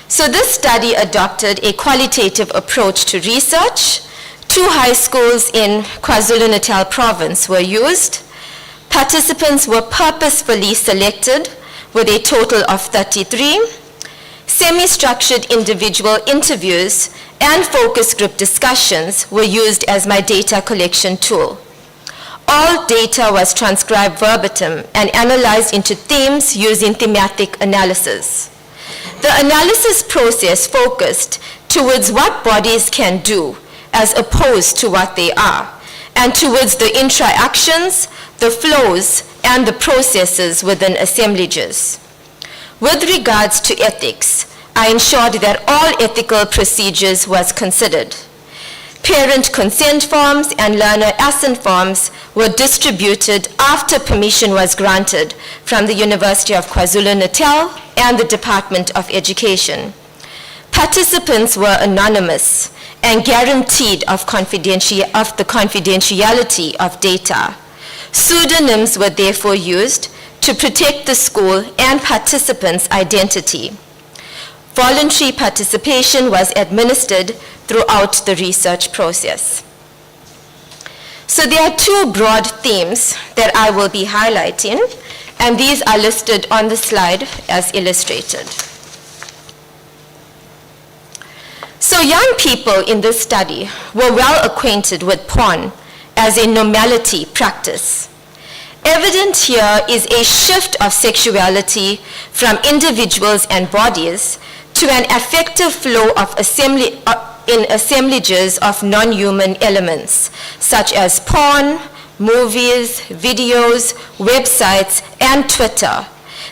So this study adopted a qualitative approach to research. 2 high schools in KwaZulu-Natal province were used. Participants were purposefully selected with a total of 33. Semi-structured individual interviews and focus group discussions were used as my data collection tool. All data was transcribed verbatim and analyzed into themes using thematic analysis. The analysis process focused towards what bodies can do as opposed to what they are, and towards the interactions, the flows, and the processes within assemblages. With regards to ethics, I ensured that all ethical procedures was considered. Parent consent forms and learner assent forms were distributed after permission was granted from the University of KwaZulu-Natal and the Department of Education. Participants were anonymous and guaranteed of the confidentiality of data. Pseudonyms were therefore used to protect the school and participants' identity. Voluntary participation was administered throughout the research process. So there are two broad themes that I will be highlighting, and these are listed on the slide as illustrated. So young people in this study were well acquainted with porn as a normality practice. Evident here is a shift of sexuality from individuals and bodies to an effective flow of assemblages of non-human elements, such as porn, movies, videos, websites, and Twitter,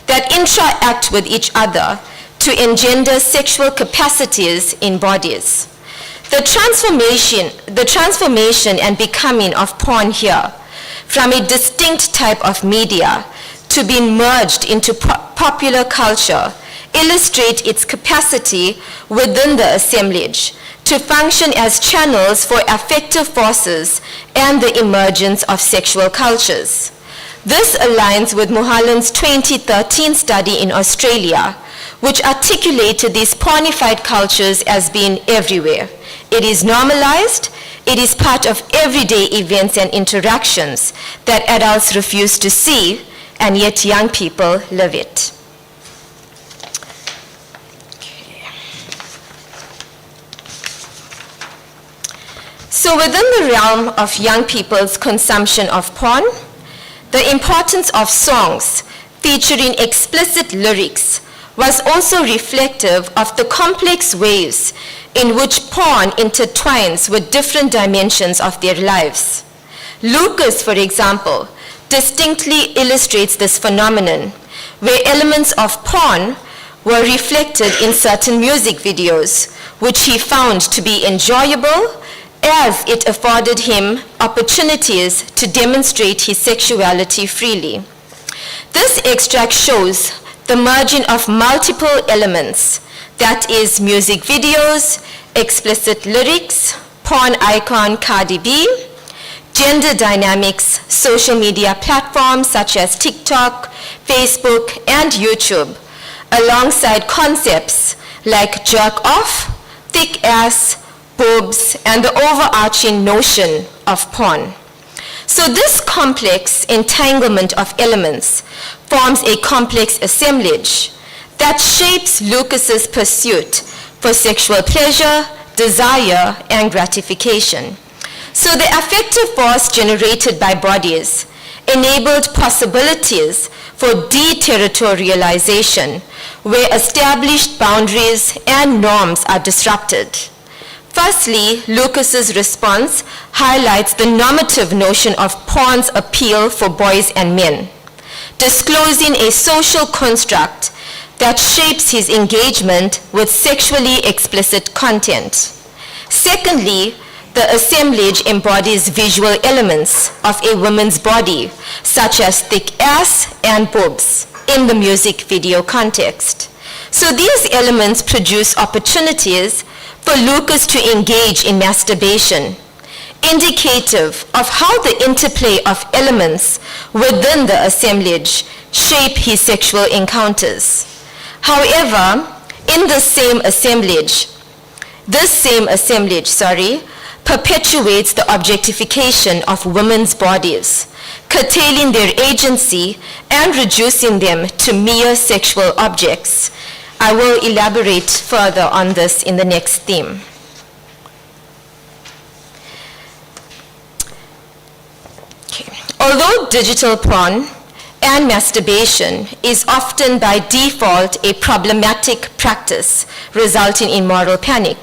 that interact with each other to engender sexual capacities in bodies. The transformation and becoming of porn here, from a distinct type of media to being merged into popular culture, illustrate its capacity within the assemblage to function as channels for affective forces and the emergence of sexual cultures. This aligns with Mulholland's 2013 study in Australia, which articulated these pornified cultures as being everywhere. It is normalized, it is part of everyday events and interactions that adults refuse to see, and yet young people live it. So within the realm of young people's consumption of porn, the importance of songs featuring explicit lyrics was also reflective of the complex ways in which porn intertwines with different dimensions of their lives. Lucas, for example, distinctly illustrates this phenomenon, where elements of porn were reflected in certain music videos, which he found to be enjoyable as it afforded him opportunities to demonstrate his sexuality freely. This extract shows the merging of multiple elements, that is music videos, explicit lyrics, porn icon Cardi B, gender dynamics, social media platforms such as TikTok, Facebook, and YouTube, alongside concepts like jerk off, thick ass, boobs, and the overarching notion of porn. So this complex entanglement of elements forms a complex assemblage that shapes Lucas's pursuit for sexual pleasure, desire, and gratification. So the affective force generated by bodies enabled possibilities for deterritorialization, where established boundaries and norms are disrupted. Firstly, Lucas's response highlights the normative notion of porn's appeal for boys and men, disclosing a social construct that shapes his engagement with sexually explicit content. Secondly, the assemblage embodies visual elements of a woman's body, such as thick ass and boobs, in the music video context. So these elements produce opportunities for Lucas to engage in masturbation, indicative of how the interplay of elements within the assemblage shape his sexual encounters. However, in this same assemblage, perpetuates the objectification of women's bodies, curtailing their agency and reducing them to mere sexual objects. I will elaborate further on this in the next theme. Okay. Although digital porn and masturbation is often by default a problematic practice resulting in moral panic,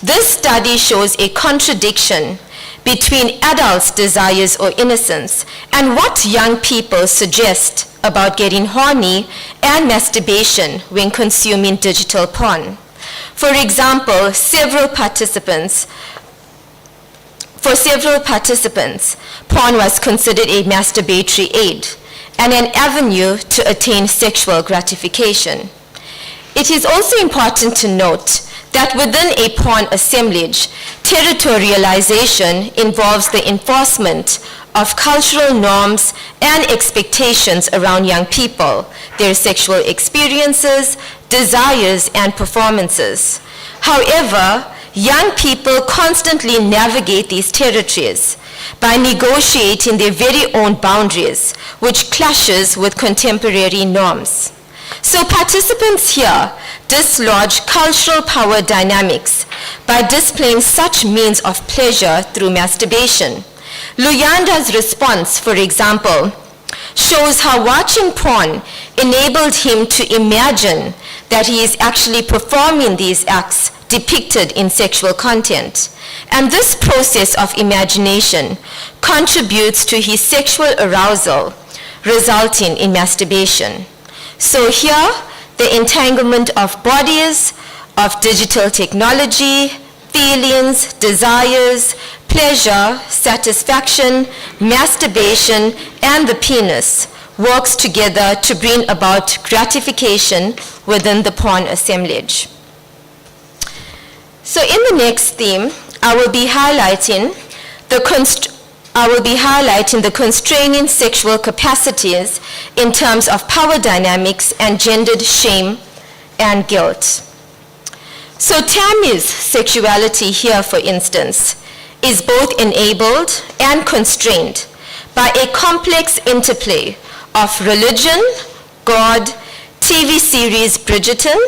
this study shows a contradiction between adults' desires or innocence and what young people suggest about getting horny and masturbation when consuming digital porn. For example, for several participants, porn was considered a masturbatory aid and an avenue to attain sexual gratification. It is also important to note that within a porn assemblage, territorialization involves the enforcement of cultural norms and expectations around young people, their sexual experiences, desires, and performances. However, young people constantly navigate these territories by negotiating their very own boundaries, which clashes with contemporary norms. So participants here dislodge cultural power dynamics by displaying such means of pleasure through masturbation. Luyanda's response, for example, shows how watching porn enabled him to imagine that he is actually performing these acts depicted in sexual content. And this process of imagination contributes to his sexual arousal, resulting in masturbation. So here, the entanglement of bodies, of digital technology, feelings, desires, pleasure, satisfaction, masturbation, and the penis works together to bring about gratification within the porn assemblage. So in the next theme, I will be highlighting the constraining sexual capacities in terms of power dynamics and gendered shame and guilt. So Tammy's sexuality here, for instance, is both enabled and constrained by a complex interplay of religion, God, TV series Bridgerton,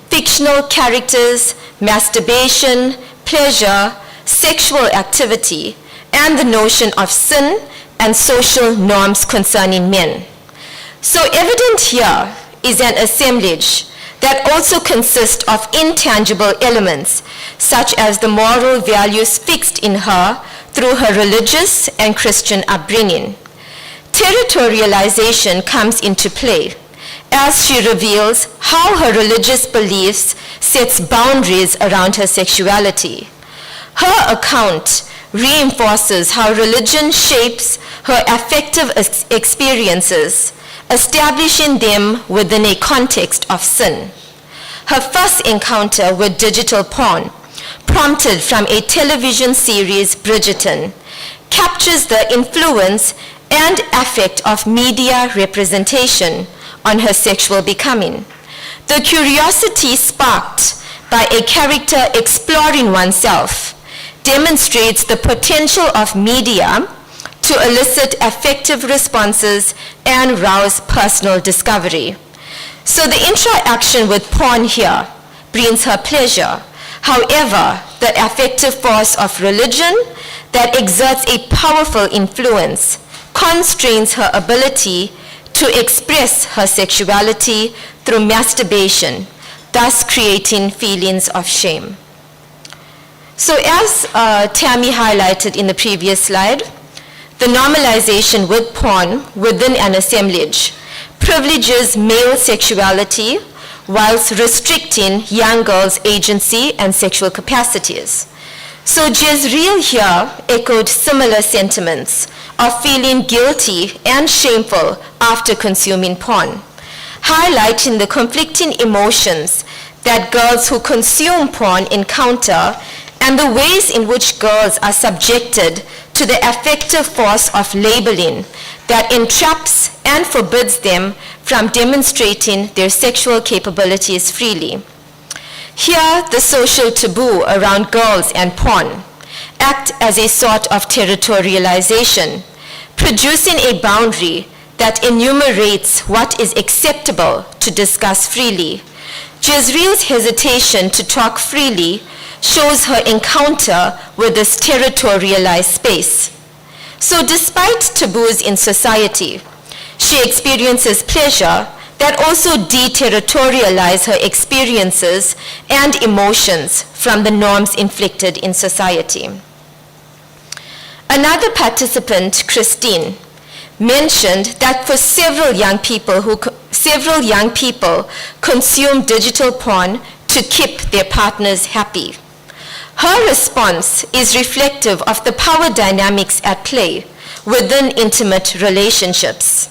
fictional characters, masturbation, pleasure, sexual activity, and the notion of sin and social norms concerning men. So evident here is an assemblage that also consists of intangible elements, such as the moral values fixed in her through her religious and Christian upbringing. Territorialization comes into play as she reveals how her religious beliefs sets boundaries around her sexuality. Her account reinforces how religion shapes her affective experiences, establishing them within a context of sin. Her first encounter with digital porn, prompted from a television series Bridgerton, captures the influence and affect of media representation on her sexual becoming. The curiosity sparked by a character exploring oneself demonstrates the potential of media to elicit affective responses and rouse personal discovery. So the interaction with porn here brings her pleasure. However, the affective force of religion that exerts a powerful influence constrains her ability to express her sexuality through masturbation, thus creating feelings of shame. So as Tammy highlighted in the previous slide, the normalization with porn within an assemblage privileges male sexuality whilst restricting young girls' agency and sexual capacities. So Jezreel here echoed similar sentiments of feeling guilty and shameful after consuming porn, highlighting the conflicting emotions that girls who consume porn encounter and the ways in which girls are subjected to the affective force of labeling that entraps and forbids them from demonstrating their sexual capabilities freely. Here, the social taboo around girls and porn act as a sort of territorialization, producing a boundary that enumerates what is acceptable to discuss freely. Jezreel's hesitation to talk freely shows her encounter with this territorialized space. So despite taboos in society, she experiences pleasure that also deterritorialize her experiences and emotions from the norms inflicted in society. Another participant, Christine, mentioned that for several young people consume digital porn to keep their partners happy. Her response is reflective of the power dynamics at play within intimate relationships.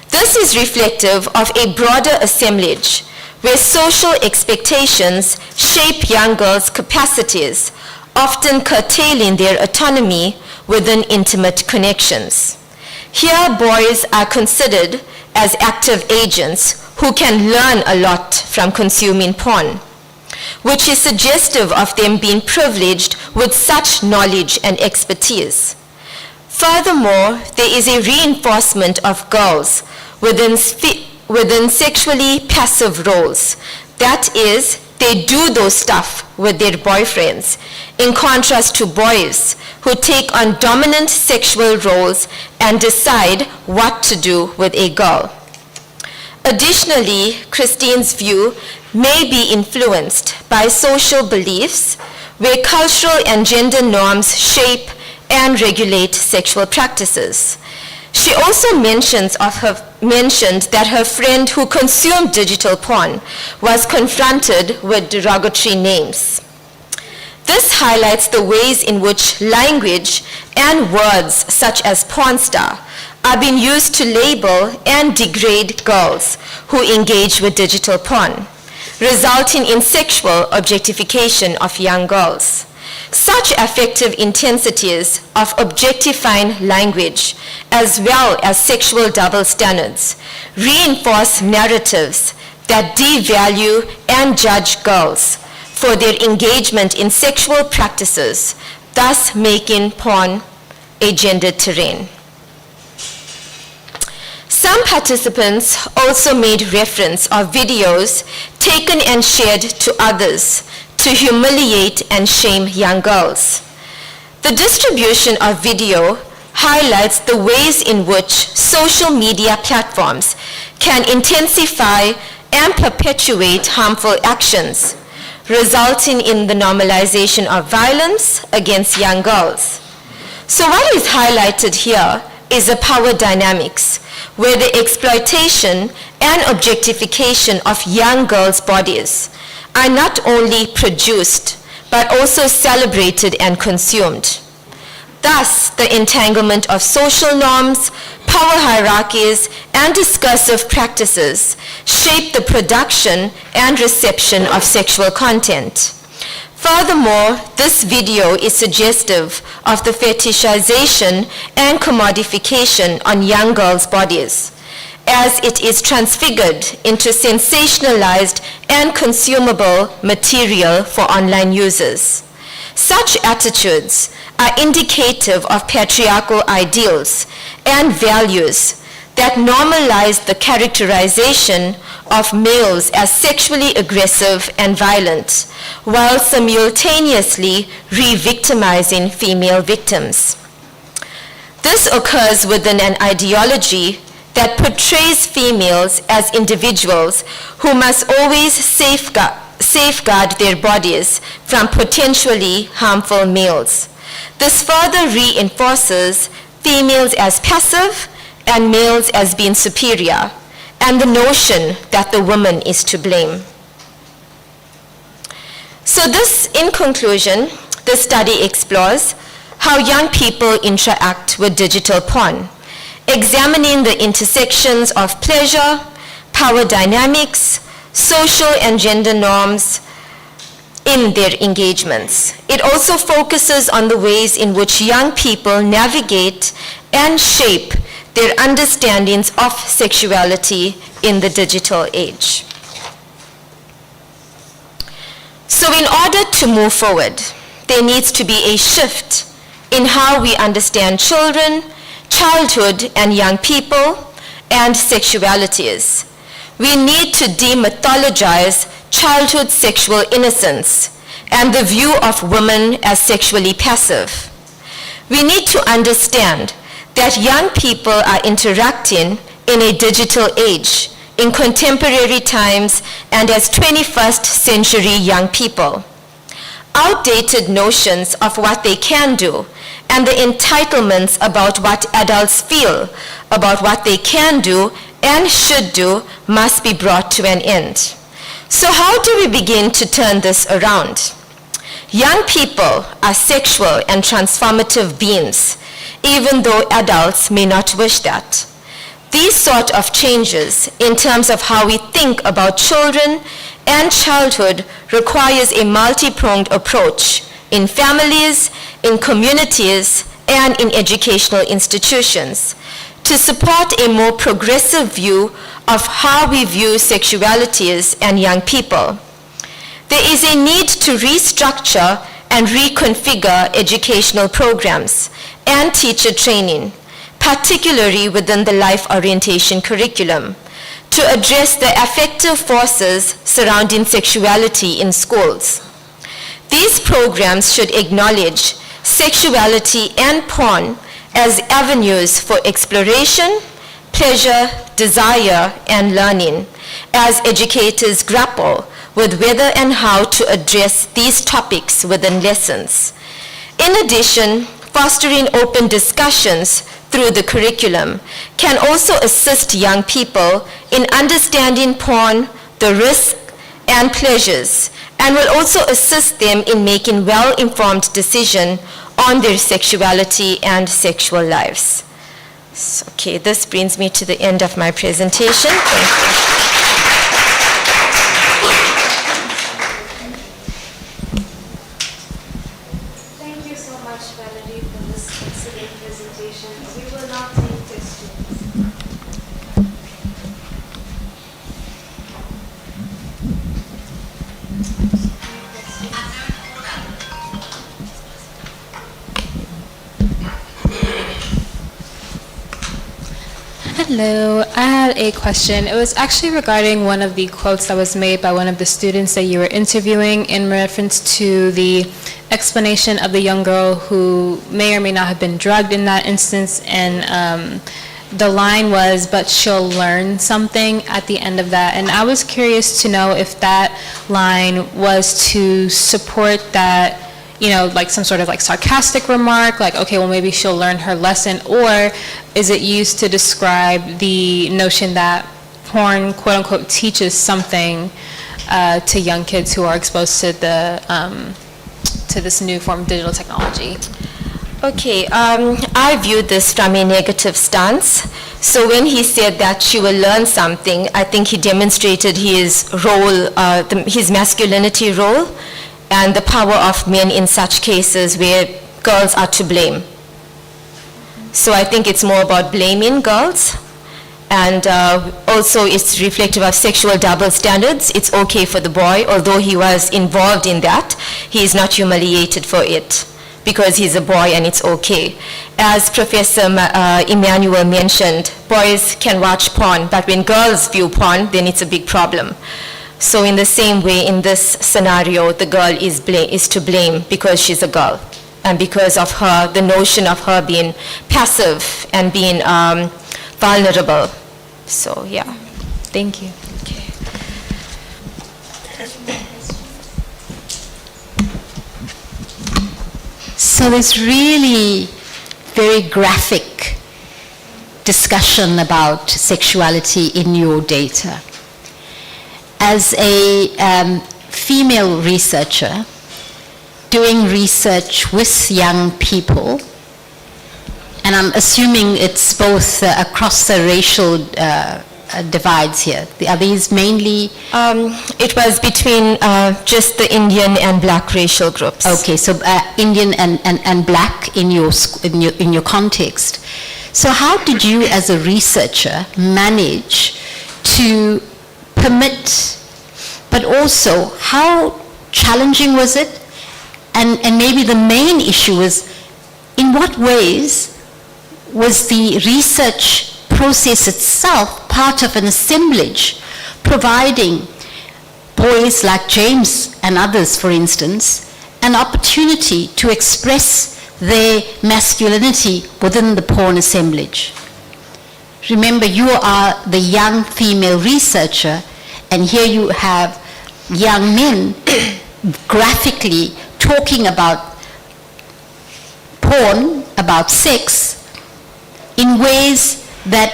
This is reflective of a broader assemblage where social expectations shape young girls' capacities, often curtailing their autonomy within intimate connections. Here, boys are considered as active agents who can learn a lot from consuming porn, which is suggestive of them being privileged with such knowledge and expertise. Furthermore, there is a reinforcement of girls within sexually passive roles. That is, they do those stuff with their boyfriends, in contrast to boys who take on dominant sexual roles and decide what to do with a girl. Additionally, Christine's view may be influenced by social beliefs where cultural and gender norms shape and regulate sexual practices. She also mentioned that her friend who consumed digital porn was confronted with derogatory names. This highlights the ways in which language and words such as porn star are being used to label and degrade girls who engage with digital porn, resulting in sexual objectification of young girls. Such affective intensities of objectifying language, as well as sexual double standards, reinforce narratives that devalue and judge girls for their engagement in sexual practices, thus making porn a gendered terrain. Some participants also made reference of videos taken and shared to others to humiliate and shame young girls. The distribution of video highlights the ways in which social media platforms can intensify and perpetuate harmful actions, resulting in the normalization of violence against young girls. So what is highlighted here is the power dynamics, where the exploitation and objectification of young girls' bodies are not only produced, but also celebrated and consumed. Thus, the entanglement of social norms, power hierarchies, and discursive practices shape the production and reception of sexual content. Furthermore, this video is suggestive of the fetishization and commodification on young girls' bodies, as it is transfigured into sensationalized and consumable material for online users. Such attitudes are indicative of patriarchal ideals and values that normalize the characterization of males as sexually aggressive and violent, while simultaneously re-victimizing female victims. This occurs within an ideology that portrays females as individuals who must always safeguard their bodies from potentially harmful males. This further reinforces females as passive and males as being superior, and the notion that the woman is to blame. So this, in conclusion, the study explores how young people interact with digital porn, examining the intersections of pleasure, power dynamics, social and gender norms in their engagements. It also focuses on the ways in which young people navigate and shape their understandings of sexuality in the digital age. So in order to move forward, there needs to be a shift in how we understand children, childhood and young people, and sexualities. We need to demythologize childhood sexual innocence and the view of women as sexually passive. We need to understand that young people are interacting in a digital age, in contemporary times, and as 21st century young people. Outdated notions of what they can do and the entitlements about what adults feel about what they can do and should do must be brought to an end. So how do we begin to turn this around? Young people are sexual and transformative beings, even though adults may not wish that. These sort of changes in terms of how we think about children and childhood requires a multi-pronged approach in families, in communities, and in educational institutions to support a more progressive view of how we view sexualities and young people. There is a need to restructure and reconfigure educational programs and teacher training, particularly within the life orientation curriculum, to address the affective forces surrounding sexuality in schools. These programs should acknowledge sexuality and porn as avenues for exploration, pleasure, desire, and learning, as educators grapple with whether and how to address these topics within lessons. In addition, fostering open discussions through the curriculum can also assist young people in understanding porn, the risks and pleasures, and will also assist them in making well-informed decisions on their sexuality and sexual lives. So, okay, this brings me to the end of my presentation. Thank you. Thank you so much, Valerie, for this excellent presentation. We will now take questions. Hello, I had a question. It was actually regarding one of the quotes that was made by one of the students that you were interviewing in reference to the explanation of the young girl who may or may not have been drugged in that instance, and the line was, "But she'll learn something" at the end of that. And I was curious to know if that line was to support that, you know, like some sort of like sarcastic remark, like, okay, well maybe she'll learn her lesson, or is it used to describe the notion that porn, quote unquote, teaches something to young kids who are exposed to the to this new form of digital technology? Okay, I view this from a negative stance. So when he said that she will learn something, I think he demonstrated his role, his masculinity role, and the power of men in such cases where girls are to blame. So I think it's more about blaming girls, and also it's reflective of sexual double standards. It's okay for the boy, although he was involved in that, he is not humiliated for it because he's a boy and it's okay. As Professor Emmanuel mentioned, boys can watch porn, but when girls view porn, then it's a big problem. So in the same way, in this scenario, the girl is to blame because she's a girl, and because of her, the notion of her being passive and being vulnerable. So yeah. Thank you. Okay. So there's really very graphic discussion about sexuality in your data. As a female researcher doing research with young people, and I'm assuming it's both across the racial divides here. Are these mainly? It was between just the Indian and black racial groups. Okay, so Indian and black in your context. So how did you as a researcher manage to permit, but also how challenging was it? And maybe the main issue was, in what ways was the research process itself part of an assemblage, providing boys like James and others, for instance, an opportunity to express their masculinity within the porn assemblage? Remember, you are the young female researcher, and here you have young men graphically talking about porn, about sex, in ways that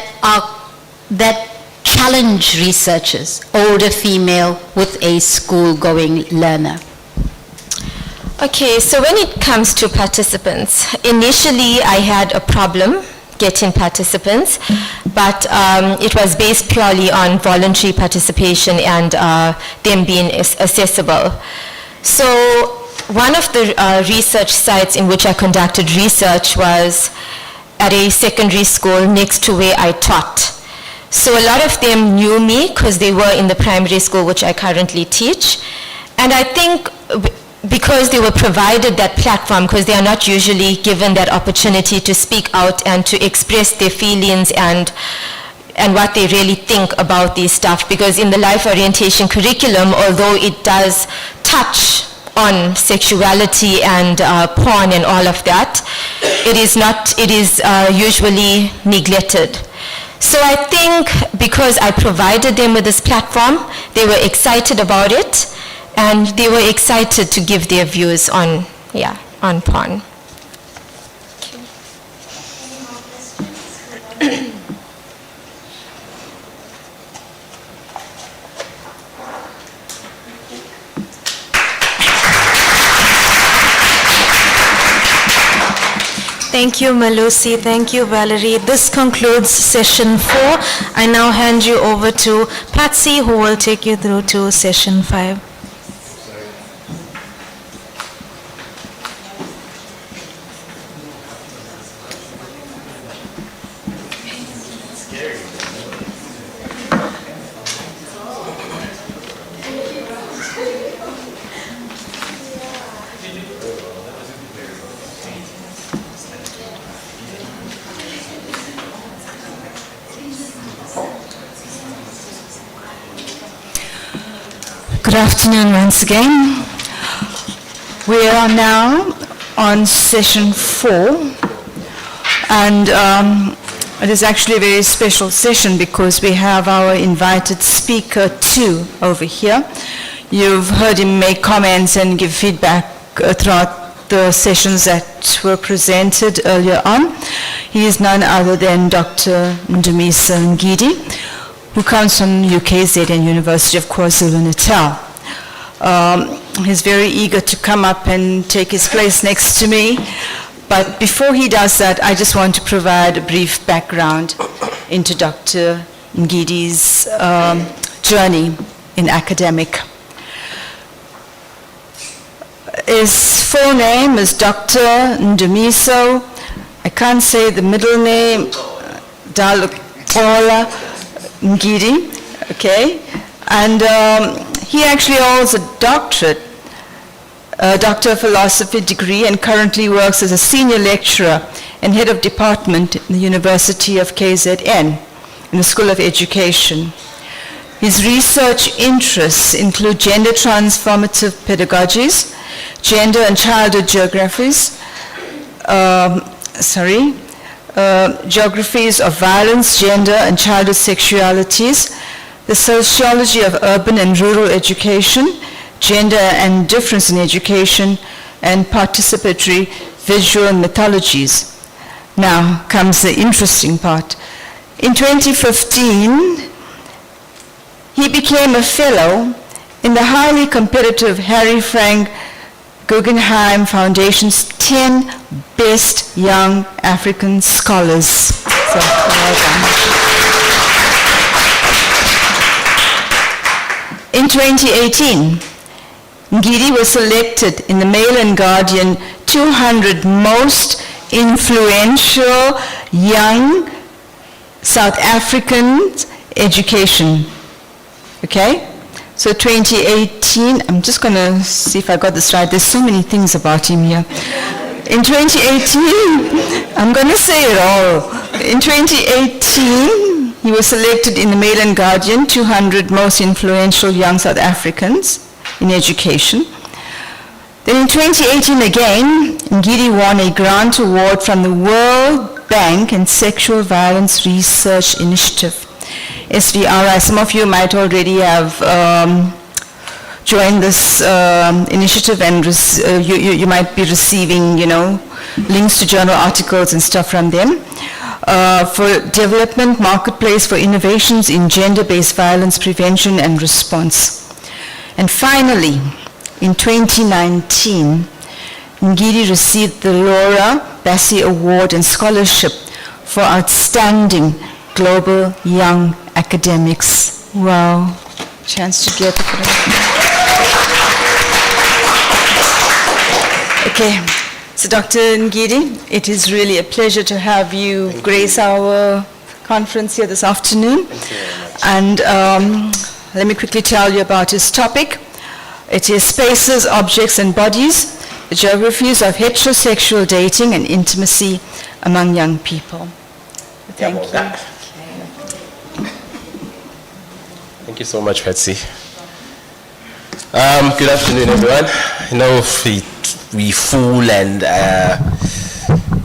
challenge researchers, older female with a school-going learner. Okay, so when it comes to participants, initially I had a problem getting participants, but it was based purely on voluntary participation and them being accessible. So one of the research sites in which I conducted research was at a secondary school next to where I taught. So a lot of them knew me because they were in the primary school which I currently teach. And I think because they were provided that platform, because they are not usually given that opportunity to speak out and to express their feelings and what they really think about these stuff, because in the life orientation curriculum, although it does touch on sexuality and porn and all of that, it is usually neglected. So I think because I provided them with this platform, they were excited about it, and they were excited to give their views on porn. Thank you, Malusi. Thank you, Valerie. This concludes session 4. I now hand you over to Patsy, who will take you through to session 5. Good afternoon once again. We are now on session 4, and it is actually a very special session because we have our invited speaker 2 over here. You've heard him make comments and give feedback throughout the sessions that were presented earlier on. He is none other than Dr. Ndumisa Ngidi, who comes from UKZN University of KwaZulu-Natal. He's very eager to come up and take his place next to me, but before he does that, I just want to provide a brief background into Dr. Ngidi's journey in academic. His full name is Dr. Ndumiso, I can't say the middle name, Dalukola Ngidi, okay? And he actually holds a doctorate, a Doctor of Philosophy degree, and currently works as a senior lecturer and head of department in the University of KZN in the School of Education. His research interests include gender transformative pedagogies, gender and childhood geographies, geographies of violence, gender and childhood sexualities, the sociology of urban and rural education, gender and difference in education, and participatory visual mythologies. Now comes the interesting part. In 2015, he became a fellow in the highly competitive Harry Frank Guggenheim Foundation's 10 Best Young African Scholars. So, in 2018, Ngidi was selected in the Mail and Guardian 200 Most Influential Young South African Education. Okay? So 2018, I'm just going to see if I got this right. There's so many things about him here. In 2018, I'm going to say it all. In 2018, he was selected in the Mail and Guardian 200 most influential young South Africans in education. Then in 2018 again, Ngidi won a grant award from the World Bank and Sexual Violence Research Initiative, SVRI. Some of you might already have joined this initiative, and you might be receiving, links to journal articles and stuff from them. For development marketplace for innovations in gender-based violence prevention and response. And finally, in 2019, Ngidi received the Laura Bassi Award and Scholarship for Outstanding Global Young Academics. Wow, chance to get it. Okay, so Dr. Ngidi, it is really a pleasure to have you grace our conference here this afternoon. And let me quickly tell you about his topic. It is Spaces, Objects and Bodies, the Geographies of Heterosexual Dating and Intimacy Among Young People. Thank you. Thank you so much, Patsy. Good afternoon, everyone. I know we full and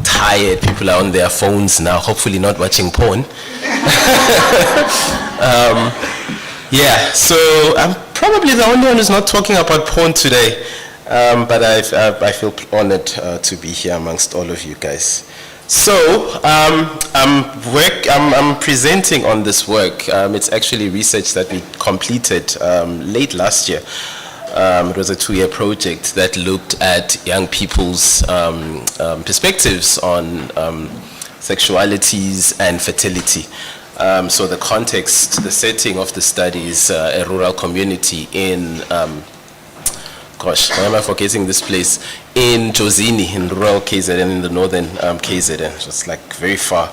tired people are on their phones now, hopefully not watching porn. Yeah, so I'm probably the only one who's not talking about porn today, but I feel honored to be here amongst all of you guys. So I'm presenting on this work. It's actually research that we completed late last year. It was a 2-year project that looked at young people's perspectives on sexualities and fertility. So the context, the setting of the study is a rural community in, why am I forgetting this place? In Jozini, in rural KZN, in the northern KZN, just like very far.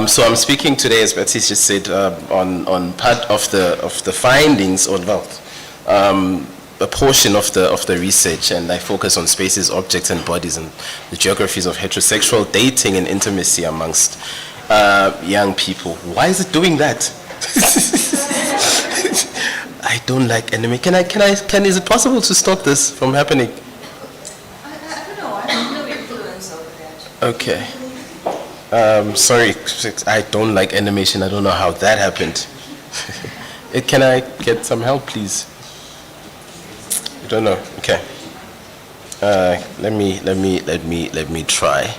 So I'm speaking today, as Betsy just said, on part of the findings, or a portion of the research, and I focus on spaces, objects, and bodies, and the geographies of heterosexual dating and intimacy amongst young people. Why is it doing that? I don't like anime. Is it possible to stop this from happening? I don't know. I have no influence over that. Okay. Sorry, I don't like animation. I don't know how that happened. Can I get some help, please? I don't know. Okay. Let me try.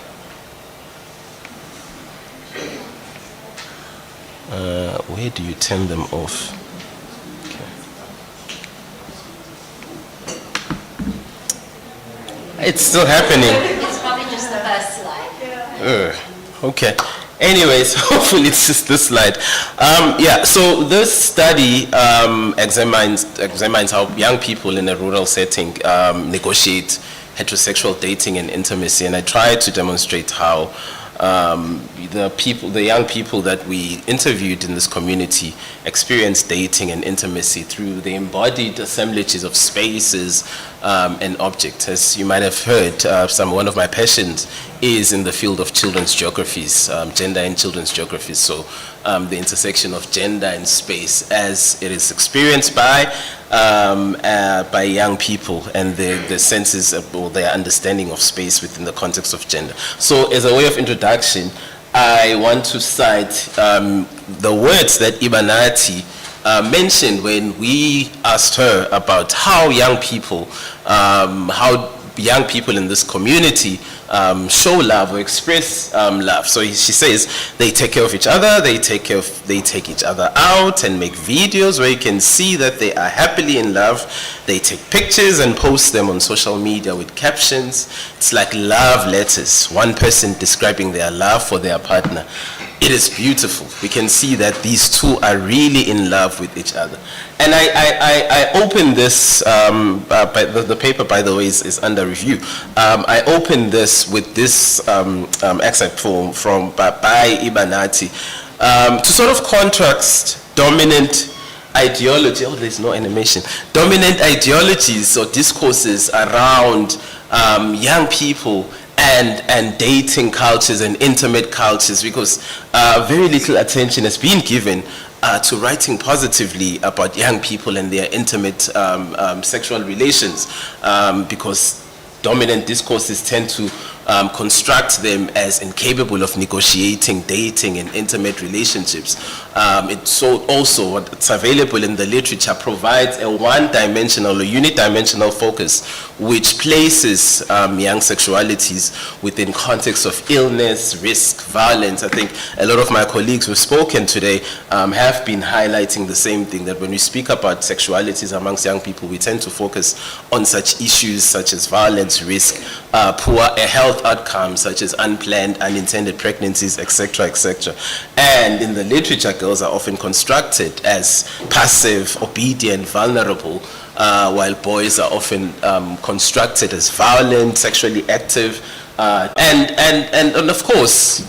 Where do you turn them off? Okay. It's still happening. It's probably just the first slide. Okay. Anyways, hopefully it's just this slide. Yeah, so this study examines how young people in a rural setting negotiate heterosexual dating and intimacy, and I try to demonstrate how the young people that we interviewed in this community experience dating and intimacy through the embodied assemblages of spaces and objects. As you might have heard, one of my passions is in the field of children's geographies, gender and children's geographies. So the intersection of gender and space as it is experienced by young people and the senses or their understanding of space within the context of gender. So as a way of introduction, I want to cite the words that Ibanati mentioned when we asked her about how young people in this community show love or express love. So she says they take care of each other, they take each other out and make videos where you can see that they are happily in love. They take pictures and post them on social media with captions. It's like love letters, one person describing their love for their partner. It is beautiful. We can see that these two are really in love with each other. And I opened this, the paper, by the way, is under review. I opened this with this excerpt by Ibanati to sort of contrast dominant ideology, there's no animation, dominant ideologies or discourses around young people and dating cultures and intimate cultures, because very little attention has been given to writing positively about young people and their intimate sexual relations, because dominant discourses tend to construct them as incapable of negotiating, dating, and intimate relationships. It's so also what's available in the literature provides a one-dimensional or unidimensional focus which places young sexualities within context of illness, risk, violence. I think a lot of my colleagues who've spoken today have been highlighting the same thing, that when we speak about sexualities amongst young people, we tend to focus on such issues such as violence, risk, poor health outcomes such as unplanned, unintended pregnancies, etc., etc. And in the literature, girls are often constructed as passive, obedient, vulnerable, while boys are often constructed as violent, sexually active, and of course,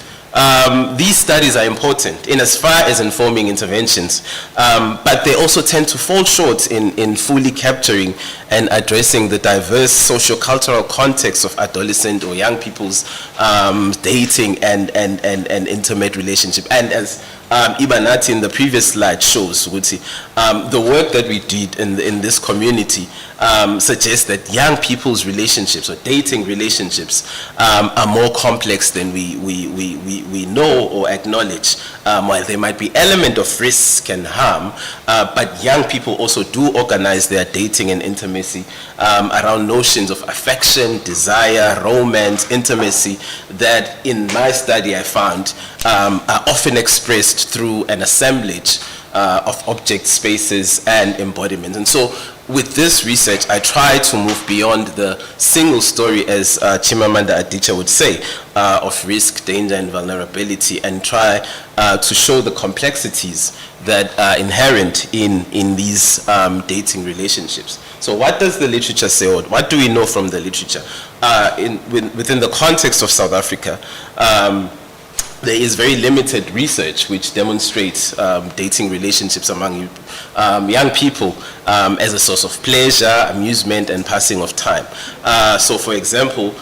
these studies are important in as far as informing interventions, but they also tend to fall short in fully capturing and addressing the diverse socio-cultural context of adolescent or young people's dating and intimate relationship. And as Ibanati in the previous slide shows, the work that we did in this community suggests that young people's relationships or dating relationships are more complex than we know or acknowledge. While there might be element of risk and harm, but young people also do organize their dating and intimacy around notions of affection, desire, romance, intimacy that in my study I found are often expressed through an assemblage of object spaces and embodiment. And so with this research, I try to move beyond the single story, as Chimamanda Adichie would say, of risk, danger, and vulnerability, and try to show the complexities that are inherent in these dating relationships. So what does the literature say, or what do we know from the literature? Within the context of South Africa, there is very limited research which demonstrates dating relationships among young people as a source of pleasure, amusement, and passing of time. So for example,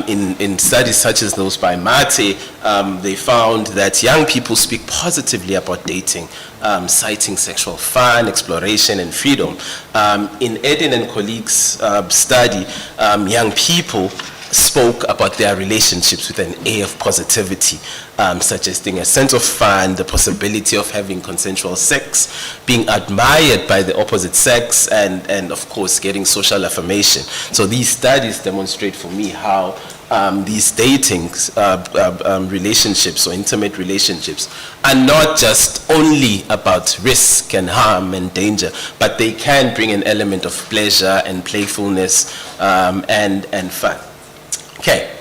in studies such as those by Mate, they found that young people speak positively about dating, citing sexual fun, exploration, and freedom. In Eden and colleagues' study, young people spoke about their relationships with an air of positivity, suggesting a sense of fun, the possibility of having consensual sex, being admired by the opposite sex, and of course getting social affirmation. So these studies demonstrate for me how these dating relationships or intimate relationships are not just only about risk and harm and danger, but they can bring an element of pleasure and playfulness and fun. Okay,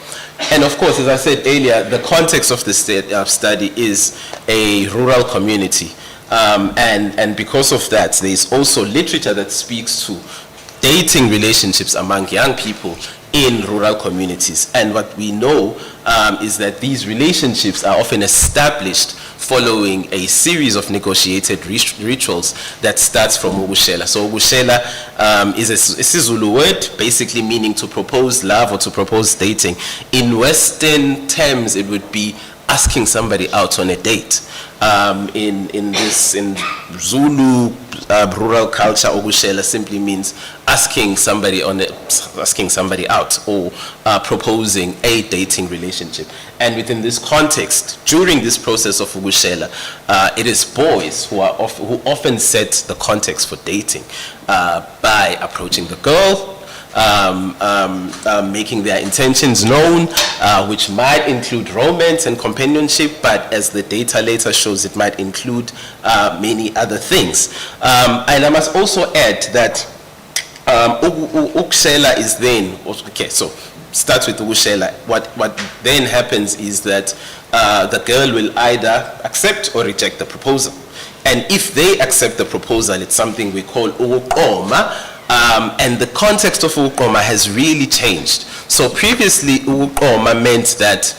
and of course, as I said earlier, the context of the study is a rural community, and because of that, there is also literature that speaks to dating relationships among young people in rural communities. And what we know is that these relationships are often established following a series of negotiated rituals that starts from ukushela. So ukushela is a Zulu word, basically meaning to propose love or to propose dating. In Western terms, it would be asking somebody out on a date. In Zulu rural culture, ukushela simply means asking somebody out or proposing a dating relationship. And within this context, during this process of ukushela, it is boys who often set the context for dating by approaching the girl, making their intentions known, which might include romance and companionship, but as the data later shows, it might include many other things. And I must also add that ukushela is then, okay, so start with ukushela. What then happens is that the girl will either accept or reject the proposal. And if they accept the proposal, it's something we call ukuqoma. And the context of ukuqoma has really changed. So previously, ukuqoma meant that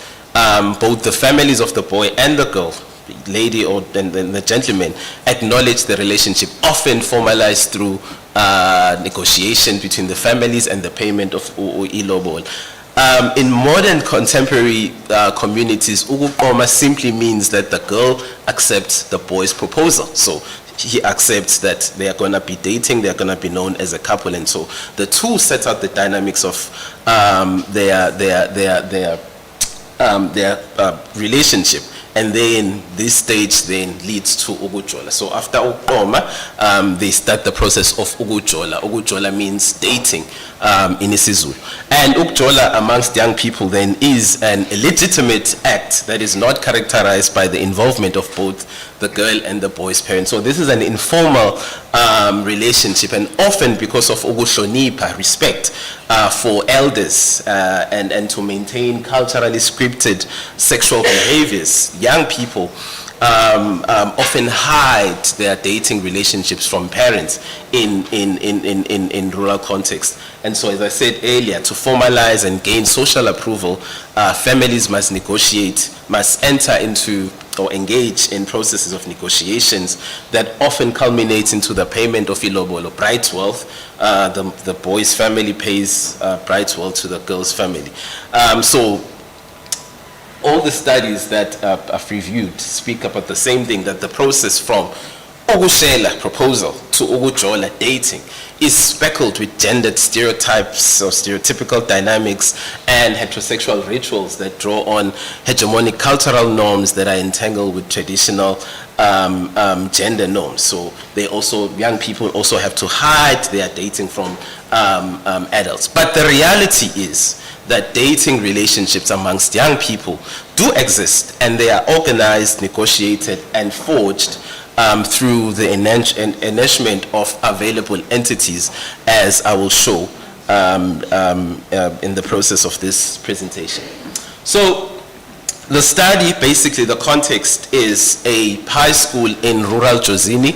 both the families of the boy and the girl, the lady or the gentleman, acknowledged the relationship, often formalized through negotiation between the families and the payment of ilobol. In modern contemporary communities, ukuqoma simply means that the girl accepts the boy's proposal. So he accepts that they are going to be dating, they are going to be known as a couple, and so the two set out the dynamics of their relationship. And then this stage then leads to ukujola. So after ukuqoma, they start the process of ukujola. Ukujola means dating in isiZulu. And ukujola amongst young people then is an illegitimate act that is not characterized by the involvement of both the girl and the boy's parents. So this is an informal relationship, and often because of ukuhlonipha, respect for elders, and to maintain culturally scripted sexual behaviors, young people often hide their dating relationships from parents in rural context. And so, as I said earlier, to formalize and gain social approval, families must negotiate, must enter into or engage in processes of negotiations that often culminate into the payment of ilobolo, bride's wealth. The boy's family pays bride's wealth to the girl's family. So all the studies that I've reviewed speak about the same thing, that the process from ukushela, proposal, to ukujola, dating, is speckled with gendered stereotypes or stereotypical dynamics and heterosexual rituals that draw on hegemonic cultural norms that are entangled with traditional gender norms. So they also, young people also have to hide their dating from adults. But the reality is that dating relationships amongst young people do exist, and they are organized, negotiated, and forged through the enmeshment of available entities, as I will show in the process of this presentation. So the study, basically the context is a high school in rural Jozini,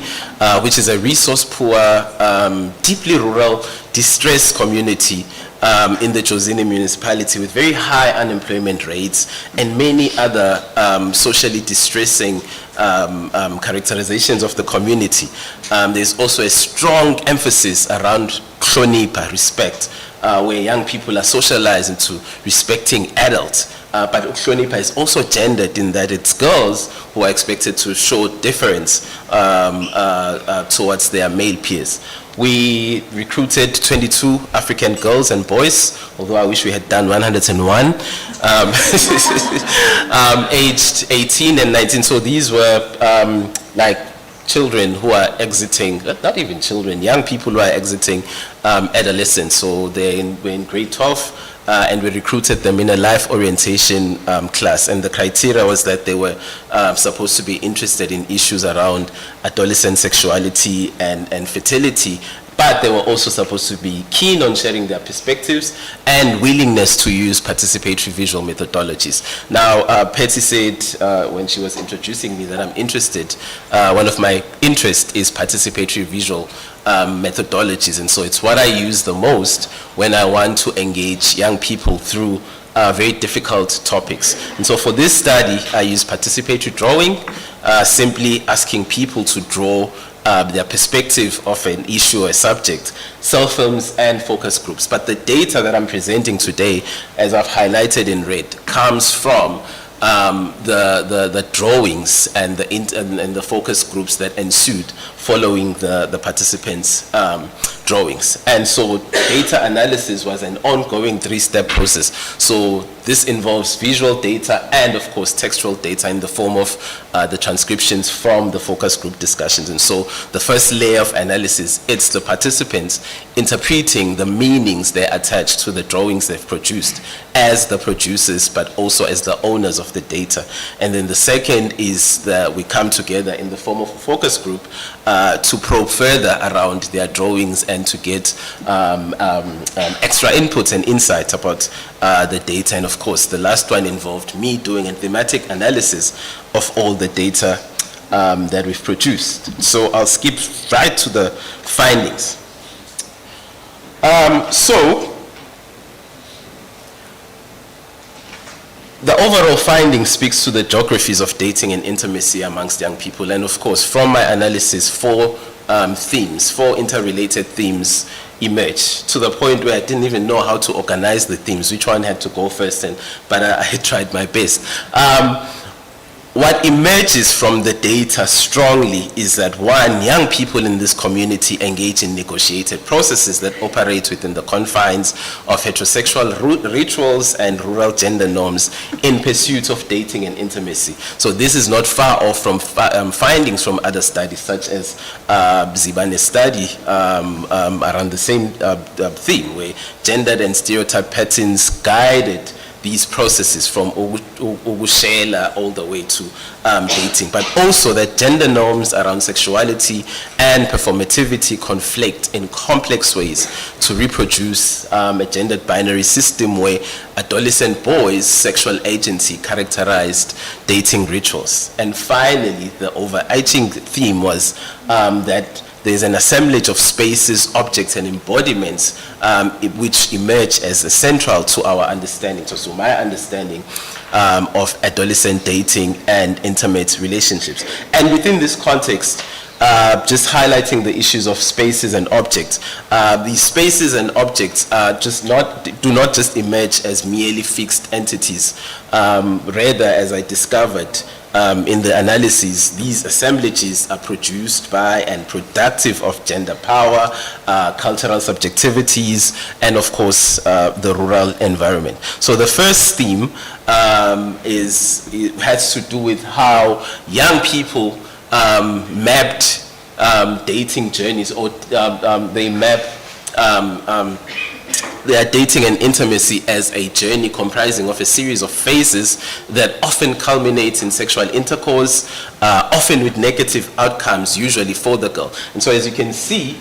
which is a resource-poor, deeply rural, distressed community in the Jozini municipality with very high unemployment rates and many other socially distressing characterizations of the community. There's also a strong emphasis around hlonipha, respect, where young people are socialized into respecting adults. But hlonipha is also gendered in that it's girls who are expected to show deference towards their male peers. We recruited 22 African girls and boys, although I wish we had done 101, aged 18 and 19. So these were like children who are exiting, not even children, young people who are exiting adolescence. So we're in grade 12. And we recruited them in a life orientation class, and the criteria was that they were supposed to be interested in issues around adolescent sexuality and fertility, but they were also supposed to be keen on sharing their perspectives and willingness to use participatory visual methodologies. Now, Patty said when she was introducing me that I'm interested, one of my interests is participatory visual methodologies, and so it's what I use the most when I want to engage young people through very difficult topics. And so for this study, I use participatory drawing, simply asking people to draw their perspective of an issue or a subject, self-films and focus groups. But the data that I'm presenting today, as I've highlighted in red, comes from the drawings and the focus groups that ensued following the participants' drawings. And so data analysis was an ongoing 3-step process. So this involves visual data and, of course, textual data in the form of the transcriptions from the focus group discussions. And so the first layer of analysis, it's the participants interpreting the meanings they attach to the drawings they've produced as the producers, but also as the owners of the data. And then the second is that we come together in the form of a focus group to probe further around their drawings and to get extra inputs and insights about the data. And of course, the last one involved me doing a thematic analysis of all the data that we've produced. So I'll skip right to the findings. So the overall finding speaks to the geographies of dating and intimacy amongst young people. And of course, from my analysis, four interrelated themes emerge to the point where I didn't even know how to organize the themes, which one had to go first, but I tried my best. What emerges from the data strongly is that, one, young people in this community engage in negotiated processes that operate within the confines of heterosexual rituals and rural gender norms in pursuit of dating and intimacy. So this is not far off from findings from other studies, such as Zibane's study around the same theme, where gendered and stereotype patterns guided these processes from ugushela all the way to dating, but also that gender norms around sexuality and performativity conflict in complex ways to reproduce a gendered binary system where adolescent boys' sexual agency characterized dating rituals. And finally, the overarching theme was that there's an assemblage of spaces, objects, and embodiments which emerge as central to our understanding, so my understanding of adolescent dating and intimate relationships. And within this context, just highlighting the issues of spaces and objects. These spaces and objects do not just emerge as merely fixed entities. Rather, as I discovered, in the analysis, these assemblages are produced by and productive of gender power, cultural subjectivities, and of course, the rural environment. So the first theme has to do with how young people mapped dating journeys, or they map their dating and intimacy as a journey comprising of a series of phases that often culminates in sexual intercourse, often with negative outcomes, usually for the girl. And so as you can see,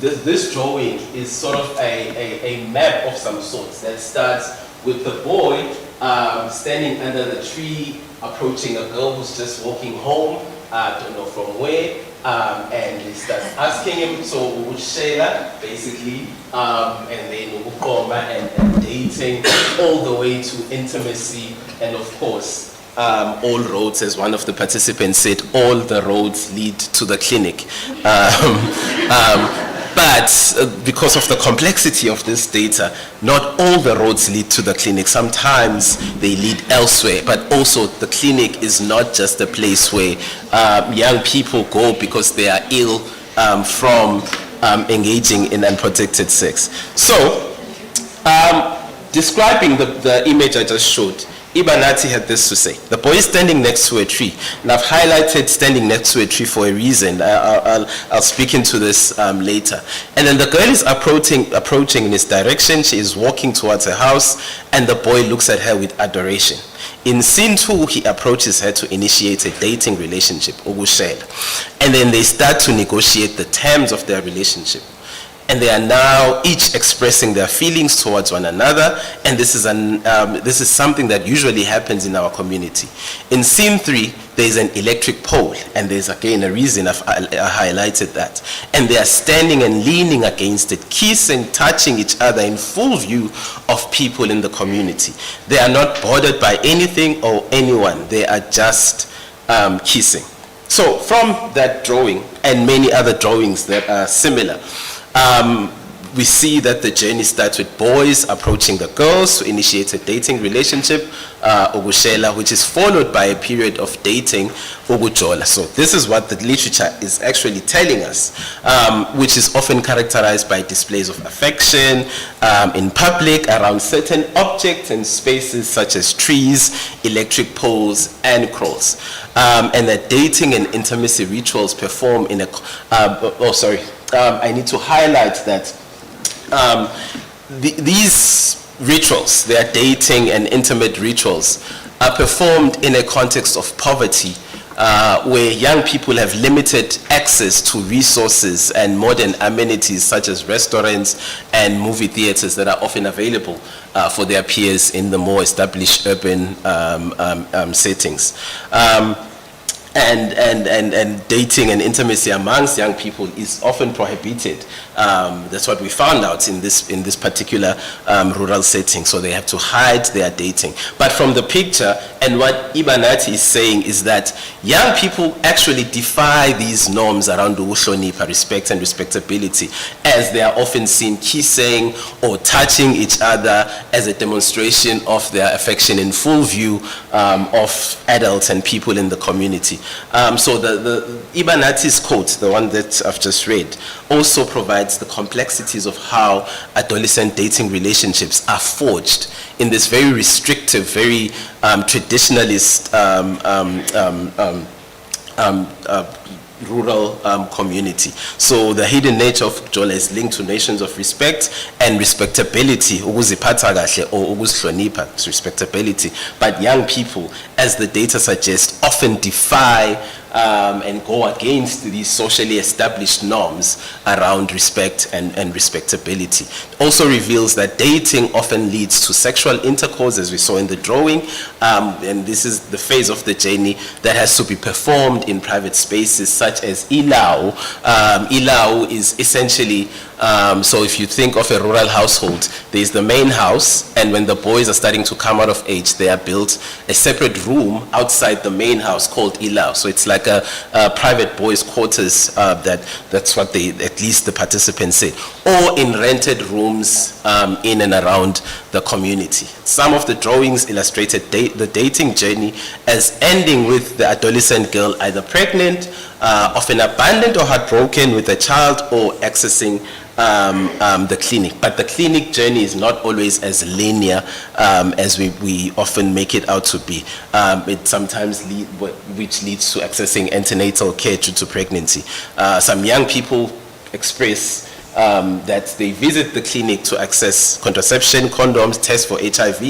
this drawing is sort of a map of some sorts that starts with the boy standing under the tree, approaching a girl who's just walking home, don't know from where, and he starts asking him, so Shayla, basically, and then Ukoma and dating, all the way to intimacy, and of course, all roads, as one of the participants said, all the roads lead to the clinic. But because of the complexity of this data, not all the roads lead to the clinic. Sometimes they lead elsewhere, but also the clinic is not just a place where young people go because they are ill from engaging in unprotected sex. So, describing the image I just showed, Ibanati had this to say: the boy is standing next to a tree, and I've highlighted standing next to a tree for a reason. I'll speak into this later. And then the girl is approaching in his direction. She is walking towards her house, and the boy looks at her with adoration. In scene 2, he approaches her to initiate a dating relationship, Ugushela, and then they start to negotiate the terms of their relationship. And they are now each expressing their feelings towards one another, and this is something that usually happens in our community. In scene 3, there is an electric pole, and there's again a reason I highlighted that. And they are standing and leaning against it, kissing, touching each other in full view of people in the community. They are not bothered by anything or anyone. They are just kissing. So from that drawing and many other drawings that are similar, we see that the journey starts with boys approaching the girls to initiate a dating relationship, Ugushela, which is followed by a period of dating, Ugujola. So this is what the literature is actually telling us, which is often characterized by displays of affection in public around certain objects and spaces such as trees, electric poles, and crawls. And that dating and intimacy rituals perform in a, I need to highlight that these rituals, they are dating and intimate rituals, are performed in a context of poverty, where young people have limited access to resources and modern amenities such as restaurants and movie theaters that are often available for their peers in the more established urban settings. and dating and intimacy amongst young people is often prohibited. That's what we found out in this particular rural setting. So they have to hide their dating. But from the picture, and what Ibanati is saying is that young people actually defy these norms around uhlonipha, respect and respectability, as they are often seen kissing or touching each other as a demonstration of their affection in full view of adults and people in the community. So the Ibanati's quote, the one that I've just read, also provides the complexities of how adolescent dating relationships are forged in this very restrictive, very traditionalist rural community. So the hidden nature of Jola is linked to notions of respect and respectability, ukuziphatha kahle or ukuzihlonipha, respectability. But young people, as the data suggests, often defy and go against these socially established norms around respect and respectability. Also reveals that dating often leads to sexual intercourse, as we saw in the drawing, and this is the phase of the journey that has to be performed in private spaces such as ilau. Ilau is essentially, so if you think of a rural household, there's the main house, and when the boys are starting to come out of age, they are built a separate room outside the main house called ilau. So it's like a private boys' quarters, that's what they, at least the participants say, or in rented rooms in and around the community. Some of the drawings illustrated the dating journey as ending with the adolescent girl either pregnant, often abandoned or heartbroken with a child, or accessing the clinic. But the clinic journey is not always as linear as we often make it out to be. It sometimes which leads to accessing antenatal care due to pregnancy. Some young people express that they visit the clinic to access contraception, condoms, test for HIV,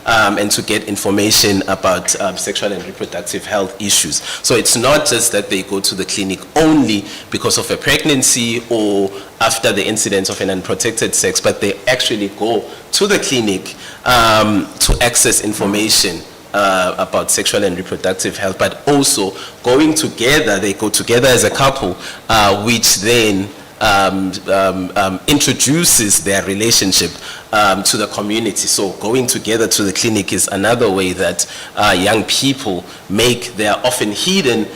and to get information about sexual and reproductive health issues. So it's not just that they go to the clinic only because of a pregnancy or after the incidence of an unprotected sex, but they actually go to the clinic to access information about sexual and reproductive health, but also going together, they go together as a couple, which then introduces their relationship to the community. So going together to the clinic is another way that young people make their often hidden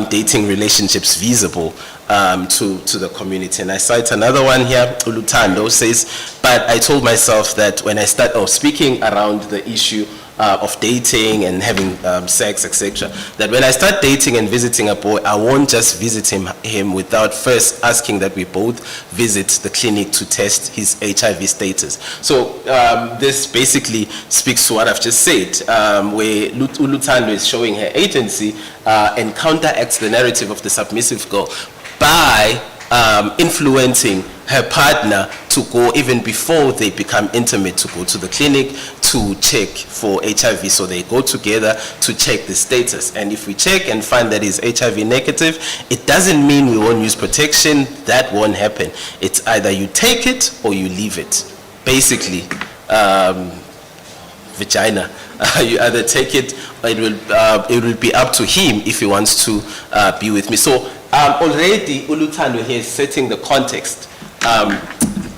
dating relationships visible to the community. And I cite another one here. Ulutando says, but I told myself that when I start speaking around the issue of dating and having sex, etc., that when I start dating and visiting a boy, I won't just visit him without first asking that we both visit the clinic to test his HIV status. So this basically speaks to what I've just said, where Ulutando is showing her agency and counteracts the narrative of the submissive girl by influencing her partner to go, even before they become intimate, to go to the clinic to check for HIV. So they go together to check the status. And if we check and find that he's HIV negative, it doesn't mean we won't use protection. That won't happen. It's either you take it or you leave it. Basically, vagina. You either take it or it will be up to him if he wants to be with me. So already Ulutando here is setting the context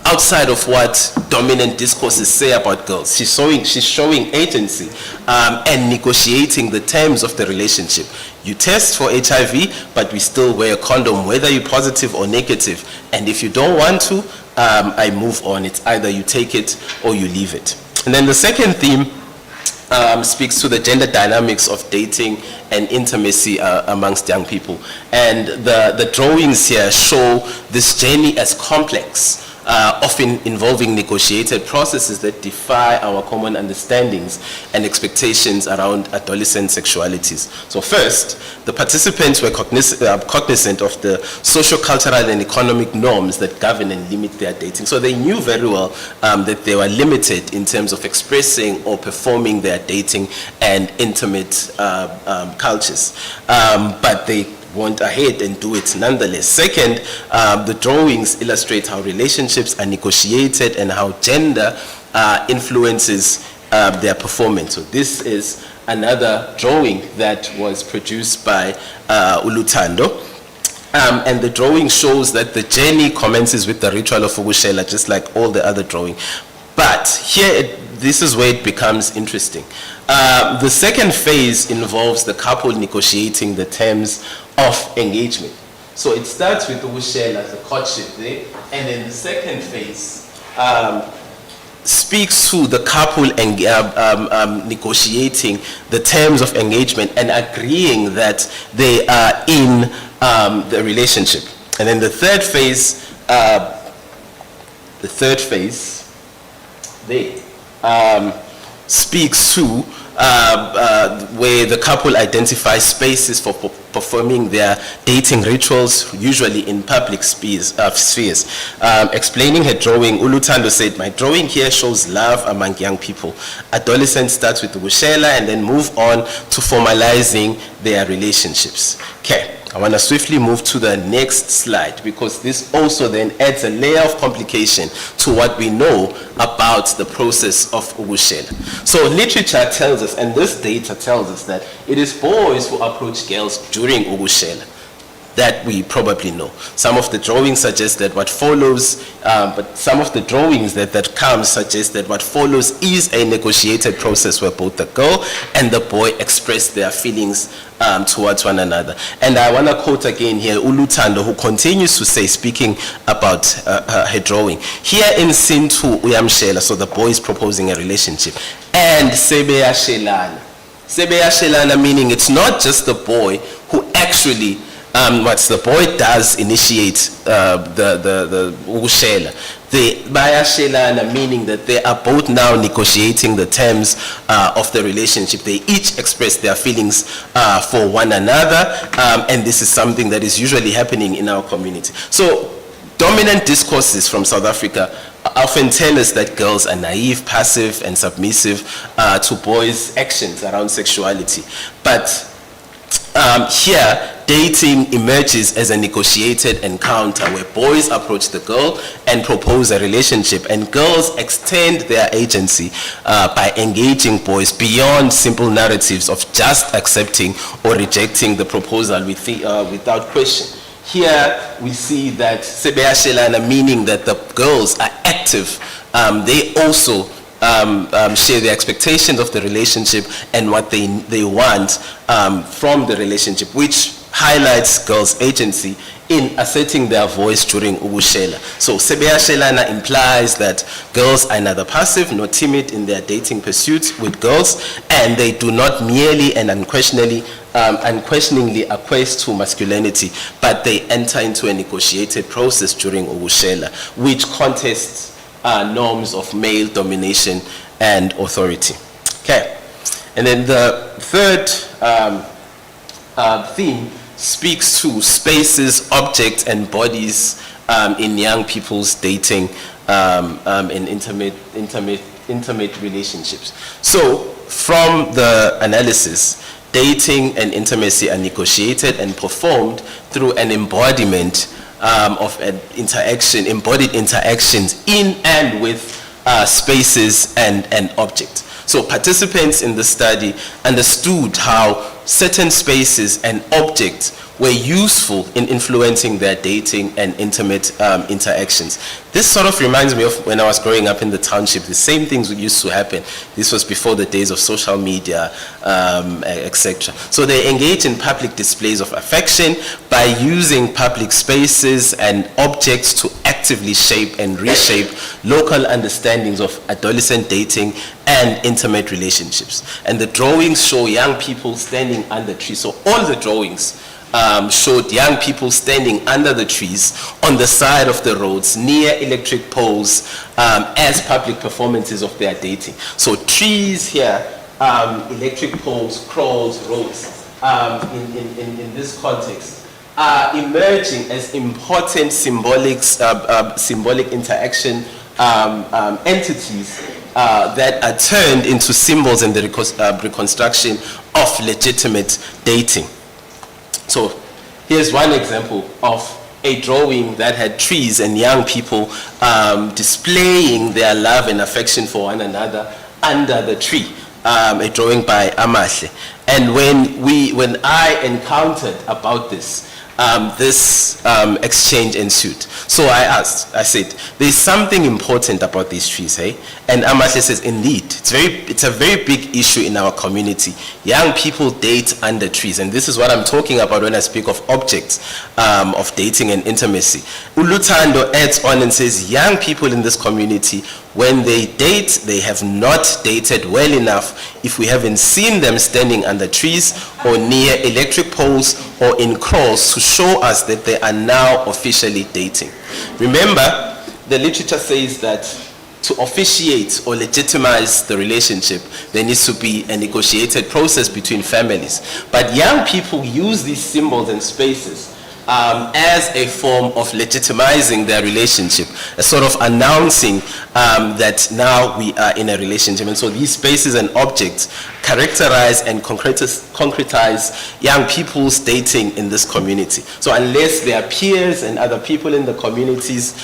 outside of what dominant discourses say about girls. She's showing agency and negotiating the terms of the relationship. You test for HIV, but we still wear a condom, whether you're positive or negative. And if you don't want to, I move on. It's either you take it or you leave it. And then the second theme speaks to the gender dynamics of dating and intimacy amongst young people. And the drawings here show this journey as complex, often involving negotiated processes that defy our common understandings and expectations around adolescent sexualities. So first, the participants were cognizant of the social, cultural, and economic norms that govern and limit their dating. So they knew very well that they were limited in terms of expressing or performing their dating and intimate cultures. But they went ahead and do it nonetheless. Second, the drawings illustrate how relationships are negotiated and how gender influences their performance. So this is another drawing that was produced by Uluthando. And the drawing shows that the journey commences with the ritual of ukushela, just like all the other drawing. But here, this is where it becomes interesting. The second phase involves the couple negotiating the terms of engagement. So it starts with ukushela, the courtship there, and then the second phase speaks to the couple negotiating the terms of engagement and agreeing that they are in the relationship. And then the third phase there speaks to where the couple identifies spaces for performing their dating rituals, usually in public spheres. Explaining her drawing, Uluthando said, "My drawing here shows love among young people. Adolescents start with ukushela and then move on to formalizing their relationships." Okay. I want to swiftly move to the next slide because this also then adds a layer of complication to what we know about the process of ukushela. So literature tells us, and this data tells us, that it is boys who approach girls during ukushela. That we probably know. Some of the drawings suggest that what follows, but some of the drawings that come suggest that what follows is a negotiated process where both the girl and the boy express their feelings towards one another. And I want to quote again here Uluthando, who continues to say, speaking about her drawing, "Here in scene 2, uyamshela," so the boy is proposing a relationship, and sebeyashelana. Sebeyashelana meaning it's not just the boy who actually what the boy does initiate the ukushela. The bayashelana meaning that they are both now negotiating the terms of the relationship. They each express their feelings for one another, and this is something that is usually happening in our community. So dominant discourses from South Africa often tell us that girls are naive, passive, and submissive to boys' actions around sexuality. But here, dating emerges as a negotiated encounter where boys approach the girl and propose a relationship, and girls extend their agency by engaging boys beyond simple narratives of just accepting or rejecting the proposal without question. Here we see that sebeyashelana, meaning that the girls are active. They also share the expectations of the relationship and what they want from the relationship, which highlights girls' agency in asserting their voice during ukushela. So sebeyashelana implies that girls are neither passive nor timid in their dating pursuits with girls, and they do not merely and unquestioningly acquiesce to masculinity, but they enter into a negotiated process during ukushela, which contests norms of male domination and authority. Okay, and then the third theme speaks to spaces, objects, and bodies in young people's dating and intimate relationships. So, from the analysis, dating and intimacy are negotiated and performed through an embodiment of an interaction, embodied interactions in and with spaces and objects. So participants in the study understood how certain spaces and objects were useful in influencing their dating and intimate interactions. This sort of reminds me of when I was growing up in the township. The same things used to happen. This was before the days of social media, etc. So they engage in public displays of affection by using public spaces and objects to actively shape and reshape local understandings of adolescent dating and intimate relationships. And the drawings show young people standing under trees. So all the drawings showed young people standing under the trees on the side of the roads near electric poles as public performances of their dating. So trees here, electric poles, crawls, roads in this context are emerging as important symbolic interaction entities that are turned into symbols in the reconstruction of legitimate dating. So here's one example of a drawing that had trees and young people displaying their love and affection for one another under the tree, a drawing by Amahle. And when I encountered about this, this exchange ensued. So I said, there's something important about these trees, hey? And Amahle says, indeed, it's a very big issue in our community. Young people date under trees, and this is what I'm talking about when I speak of objects of dating and intimacy. Ulutando adds on and says, young people in this community, when they date, they have not dated well enough if we haven't seen them standing under trees or near electric poles or in kraals to show us that they are now officially dating. Remember, the literature says that to officiate or legitimize the relationship, there needs to be a negotiated process between families. But young people use these symbols and spaces as a form of legitimizing their relationship, a sort of announcing that now we are in a relationship. And so these spaces and objects characterize and concretize young people's dating in this community. So unless their peers and other people in the communities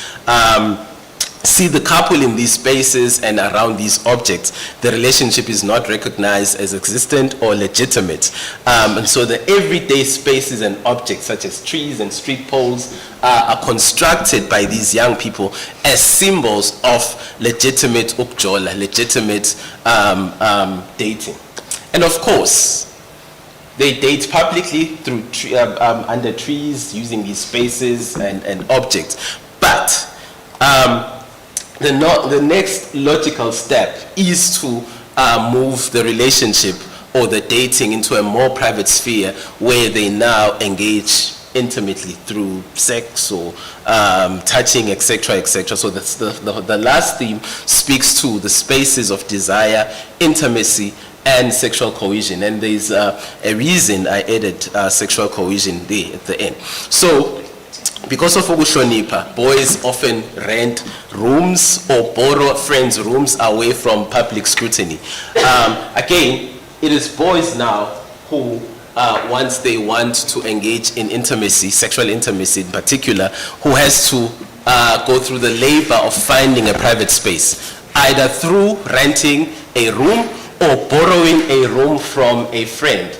see the couple in these spaces and around these objects, the relationship is not recognized as existent or legitimate. And so the everyday spaces and objects such as trees and street poles are constructed by these young people as symbols of legitimate ukjola, legitimate dating. And of course, they date publicly through under trees using these spaces and objects. But the next logical step is to move the relationship or the dating into a more private sphere where they now engage intimately through sex or touching, etc., etc. So that's the last theme speaks to the spaces of desire, intimacy, and sexual cohesion. And there's a reason I added sexual cohesion there at the end. So, because of ukuhlonipha, boys often rent rooms or borrow friends' rooms away from public scrutiny. Again, it is boys now who, once they want to engage in intimacy, sexual intimacy in particular, who has to go through the labor of finding a private space, either through renting a room or borrowing a room from a friend,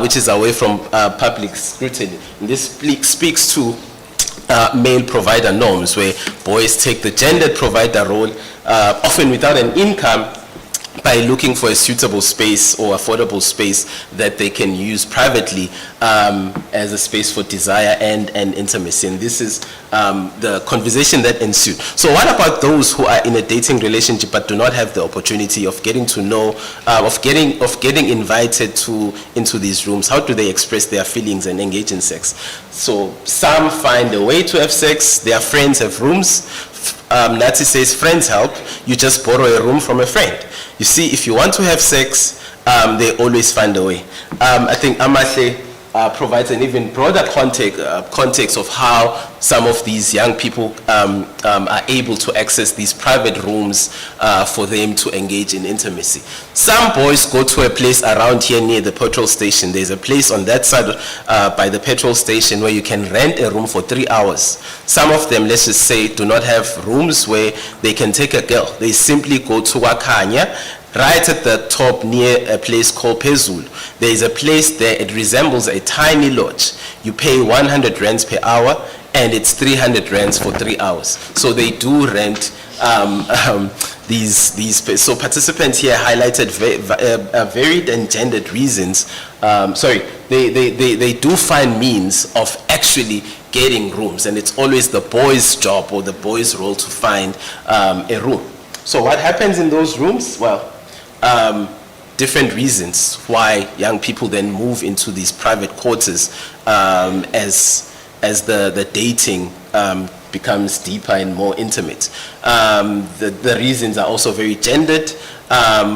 which is away from public scrutiny. And this speaks to male provider norms, where boys take the gendered provider role, often without an income, by looking for a suitable space or affordable space that they can use privately as a space for desire and intimacy. And this is the conversation that ensued. So what about those who are in a dating relationship but do not have the opportunity of getting to know, of getting invited into these rooms? How do they express their feelings and engage in sex? So some find a way to have sex. Their friends have rooms. Nazi says friends help. You just borrow a room from a friend. You see, if you want to have sex, they always find a way. I think Amahle provides an even broader context of how some of these young people are able to access these private rooms for them to engage in intimacy. Some boys go to a place around here near the petrol station. There's a place on that side by the petrol station where you can rent a room for 3 hours. Some of them, let's just say, do not have rooms where they can take a girl. They simply go to Wakanya, right at the top near a place called Pezulu. There is a place there, it resembles a tiny lodge. You pay 100 rands per hour and it's 300 rands for 3 hours. So they do rent these. So participants here highlighted varied and gendered reasons. They do find means of actually getting rooms, and it's always the boy's job or the boy's role to find a room. So what happens in those rooms? Well, different reasons why young people then move into these private quarters as the dating becomes deeper and more intimate. The reasons are also very gendered.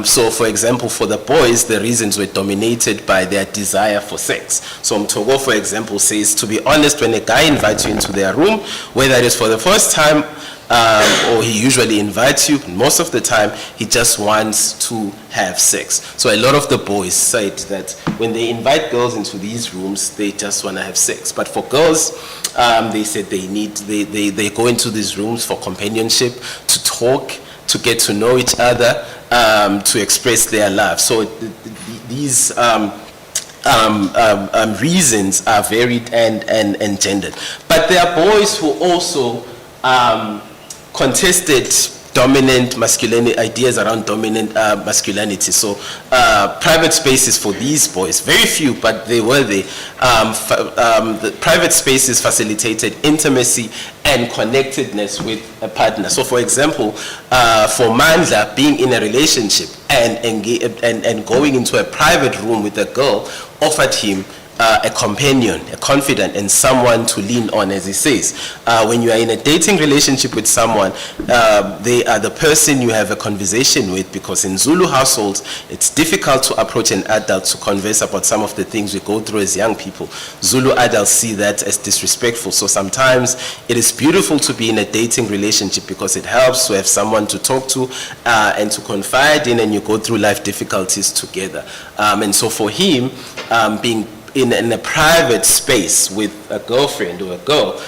So for example, for the boys, the reasons were dominated by their desire for sex. So Mtogo, for example, says, to be honest, when a guy invites you into their room, whether it is for the first time or he usually invites you, most of the time he just wants to have sex. So a lot of the boys said that when they invite girls into these rooms, they just want to have sex. But for girls, they said they go into these rooms for companionship, to talk, to get to know each other, to express their love. So these reasons are varied and gendered. But there are boys who also contested dominant masculinity, ideas around dominant masculinity. So private spaces for these boys, very few, but they were there. The private spaces facilitated intimacy and connectedness with a partner. So for example, for Mandla, being in a relationship and going into a private room with a girl offered him a companion, a confidant, and someone to lean on, as he says. When you are in a dating relationship with someone, they are the person you have a conversation with, because in Zulu households, it's difficult to approach an adult to converse about some of the things we go through as young people. Zulu adults see that as disrespectful. So sometimes it is beautiful to be in a dating relationship because it helps to have someone to talk to and to confide in, and you go through life difficulties together. And so for him, being in a private space with a girlfriend or a girl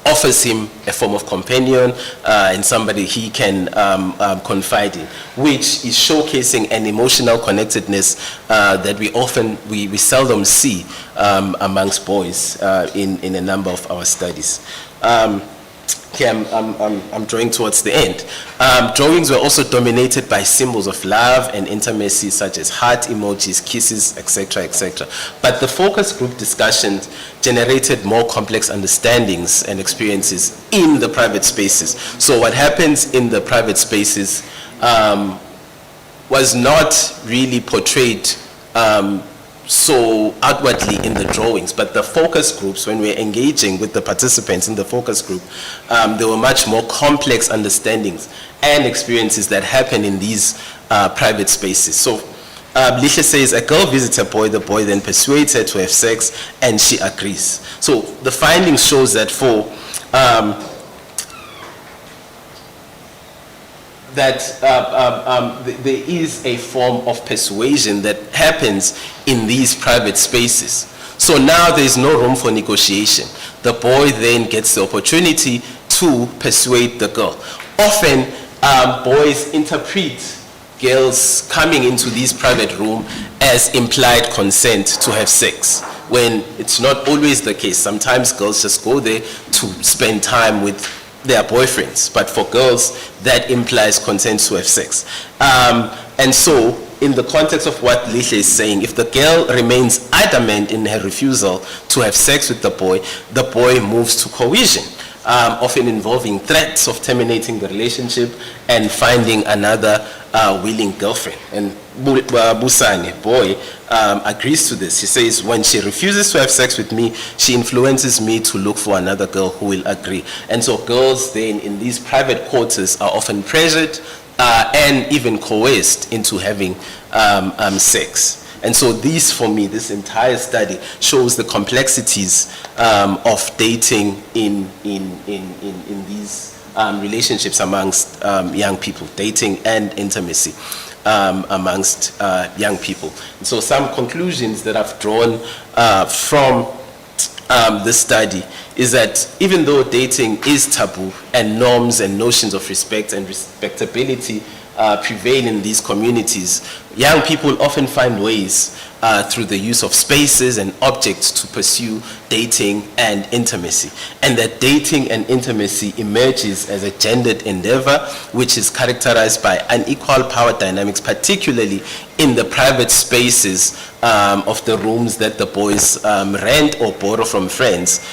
offers him a form of companion and somebody he can confide in, which is showcasing an emotional connectedness that we seldom see amongst boys in a number of our studies. Okay, I'm drawing towards the end. Drawings were also dominated by symbols of love and intimacy, such as heart emojis, kisses, etc., etc. But the focus group discussions generated more complex understandings and experiences in the private spaces. So what happens in the private spaces was not really portrayed so outwardly in the drawings, but the focus groups, when we're engaging with the participants in the focus group, there were much more complex understandings and experiences that happen in these private spaces. So Lihle says, a girl visits a boy, the boy then persuades her to have sex, and she agrees. So the findings shows that for there is a form of persuasion that happens in these private spaces. So now there is no room for negotiation. The boy then gets the opportunity to persuade the girl. Often boys interpret girls coming into these private rooms as implied consent to have sex, when it's not always the case. Sometimes girls just go there to spend time with their boyfriends, but for girls that implies consent to have sex. And so in the context of what Lihle is saying, if the girl remains adamant in her refusal to have sex with the boy moves to coercion, often involving threats of terminating the relationship and finding another willing girlfriend. And Busane, boy, agrees to this. He says, when she refuses to have sex with me, she influences me to look for another girl who will agree. And so girls then in these private quarters are often pressured and even coerced into having sex. And so this, for me, this entire study shows the complexities of dating in these relationships amongst young people, dating and intimacy amongst young people. And so some conclusions that I've drawn from this study is that even though dating is taboo and norms and notions of respect and respectability prevail in these communities, young people often find ways through the use of spaces and objects to pursue dating and intimacy. And that dating and intimacy emerges as a gendered endeavor, which is characterized by unequal power dynamics, particularly in the private spaces of the rooms that the boys rent or borrow from friends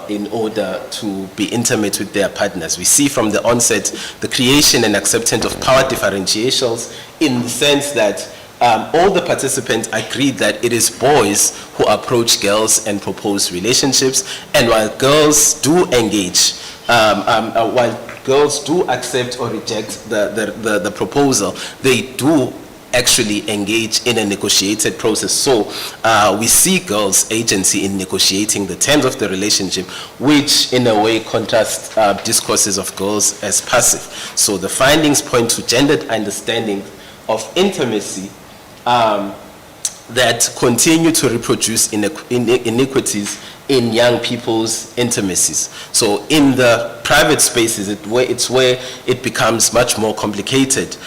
in order to be intimate with their partners. We see from the onset the creation and acceptance of power differentiations, in the sense that all the participants agreed that it is boys who approach girls and propose relationships, and while girls do engage, while girls do accept or reject the proposal, they do actually engage in a negotiated process. So we see girls' agency in negotiating the terms of the relationship, which in a way contrasts discourses of girls as passive. So the findings point to gendered understanding of intimacy that continue to reproduce inequities in young people's intimacies. So in the private spaces, it's where it becomes much more complicated,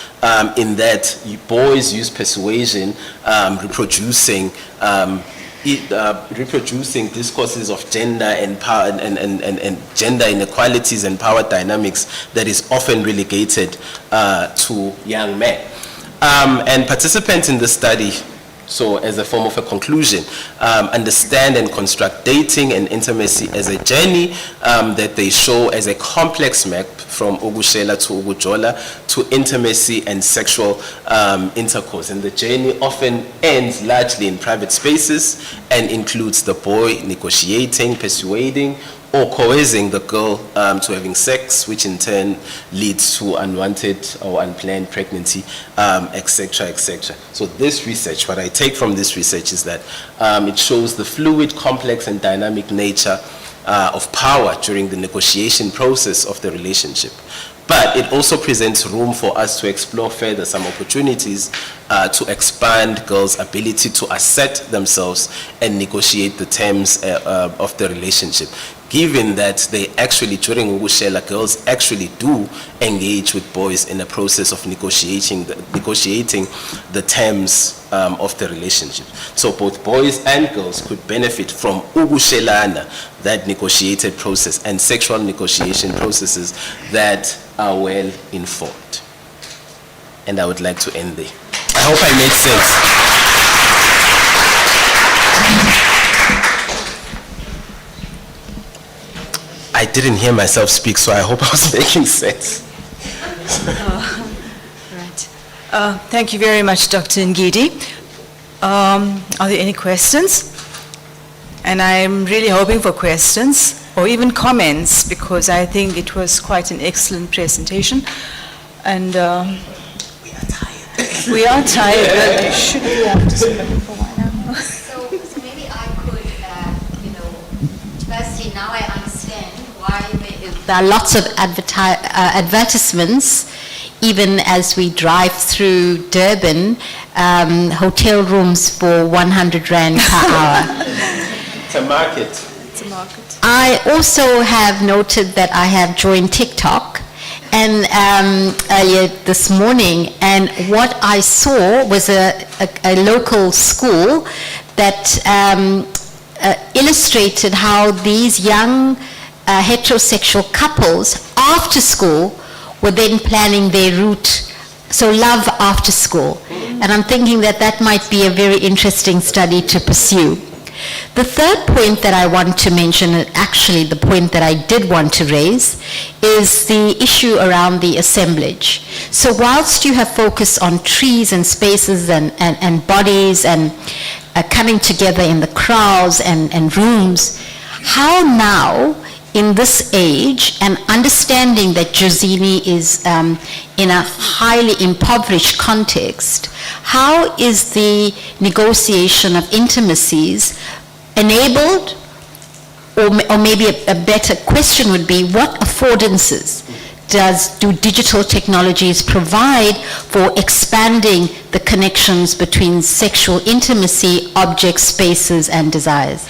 in that boys use persuasion, reproducing discourses of gender and power and gender inequalities and power dynamics that is often relegated to young men. And participants in the study, so as a form of a conclusion, understand and construct dating and intimacy as a journey that they show as a complex map from Ugushela to Ugujola to intimacy and sexual intercourse. And the journey often ends largely in private spaces and includes the boy negotiating, persuading, or coercing the girl to having sex, which in turn leads to unwanted or unplanned pregnancy, etc., etc. So this research, what I take from this research is that it shows the fluid, complex, and dynamic nature of power during the negotiation process of the relationship. But it also presents room for us to explore further some opportunities to expand girls' ability to assert themselves and negotiate the terms of the relationship, given that they actually, during Ugushela, girls actually do engage with boys in a process of negotiating the terms of the relationship. So both boys and girls could benefit from Ugushelana, that negotiated process, and sexual negotiation processes that are well informed. And I would like to end there. I hope I made sense. I didn't hear myself speak, so I hope I was making sense. Right. Thank you very much, Dr. Ngidi. Are there any questions? And I'm really hoping for questions or even comments, because I think it was quite an excellent presentation. And we are tired, but should we have to sit for a while now? So maybe I could, firstly, now I understand why there are lots of advertisements, even as we drive through Durban, hotel rooms for 100 Rand per hour. It's a market. It's a market. I also have noted that I have joined TikTok and earlier this morning, and what I saw was a local school that illustrated how these young heterosexual couples after school were then planning their route, so love after school. And I'm thinking that that might be a very interesting study to pursue. The third point that I want to mention, and actually the point that I did want to raise, is the issue around the assemblage. So whilst you have focused on trees and spaces and bodies and coming together in the crowds and rooms, how now, in this age, and understanding that Jozini is in a highly impoverished context, how is the negotiation of intimacies enabled, or maybe a better question would be, what affordances do digital technologies provide for expanding the connections between sexual intimacy, objects, spaces, and desires?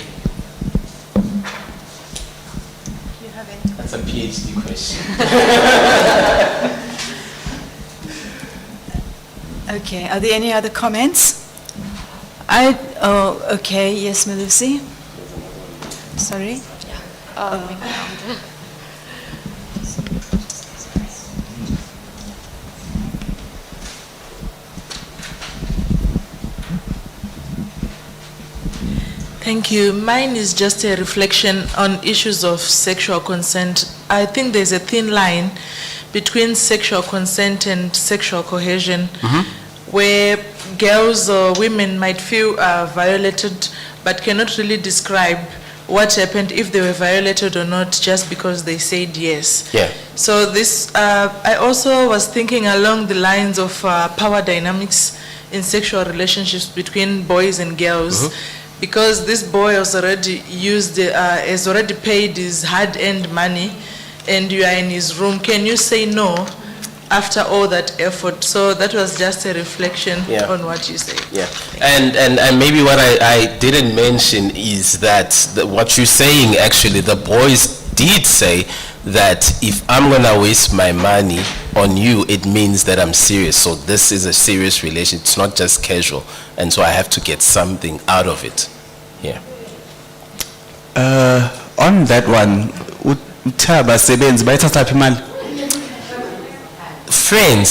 That's a PhD question. Okay, are there any other comments? Okay, yes, Melusi? Sorry? Thank you. Mine is just a reflection on issues of sexual consent. I think there's a thin line between sexual consent and sexual cohesion, where girls or women might feel violated but cannot really describe what happened, if they were violated or not, just because they said yes. Yeah. So this, I also was thinking along the lines of power dynamics in sexual relationships between boys and girls. Because this boy has already has already paid his hard-earned money, and you are in his room. Can you say no after all that effort. So that was just a reflection Yeah. on what you said. Yeah, and maybe what I didn't mention is that what you're saying, actually, the boys did say that if I'm gonna waste my money on you, it means that I'm serious. So this is a serious relation. It's not just casual, and so I have to get something out of it. Yeah. On that one, uthaba sebenzi bayithatha imali. Friends.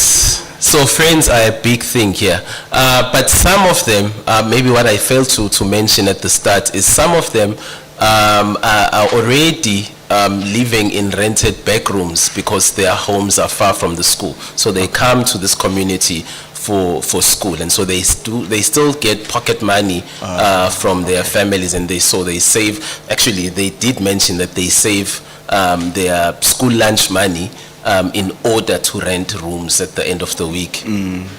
So friends are a big thing here. But some of them, maybe what I failed to mention at the start is some of them are already living in rented back rooms because their homes are far from the school. So they come to this community for school, and so they still get pocket money from their families, and they save. Actually, they did mention that they save their school lunch money in order to rent rooms at the end of the week.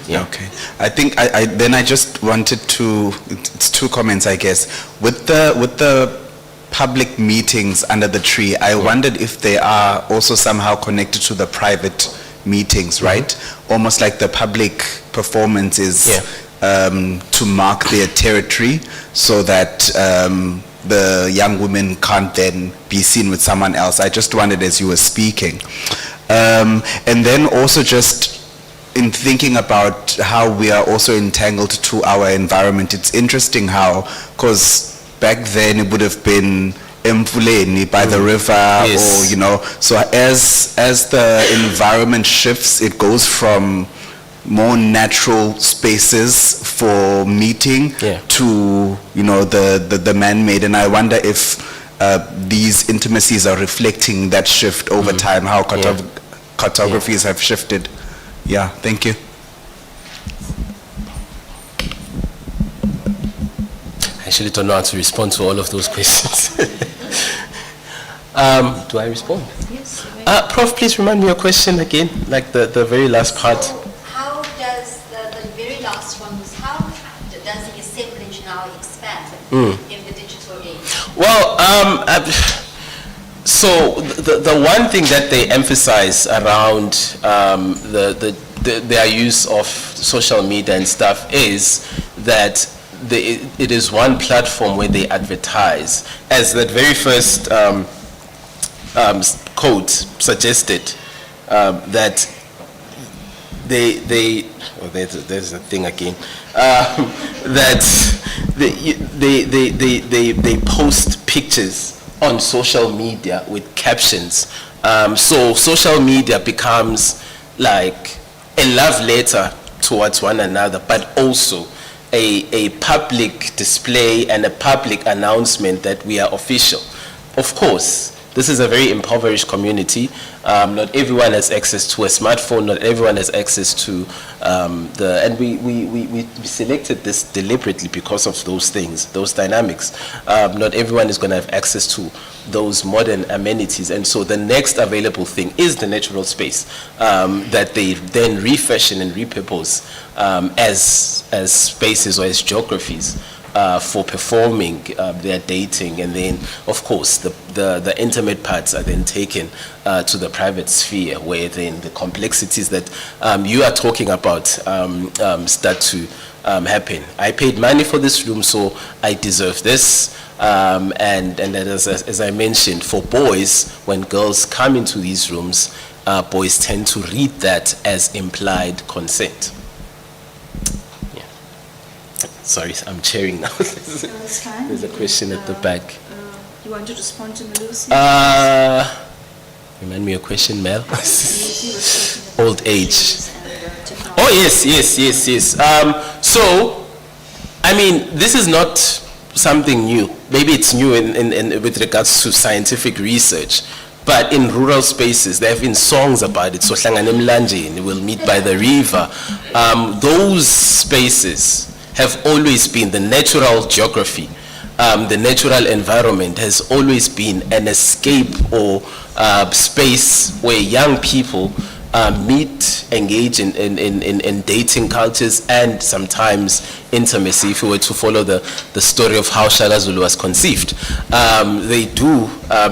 Yeah. Okay. I think I just wanted to, it's two comments, I guess. With the public meetings under the tree, I wondered if they are also somehow connected to the private meetings, right? Almost like the public performances to mark their territory, so that the young women can't then be seen with someone else. I just wondered as you were speaking. And then also just in thinking about how we are also entangled to our environment, it's interesting how, because back then it would have been Emfuleni by the river, or, you know, so as the environment shifts, it goes from more natural spaces for meeting to, you know, the man-made. And I wonder if these intimacies are reflecting that shift over time, how cartographies have shifted. Yeah, thank you. I actually don't know how to respond to all of those questions. Do I respond? Yes. Prof, please remind me your question again, like the very last part. How does the very last one was, how does the assemblage now expand in the digital age? Well, so the one thing that they emphasize around their use of social media and stuff is that it is one platform where they advertise, as that very first quote suggested, that there's a thing again, that they post pictures on social media with captions. So social media becomes like a love letter towards one another, but also a public display and a public announcement that we are official. Of course, this is a very impoverished community. Not everyone has access to a smartphone. Not everyone has access to and we selected this deliberately because of those things, those dynamics. Not everyone is going to have access to those modern amenities, and so the next available thing is the natural space that they then refashion and repurpose as spaces or as geographies for performing their dating, and then of course the intimate parts are then taken to the private sphere, where then the complexities that you are talking about start to happen. I paid money for this room, so I deserve this. And as I mentioned, for boys, when girls come into these rooms, boys tend to read that as implied consent. Sorry, I'm chairing now. That's fine. There's a question at the back. You want to respond to Melusi? Remind me your question, Mel. Old age. Oh, yes. So, I mean, this is not something new. Maybe it's new in with regards to scientific research. But in rural spaces, there have been songs about it. So, Hlanganemlanjeni, we'll meet by the river. Those spaces have always been the natural geography. The natural environment has always been an escape or space where young people meet, engage in dating cultures, and sometimes intimacy. If we were to follow the story of how Shala Zulu was conceived, they do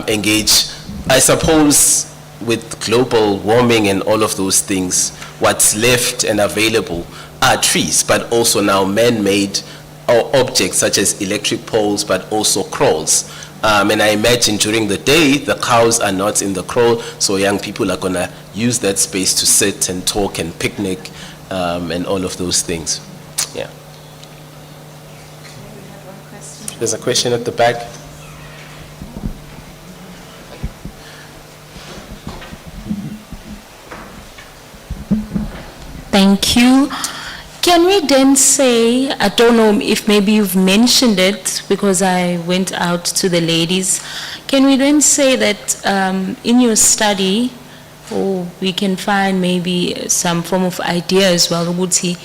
engage. I suppose with global warming and all of those things, what's left and available are trees, but also now man-made objects such as electric poles, but also crawls. And I imagine during the day, the cows are not in the crawl, so young people are going to use that space to sit and talk and picnic and all of those things. Yeah. There's a question at the back. Thank you. Can we then say, I don't know if maybe you've mentioned it because I went out to the ladies, can we then say that in your study, or we can find maybe some form of idea as well, Uguti,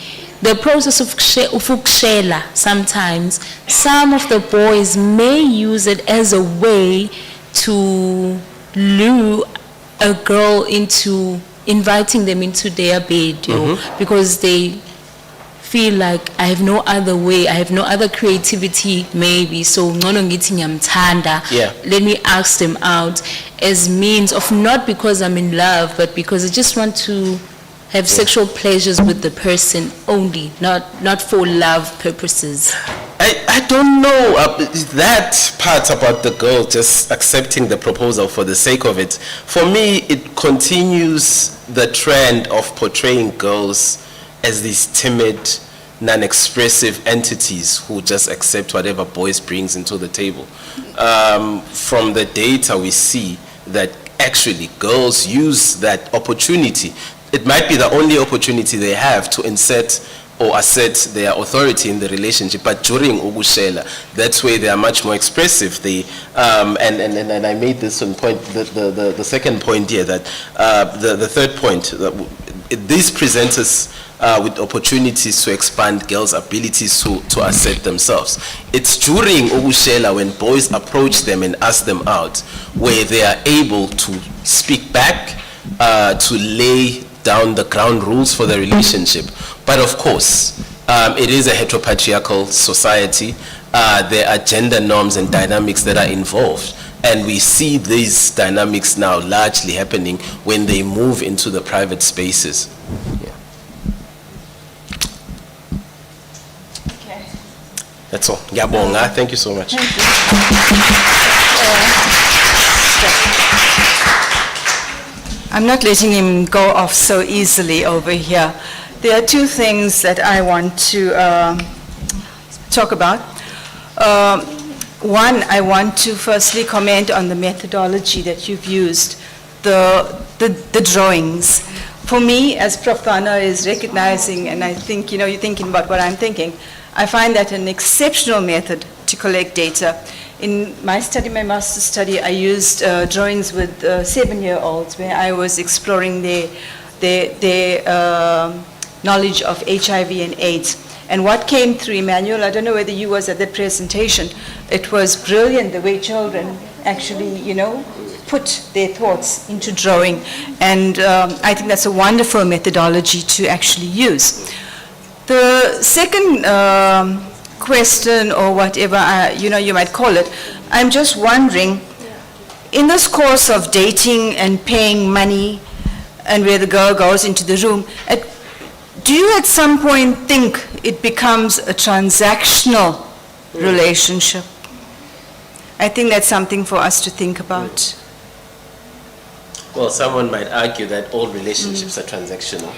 the process of ukushela, sometimes some of the boys may use it as a way to lure a girl into inviting them into their bed, you know, because they feel like I have no other way, I have no other creativity maybe, so let me ask them out as means of not because I'm in love, but because I just want to have sexual pleasures with the person only, not for love purposes. I don't know that part about the girl just accepting the proposal for the sake of it. For me, it continues the trend of portraying girls as these timid, non-expressive entities who just accept whatever boys brings into the table. From the data we see that actually girls use that opportunity. It might be the only opportunity they have to insert or assert their authority in the relationship, but during Ugushela, that's where they are much more expressive. They, and I made this one point, the second point here, that the third point, this presents us with opportunities to expand girls' abilities to assert themselves. It's during Ugushela when boys approach them and ask them out, where they are able to speak back, to lay down the ground rules for the relationship. But of course, it is a heteropatriarchal society. There are gender norms and dynamics that are involved. And we see these dynamics now largely happening when they move into the private spaces. Yeah. Okay. That's all. Ngiyabonga. Thank you so much. Thank you. I'm not letting him go off so easily over here. There are two things that I want to talk about. One, I want to firstly comment on the methodology that you've used, the drawings. For me, as Prof. Thana is recognizing, and I think, you're thinking about what I'm thinking, I find that an exceptional method to collect data. In my study, my master's study, I used drawings with 7-year-olds where I was exploring their knowledge of HIV and AIDS. And what came through, Emmanuel, I don't know whether you was at the presentation, it was brilliant the way children actually, put their thoughts into drawing. And I think that's a wonderful methodology to actually use. The second question, or whatever you might call it, I'm just wondering, in this course of dating and paying money and where the girl goes into the room, do you at some point think it becomes a transactional relationship? I think that's something for us to think about. Well, someone might argue that all relationships are transactional.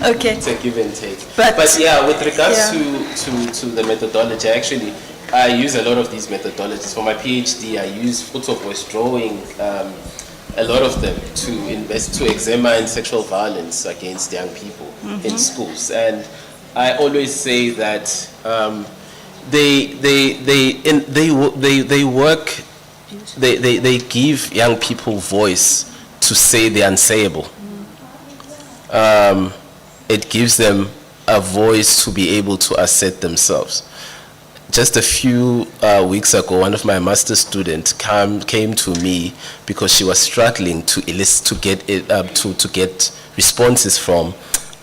Okay. It's a give and take. But yeah, with regards to the methodology, actually, I use a lot of these methodologies. For my PhD, I use photo voice drawing, a lot of them, to examine sexual violence against young people in schools. And I always say that they give young people voice to say the unsayable. It gives them a voice to be able to assert themselves. Just a few weeks ago, one of my master's students came to me because she was struggling to get responses from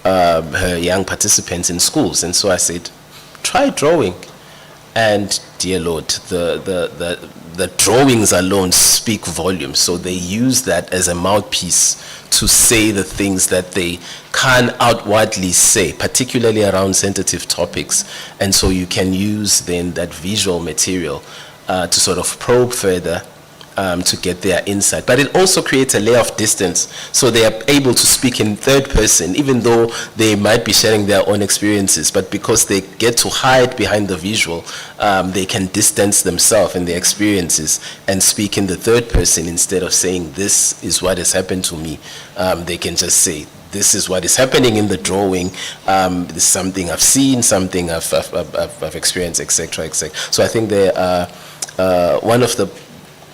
her young participants in schools. And so I said, try drawing. And dear Lord, the drawings alone speak volumes. So they use that as a mouthpiece to say the things that they can't outwardly say, particularly around sensitive topics. And so you can use then that visual material to sort of probe further to get their insight. But it also creates a layer of distance, so they are able to speak in third person, even though they might be sharing their own experiences. But because they get to hide behind the visual, they can distance themselves and their experiences and speak in the third person instead of saying, this is what has happened to me. They can just say, this is what is happening in the drawing. This is something I've seen, something I've experienced, etc., etc. So I think they are one of the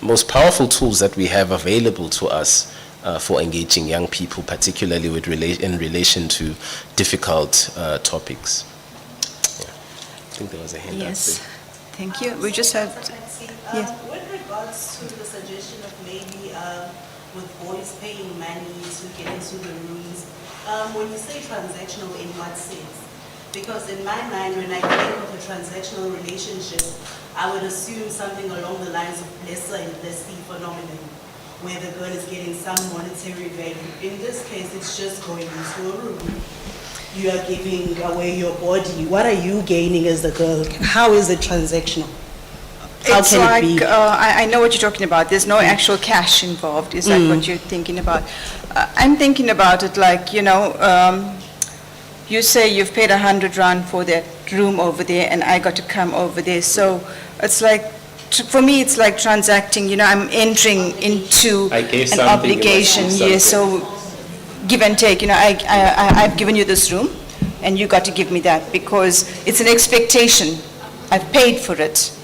most powerful tools that we have available to us for engaging young people, particularly with in relation to difficult topics. Yeah. I think there was a hand up Yes, there. thank you. We just have, yes. With regards to the suggestion of maybe with boys paying money to get into the rooms, when you say transactional, in what sense? Because in my mind, when I think of a transactional relationship, I would assume something along the lines of lesser and lessee phenomenon, where the girl is getting some monetary value. In this case, it's just going into a room. You are giving away your body. What are you gaining as the girl? How is it transactional? How It's can like, it be? I know what you're talking about. There's no actual cash involved. Is that what you're thinking about? I'm thinking about it like, you say you've paid 100 rand for that room over there and I got to come over there. So it's like, for me, it's like transacting, I'm entering into I gave an something, obligation. you must give Yes, so give and take. I've given you this room and you got to give me that because it's an expectation. I've paid for it.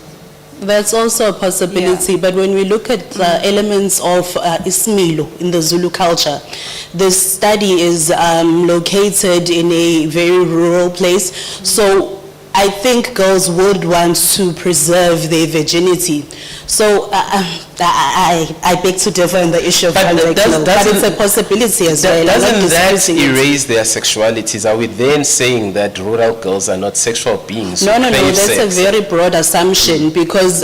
That's also a possibility, but when we look at elements of Ismilo in the Zulu culture, this study is located in a very rural place, so I think girls would want to preserve their virginity. So I beg to differ on the issue of transactional, but it's a possibility as well. Doesn't that erase their sexualities? Are we then saying that rural girls are not sexual beings? No, who crave that's sex? a very broad assumption because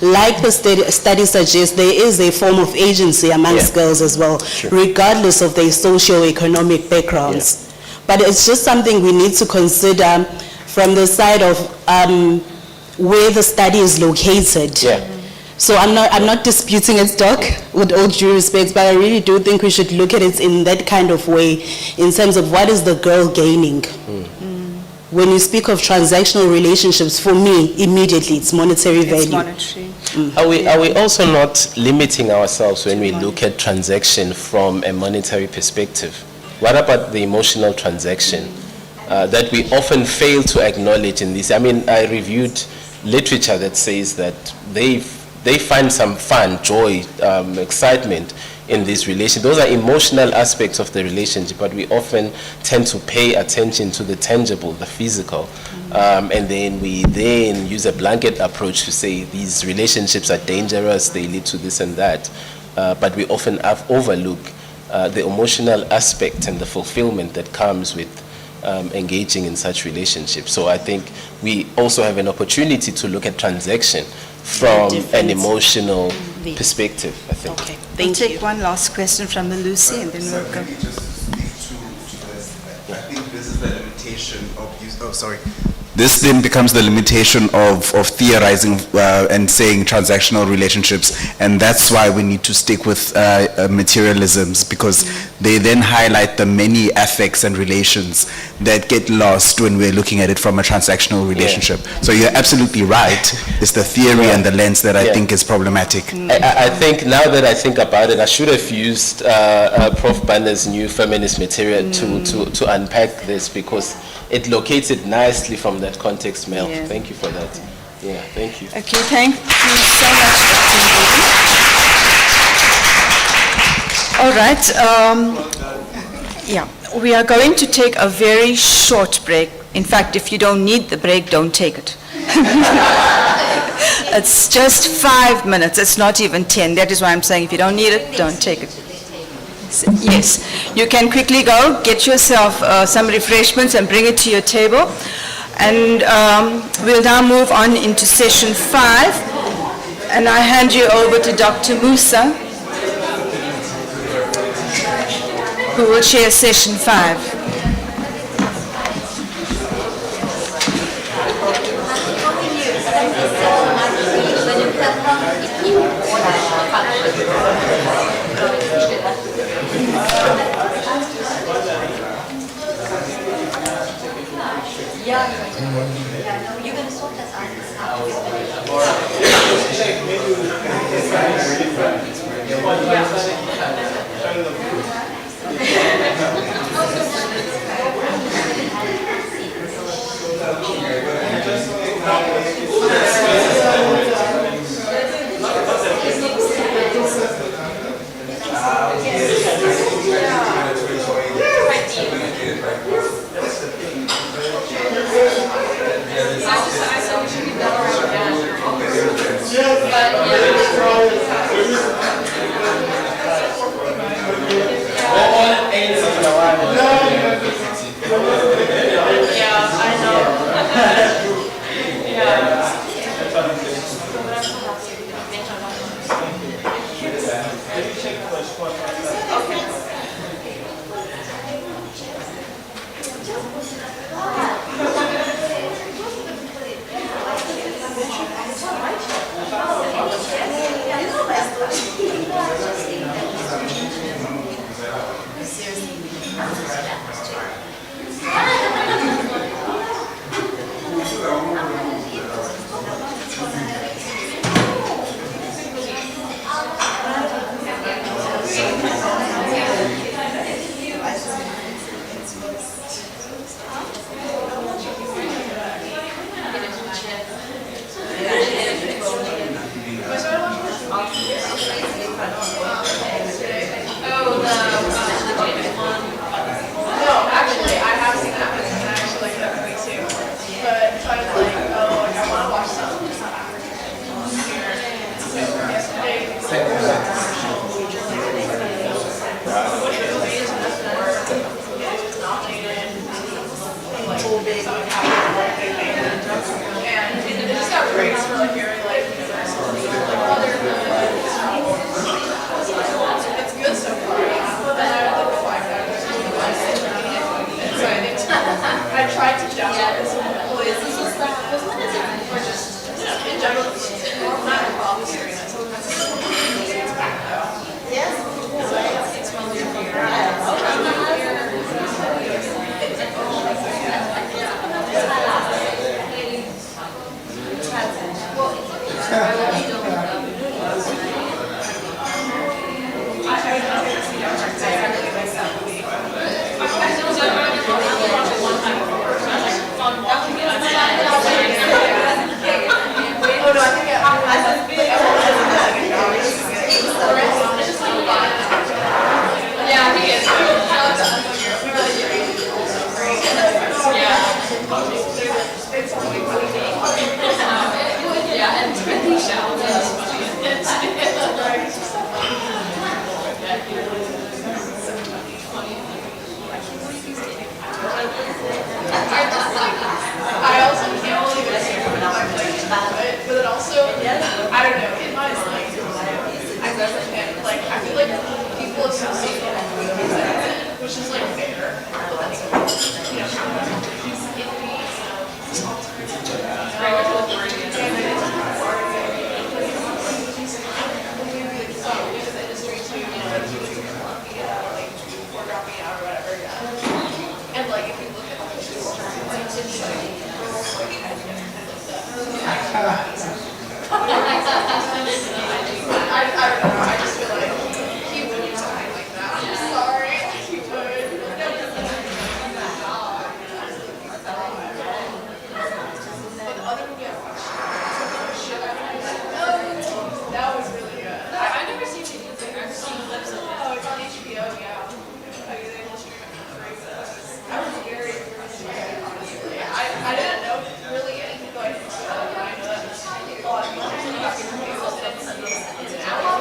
like the study suggests, there is a form of agency amongst girls as well, regardless of their socio-economic backgrounds. But it's just something we need to consider from the side of where the study is located. So I'm not disputing its doc, with all due respect, but I really do think we should look at it in that kind of way, in terms of what is the girl gaining. When you speak of transactional relationships, for me, immediately it's monetary value. It's monetary. Are we also not limiting ourselves when we look at transaction from a monetary perspective? What about the emotional transaction that we often fail to acknowledge in this? I mean, I reviewed literature that says that they find some fun, joy, excitement in this relationship. Those are emotional aspects of the relationship, but we often tend to pay attention to the tangible, the physical, and then we then use a blanket approach to say these relationships are dangerous, they lead to this and that, but we often overlook the emotional aspect and the fulfillment that comes with engaging in such relationships. So I think we also have an opportunity to look at transaction from an emotional perspective, I think. Okay, we'll take one last question from Lucy and then we'll go. I think this is the limitation of use. Oh, sorry. This then becomes the limitation of theorizing and saying transactional relationships, and that's why we need to stick with materialisms, because they then highlight the many affects and relations that get lost when we're looking at it from a transactional relationship. So you're absolutely right. It's the theory and the lens that I think is problematic. I think now that I think about it, I should have used Prof. Banner's new feminist material to unpack this, because it locates it nicely from that context, Mel. Yeah. Thank you for that. Yeah, thank you. Okay, thank you so much, Dr. All right. Yeah, we are going to take a very short break. In fact, if you don't need the break, don't take it. It's just 5 minutes. It's not even 10. That is why I'm saying if you don't need it, don't take it. Yes, you can quickly go, get yourself some refreshments and bring it to your table. And we'll now move on into session 5. And I hand you over to Dr. Musa, who will chair session 5. You're going to sort us out.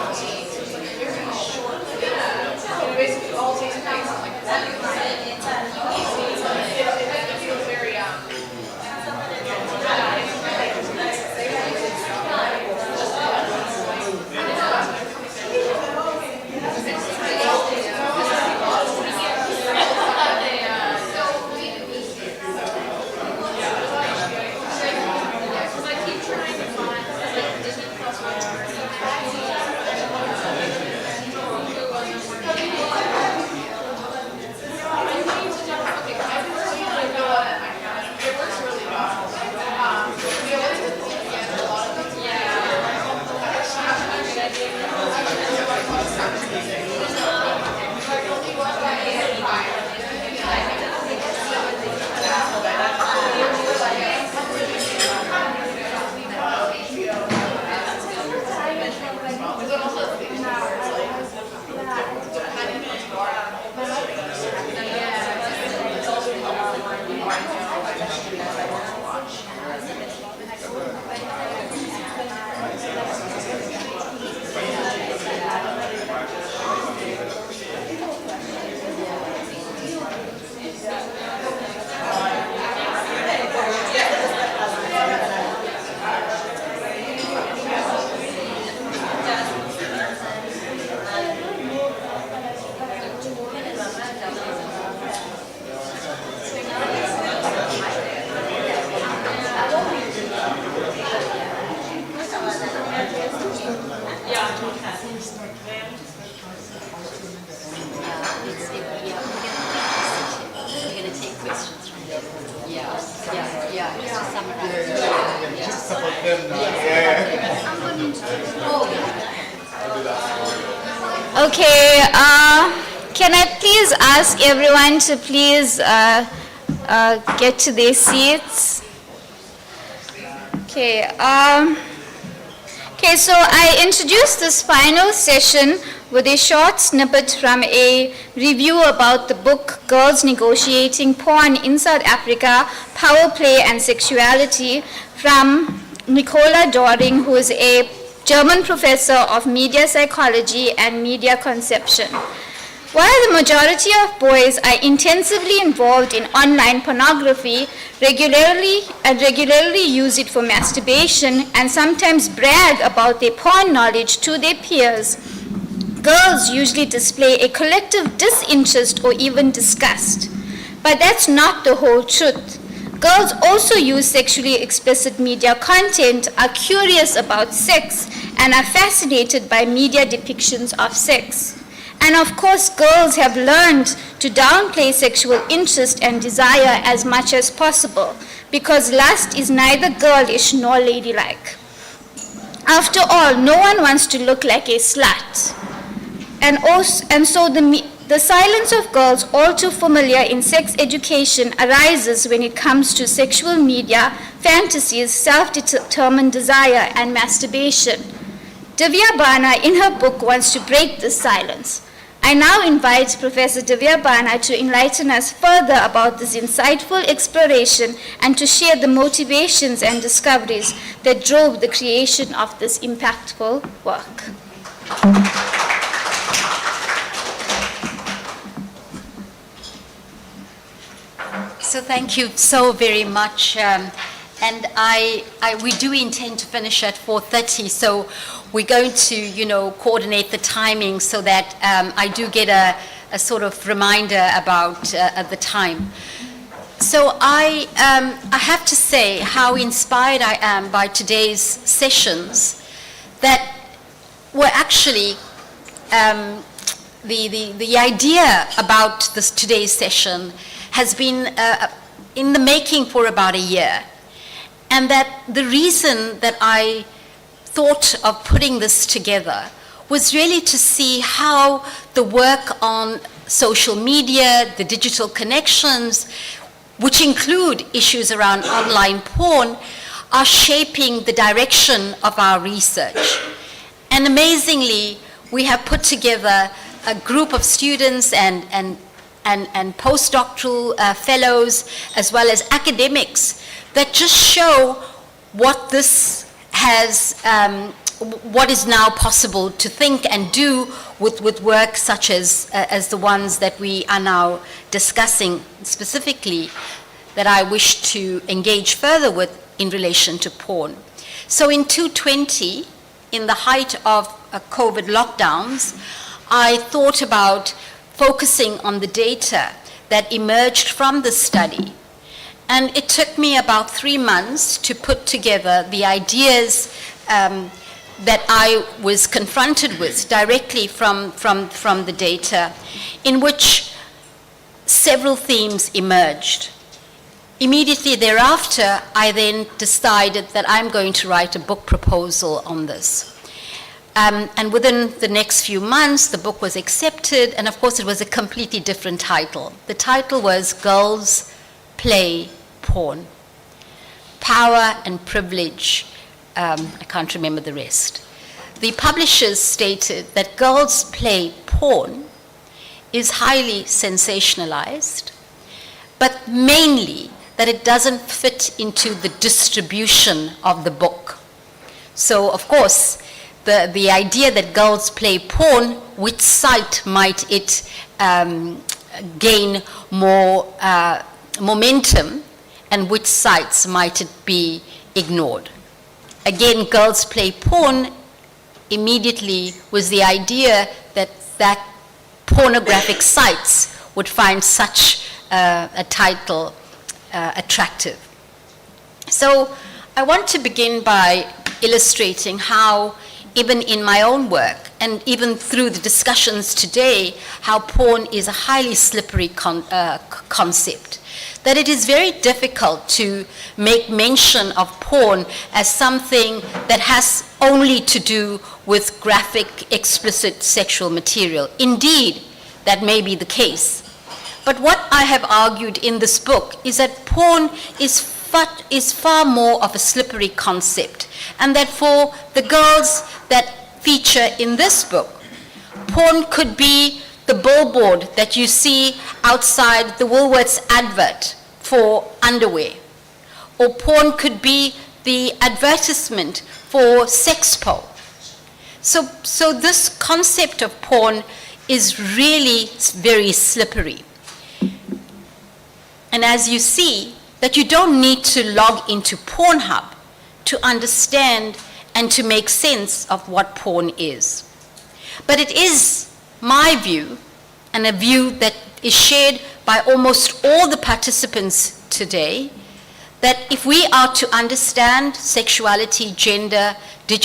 I Okay, can I please ask everyone to please get to their seats? Okay, okay, so I introduced this final session with a short snippet from a review about the book Girls Negotiating Porn in South Africa, Power Play and Sexuality from Nicola Doring, who is a German professor of media psychology and media conception. While the majority of boys are intensively involved in online pornography, regularly use it for masturbation and sometimes brag about their porn knowledge to their peers, girls usually display a collective disinterest or even disgust. But that's not the whole truth. Girls also use sexually explicit media content, are curious about sex, and are fascinated by media depictions of sex. And of course, girls have learned to downplay sexual interest and desire as much as possible, because lust is neither girlish nor ladylike. After all, no one wants to look like a slut. And so the silence of girls, all too familiar in sex education, arises when it comes to sexual media, fantasies, self-determined desire, and masturbation. Divya Bana, in her book, wants to break this silence. I now invite Professor Divya Bana to enlighten us further about this insightful exploration and to share the motivations and discoveries that drove the creation of this impactful work. So thank you so very much. And we do intend to finish at 4:30, so we're going to, coordinate the timing so that I do get a sort of reminder about the time. So I have to say how inspired I am by today's sessions that were actually the idea about today's session has been in the making for about a year. And that the reason that I thought of putting this together was really to see how the work on social media, the digital connections, which include issues around online porn, are shaping the direction of our research. And amazingly, we have put together a group of students and postdoctoral fellows, as well as academics, that just show what this has, what is now possible to think and do with work such as the ones that we are now discussing, specifically that I wish to engage further with in relation to porn. So in 2020, in the height of COVID lockdowns, I thought about focusing on the data that emerged from the study. And it took me about 3 months to put together the ideas that I was confronted with directly from the data, in which several themes emerged. Immediately thereafter, I then decided that I'm going to write a book proposal on this. And within the next few months, the book was accepted, and of course it was a completely different title. The title was Girls Play Porn. Power and Privilege, I can't remember the rest. The publishers stated that Girls Play Porn is highly sensationalized, but mainly that it doesn't fit into the distribution of the book. So, of course, the idea that girls play porn, which site might it gain more momentum, and which sites might it be ignored? Again, girls play porn immediately was the idea that pornographic sites would find such a title attractive. So I want to begin by illustrating how, even in my own work and even through the discussions today, how porn is a highly slippery concept. That it is very difficult to make mention of porn as something that has only to do with graphic, explicit sexual material. Indeed, that may be the case. But what I have argued in this book is that porn is far more of a slippery concept, and that for the girls that feature in this book, porn could be the billboard that you see outside the Woolworths advert for underwear, or porn could be the advertisement for Sexpo. So this concept of porn is really very slippery. And as you see, that you don't need to log into Pornhub to understand and to make sense of what porn is. But it is my view, and a view that is shared by almost all the participants today, that if we are to understand sexuality, gender, the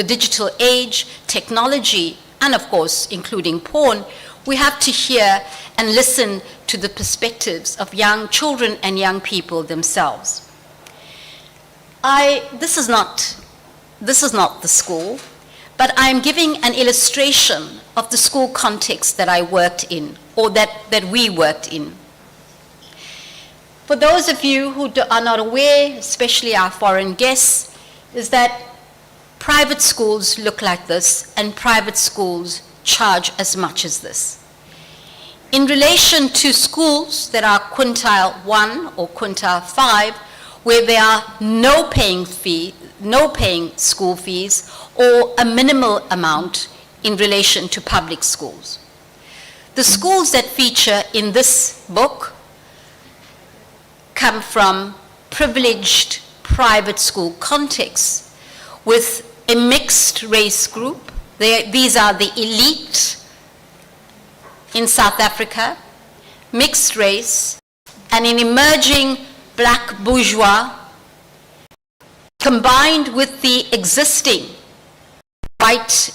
digital age, technology, and of course including porn, we have to hear and listen to the perspectives of young children and young people themselves. This is not the school, but I'm giving an illustration of the school context that I worked in, or that we worked in. For those of you who are not aware, especially our foreign guests, is that private schools look like this, and private schools charge as much as this. In relation to schools that are quintile 1 or quintile 5, where there are no paying school fees, or a minimal amount in relation to public schools. The schools that feature in this book come from privileged private school contexts with a mixed race group. These are the elite in South Africa, mixed race, and an emerging black bourgeois, combined with the existing white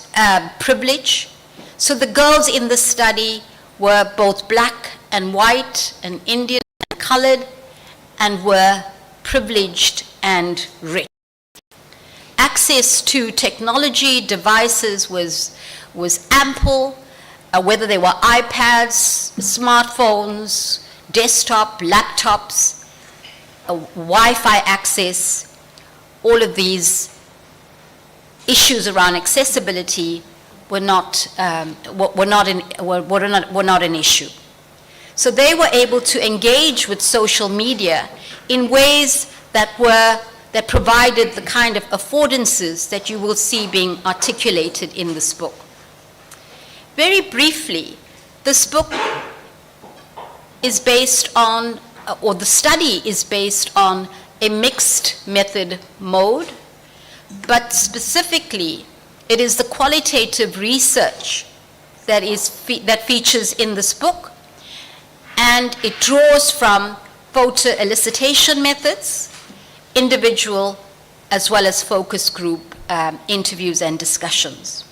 privilege. So the girls in the study were both black and white and Indian and colored, and were privileged and rich. Access to technology devices was ample, whether they were iPads, smartphones, desktop, laptops, Wi-Fi access. All of these issues around accessibility were not an issue. So they were able to engage with social media in ways that provided the kind of affordances that you will see being articulated in this book. Very briefly, this book is based on, or the study is based on, a mixed method mode, but specifically it is the qualitative research that features in this book, and it draws from photo elicitation methods, individual as well as focus group interviews and discussions.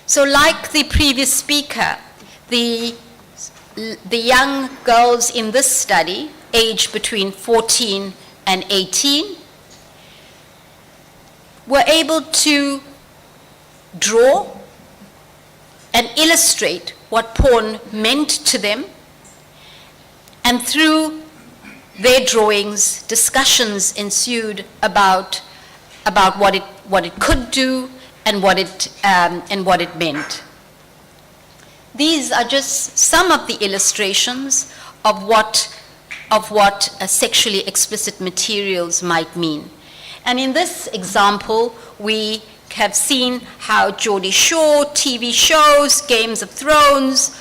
So like the previous speaker, the young girls in this study, aged between 14 and 18, were able to draw and illustrate what porn meant to them, and through their drawings, discussions ensued about what it could do and what it meant. These are just some of the illustrations of what sexually explicit materials might mean. And in this example, we have seen how Geordie Shore, TV shows, Games of Thrones,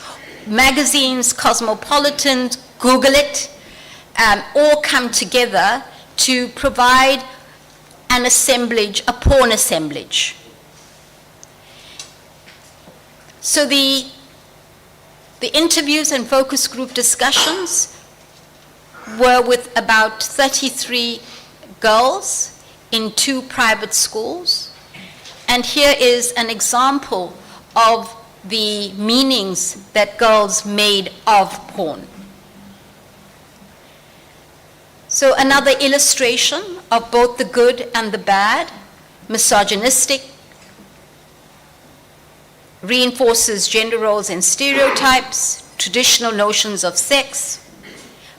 magazines, Cosmopolitan, Google it, all come together to provide an assemblage, a porn assemblage. So the interviews and focus group discussions were with about 33 girls in 2 private schools, And here is an example of the meanings that girls made of porn. So another illustration of both the good and the bad, misogynistic, reinforces gender roles and stereotypes, traditional notions of sex,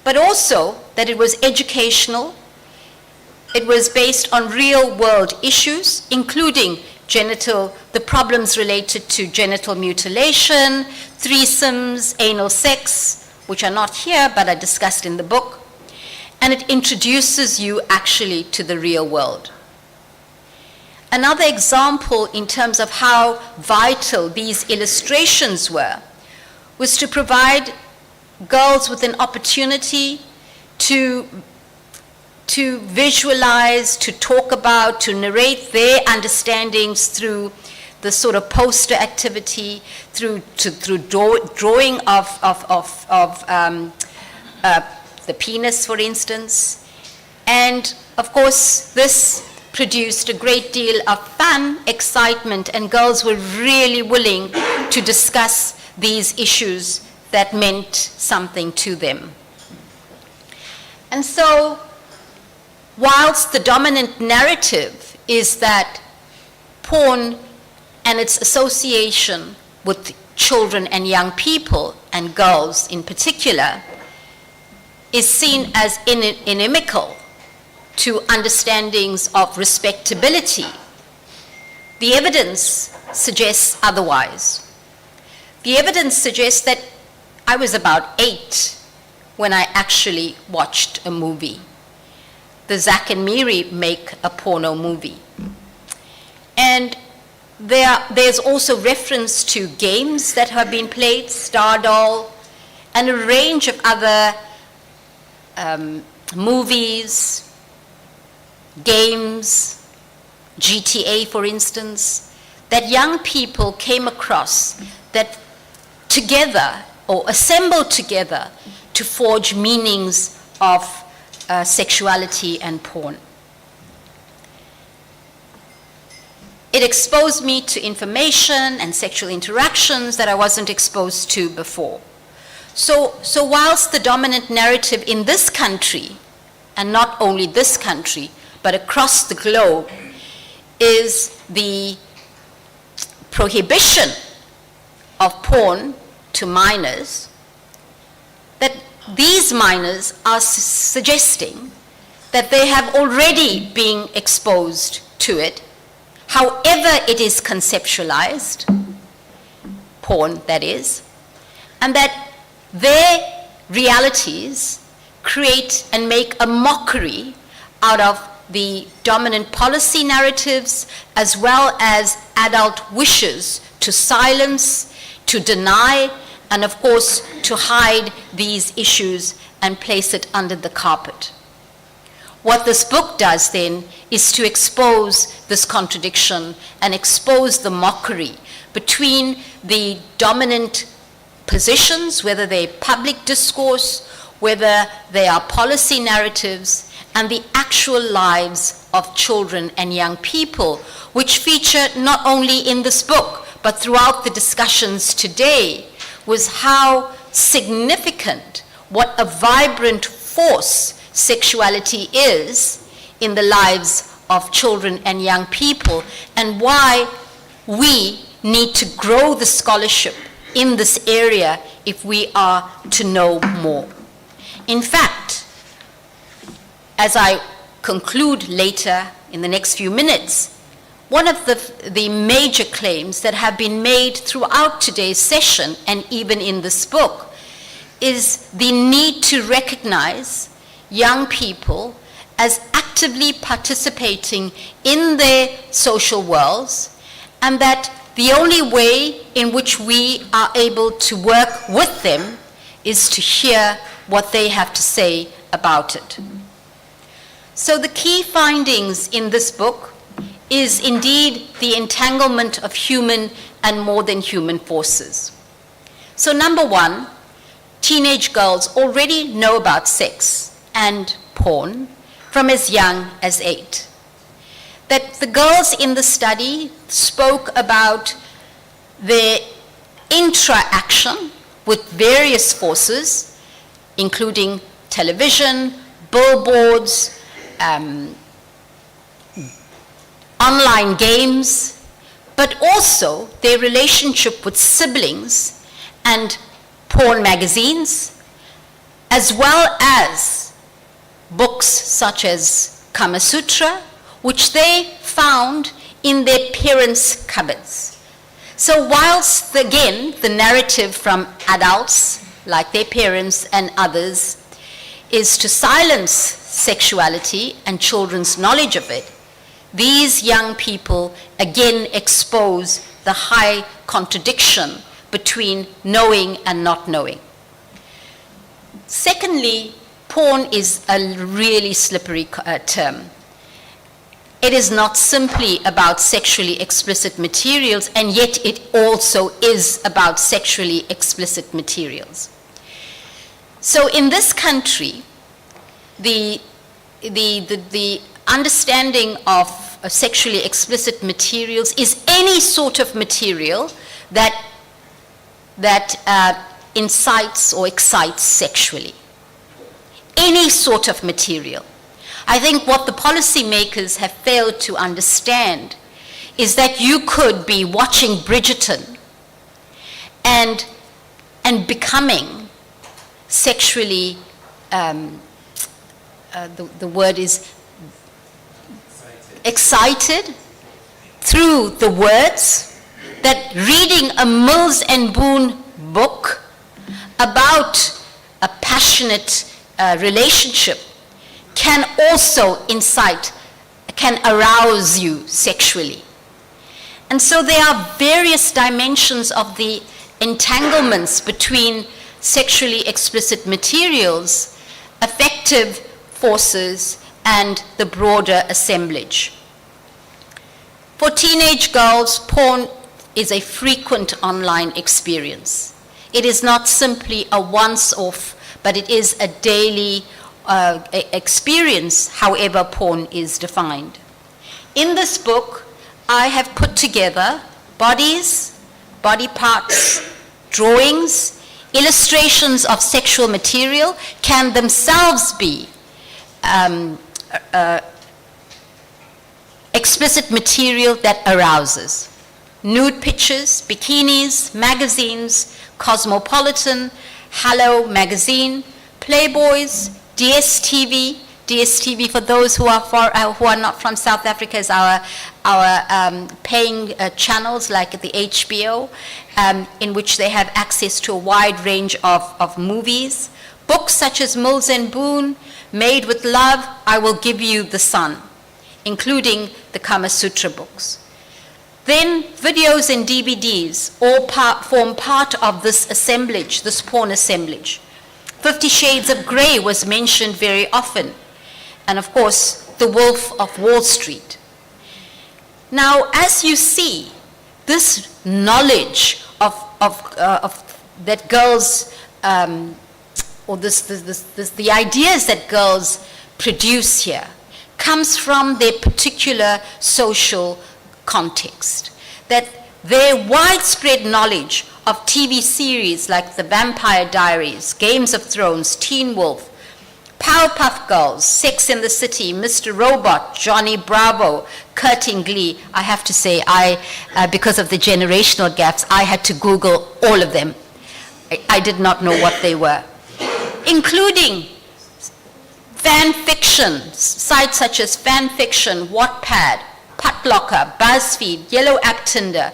but also that it was educational. It was based on real world issues, including the problems related to genital mutilation, threesomes, anal sex, which are not here but are discussed in the book. And it introduces you actually to the real world. Another example in terms of how vital these illustrations were was to provide girls with an opportunity to visualize, to talk about, to narrate their understandings through the sort of poster activity, through drawing of the penis, for instance. And of course, this produced a great deal of fun, excitement, and girls were really willing to discuss these issues that meant something to them. And so, whilst the dominant narrative is that porn and its association with children and young people, and girls in particular, is seen as inimical to understandings of respectability, the evidence suggests otherwise. The evidence suggests that I was about 8 when I actually watched a movie. The Zack and Miri make a porno movie. And there's also reference to games that have been played, Stardoll, and a range of other movies, games, GTA, for instance, that young people came across that together or assembled together to forge meanings of sexuality and porn. It exposed me to information and sexual interactions that I wasn't exposed to before. So whilst the dominant narrative in this country, and not only this country, but across the globe, is the prohibition of porn to minors, that these minors are suggesting that they have already been exposed to it, however it is conceptualized, porn that is, and that their realities create and make a mockery out of the dominant policy narratives, as well as adult wishes to silence, to deny, and of course to hide these issues and place it under the carpet. What this book does then is to expose this contradiction and expose the mockery between the dominant positions, whether they're public discourse, whether they are policy narratives, and the actual lives of children and young people, which feature not only in this book, but throughout the discussions today, was how significant, what a vibrant force sexuality is in the lives of children and young people, and why we need to grow the scholarship in this area if we are to know more. In fact, as I conclude later in the next few minutes, one of the major claims that have been made throughout today's session and even in this book is the need to recognize young people as actively participating in their social worlds, and that the only way in which we are able to work with them is to hear what they have to say about it. So the key findings in this book is indeed the entanglement of human and more than human forces. So number one, teenage girls already know about sex and porn from as young as 8. that the girls in the study spoke about their interaction with various forces, including television, billboards, online games, but also their relationship with siblings and porn magazines, as well as books such as Kama Sutra, which they found in their parents' cupboards. So whilst, again, the narrative from adults, like their parents and others, is to silence sexuality and children's knowledge of it, these young people again expose the high contradiction between knowing and not knowing. Secondly, porn is a really slippery term. It is not simply about sexually explicit materials, and yet it also is about sexually explicit materials. So in this country, the understanding of sexually explicit materials is any sort of material that incites or excites sexually. Any sort of material. I think what the policymakers have failed to understand is that you could be watching Bridgerton and becoming sexually, the word is excited through the words, that reading a Mills and Boon book about a passionate relationship can also incite, can arouse you sexually. And so there are various dimensions of the entanglements between sexually explicit materials, affective forces, and the broader assemblage. For teenage girls, porn is a frequent online experience. It is not simply a once-off, but it is a daily experience, however porn is defined. In this book, I have put together bodies, body parts, drawings, illustrations of sexual material can themselves be explicit material that arouses. Nude pictures, bikinis, magazines, Cosmopolitan, Hello magazine, Playboys, DSTV for those who are not from South Africa is our paying channels like the HBO, in which they have access to a wide range of movies. Books such as Mills and Boon, Made with Love, I Will Give You the Sun, including the Kama Sutra books. Then videos and DVDs all form part of this assemblage, this porn assemblage. 50 Shades of Grey was mentioned very often. And of course, The Wolf of Wall Street. Now, as you see, this knowledge of that girls, or the ideas that girls produce here comes from their particular social context. That their widespread knowledge of TV series like The Vampire Diaries, Games of Thrones, Teen Wolf, Powerpuff Girls, Sex and the City, Mr. Robot, Johnny Bravo, Kurt in Glee. I have to say, because of the generational gaps, I had to Google all of them. I did not know what they were. Including fan fiction, sites such as Fan Fiction, Wattpad, Putlocker, BuzzFeed, Yellow App Tinder,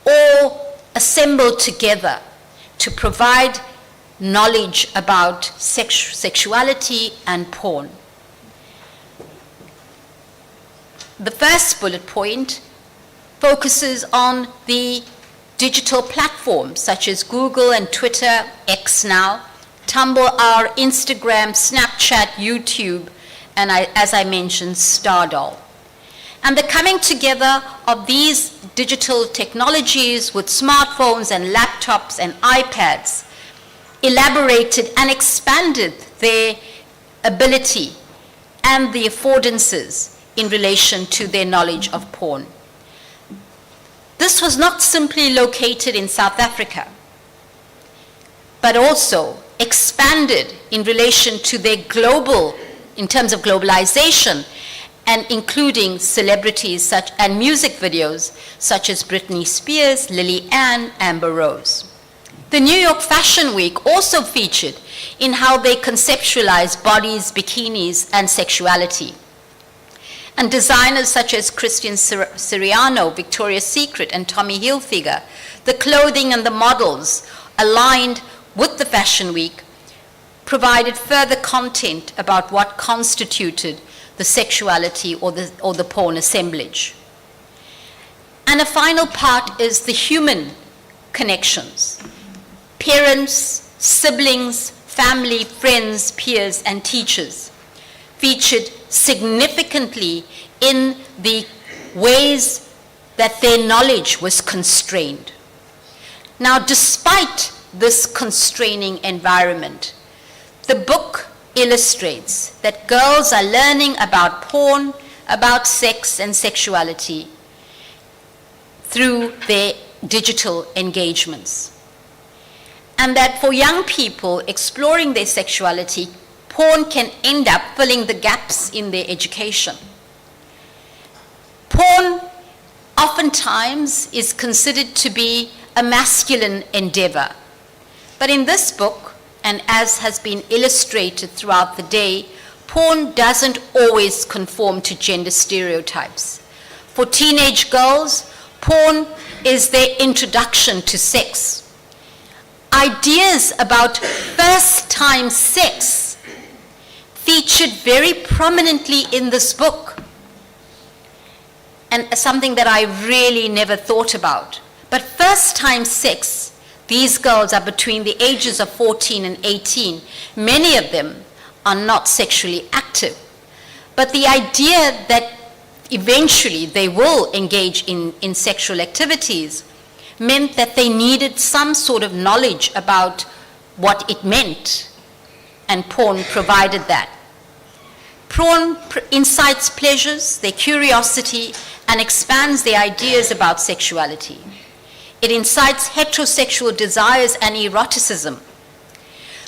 all assembled together to provide knowledge about sexuality and porn. The first bullet point focuses on the digital platforms such as Google and Twitter, X now, Tumblr, Instagram, Snapchat, YouTube, and as I mentioned, Stardoll. And the coming together of these digital technologies with smartphones and laptops and iPads elaborated and expanded their ability and the affordances in relation to their knowledge of porn. This was not simply located in South Africa, but also expanded in relation to their global, in terms of globalization, and including celebrities such and music videos such as Britney Spears, Lily Ann, Amber Rose. The New York Fashion Week also featured in how they conceptualize bodies, bikinis, and sexuality. And designers such as Christian Siriano, Victoria's Secret, and Tommy Hilfiger, the clothing and the models aligned with the Fashion Week provided further content about what constituted the sexuality or the porn assemblage. And a final part is the human connections. Parents, siblings, family, friends, peers, and teachers featured significantly in the ways that their knowledge was constrained. Now, despite this constraining environment, the book illustrates that girls are learning about porn, about sex and sexuality through their digital engagements. And that for young people exploring their sexuality, porn can end up filling the gaps in their education. Porn oftentimes is considered to be a masculine endeavor. But in this book, and as has been illustrated throughout the day, porn doesn't always conform to gender stereotypes. For teenage girls, porn is their introduction to sex. Ideas about first-time sex featured very prominently in this book, and something that I really never thought about. But first-time sex, these girls are between the ages of 14 and 18. Many of them are not sexually active. But the idea that eventually they will engage in sexual activities meant that they needed some sort of knowledge about what it meant, and porn provided that. Porn incites pleasures, their curiosity, and expands their ideas about sexuality. It incites heterosexual desires and eroticism.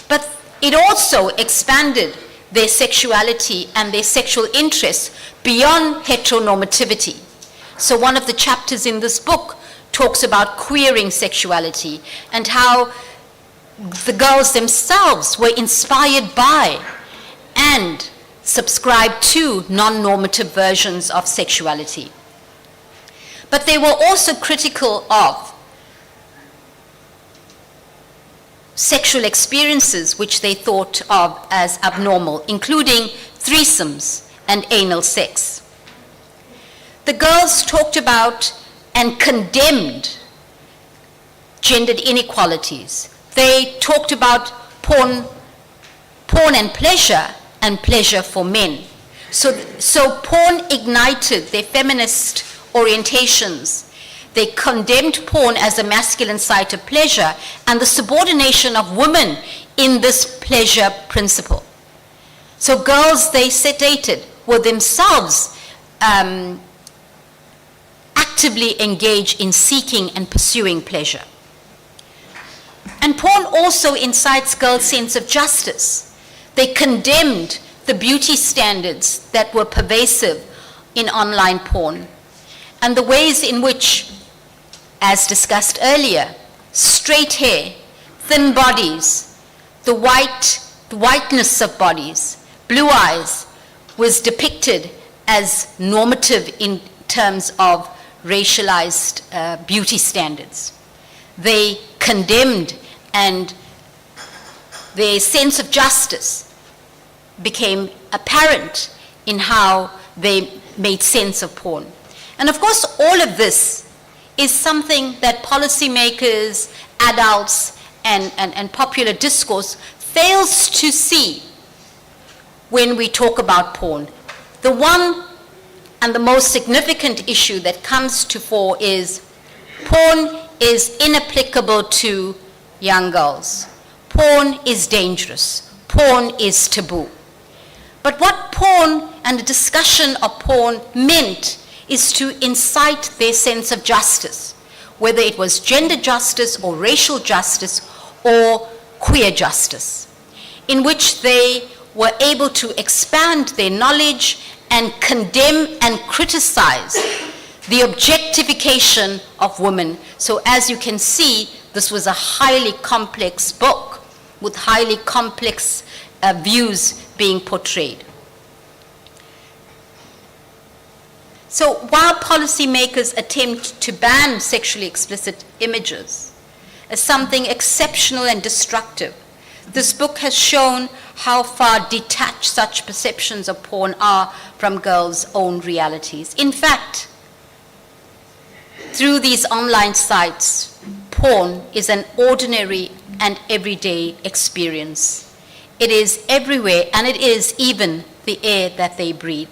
But it also expanded their sexuality and their sexual interests beyond heteronormativity. So one of the chapters in this book talks about queering sexuality and how the girls themselves were inspired by and subscribed to non-normative versions of sexuality. But they were also critical of sexual experiences which they thought of as abnormal, including threesomes and anal sex. The girls talked about and condemned gendered inequalities. They talked about porn and pleasure for men. So porn ignited their feminist orientations. They condemned porn as a masculine site of pleasure and the subordination of women in this pleasure principle. So girls, they stated, were themselves actively engaged in seeking and pursuing pleasure. And porn also incites girls' sense of justice. They condemned the beauty standards that were pervasive in online porn and the ways in which, as discussed earlier, straight hair, thin bodies, the whiteness of bodies, blue eyes, was depicted as normative in terms of racialized beauty standards. They condemned, and their sense of justice became apparent in how they made sense of porn. And of course, all of this is something that policymakers, adults, and popular discourse fails to see when we talk about porn. The one and the most significant issue that comes to fore is porn is inapplicable to young girls. Porn is dangerous. Porn is taboo. But what porn and a discussion of porn meant is to incite their sense of justice, whether it was gender justice or racial justice or queer justice, in which they were able to expand their knowledge and condemn and criticize the objectification of women. So as you can see, this was a highly complex book with highly complex views being portrayed. So while policymakers attempt to ban sexually explicit images as something exceptional and destructive, this book has shown how far detached such perceptions of porn are from girls' own realities. In fact, through these online sites, porn is an ordinary and everyday experience. It is everywhere, and it is even the air that they breathe.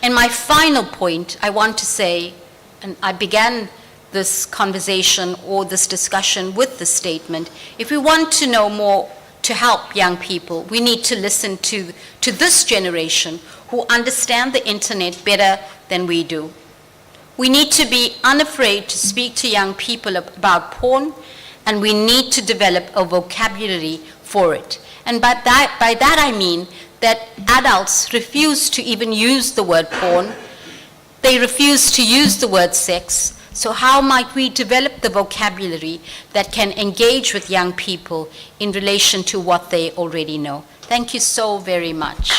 And my final point, I want to say, and I began this conversation or this discussion with the statement, if we want to know more to help young people, we need to listen to this generation who understand the internet better than we do. We need to be unafraid to speak to young people about porn, and we need to develop a vocabulary for it. And by that I mean that adults refuse to even use the word porn. They refuse to use the word sex. So how might we develop the vocabulary that can engage with young people in relation to what they already know? Thank you so very much.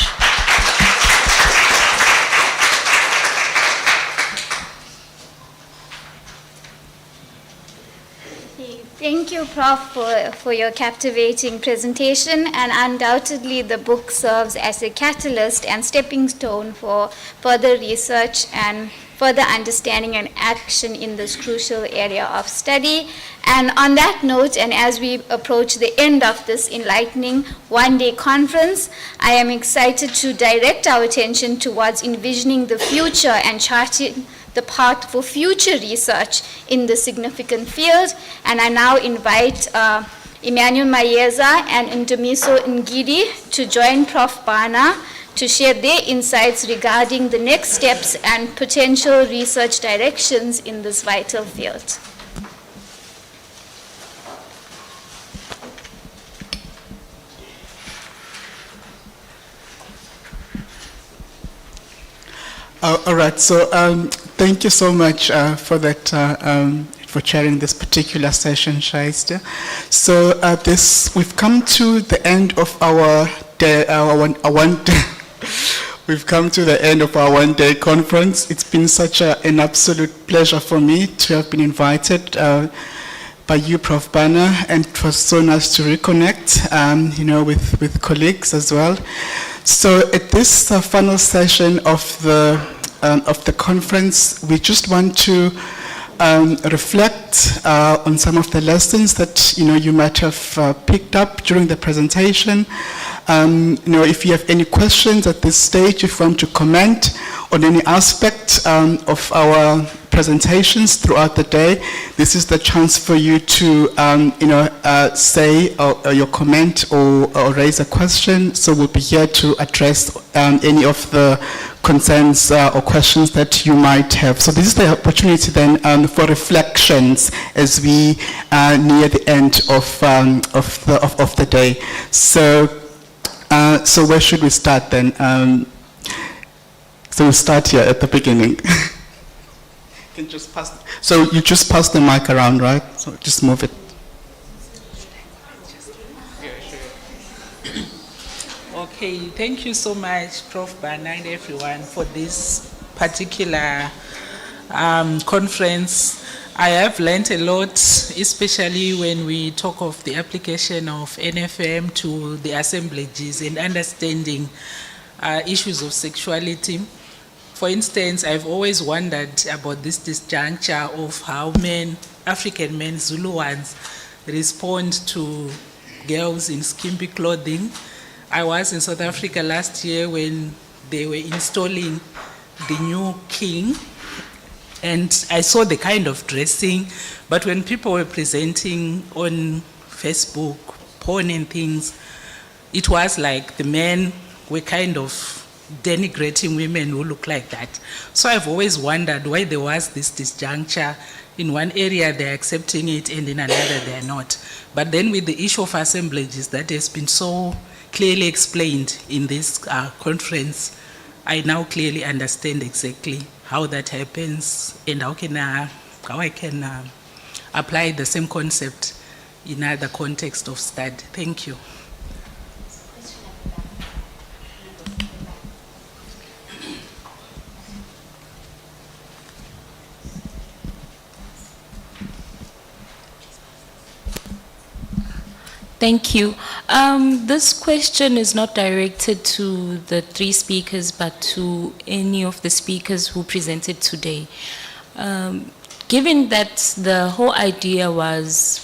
Thank you, Prof, for your captivating presentation, and undoubtedly the book serves as a catalyst and stepping stone for further research and further understanding and action in this crucial area of study. And on that note, and as we approach the end of this enlightening one-day conference, I am excited to direct our attention towards envisioning the future and charting the path for future research in this significant field. And I now invite Emmanuel Mayeza and Ndumiso Ngidi to join Prof. Bana to share their insights regarding the next steps and potential research directions in this vital field. All right, so thank you so much for that, for chairing this particular session, Shaista. So we've come to the end of our day, we've come to the end of our one-day conference. It's been such an absolute pleasure for me to have been invited by you, Prof. Bana, and it was so nice to reconnect, with colleagues as well. So at this final session of the conference, we just want to reflect on some of the lessons that you might have picked up during the presentation. If you have any questions at this stage, if you want to comment on any aspect of our presentations throughout the day, this is the chance for you to say your comment or raise a question. So we'll be here to address any of the concerns or questions that you might have. So this is the opportunity then for reflections as we near the end of the day. So where should we start then? So we'll start here at the beginning. So you just pass the mic around, right? So just move it. Okay, thank you so much, Prof. Bana and everyone, for this particular conference. I have learned a lot, especially when we talk of the application of NFM to the assemblages and understanding issues of sexuality. For instance, I've always wondered about this disjuncture of how men, African men, Zulu ones, respond to girls in skimpy clothing. I was in South Africa last year when they were installing the new king, and I saw the kind of dressing, but when people were presenting on Facebook, porn and things, it was like the men were kind of denigrating women who look like that. So I've always wondered why there was this disjuncture. In one area they're accepting it and in another they're not. But then with the issue of assemblages that has been so clearly explained in this conference, I now clearly understand exactly how that happens and how I can apply the same concept in other context of study. Thank you. Thank you. This question is not directed to the three speakers, but to any of the speakers who presented today. Given that the whole idea was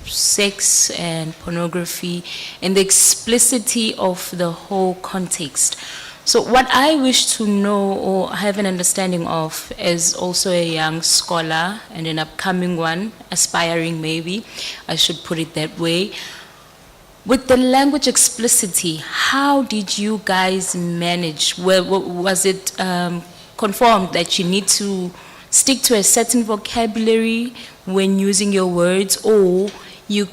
sex and pornography and the explicitity of the whole context, so what I wish to know or have an understanding of as also a young scholar and an upcoming one, aspiring maybe, I should put it that way, with the language explicitity, how did you guys manage? Was it conformed that you need to stick to a certain vocabulary when using your words, or you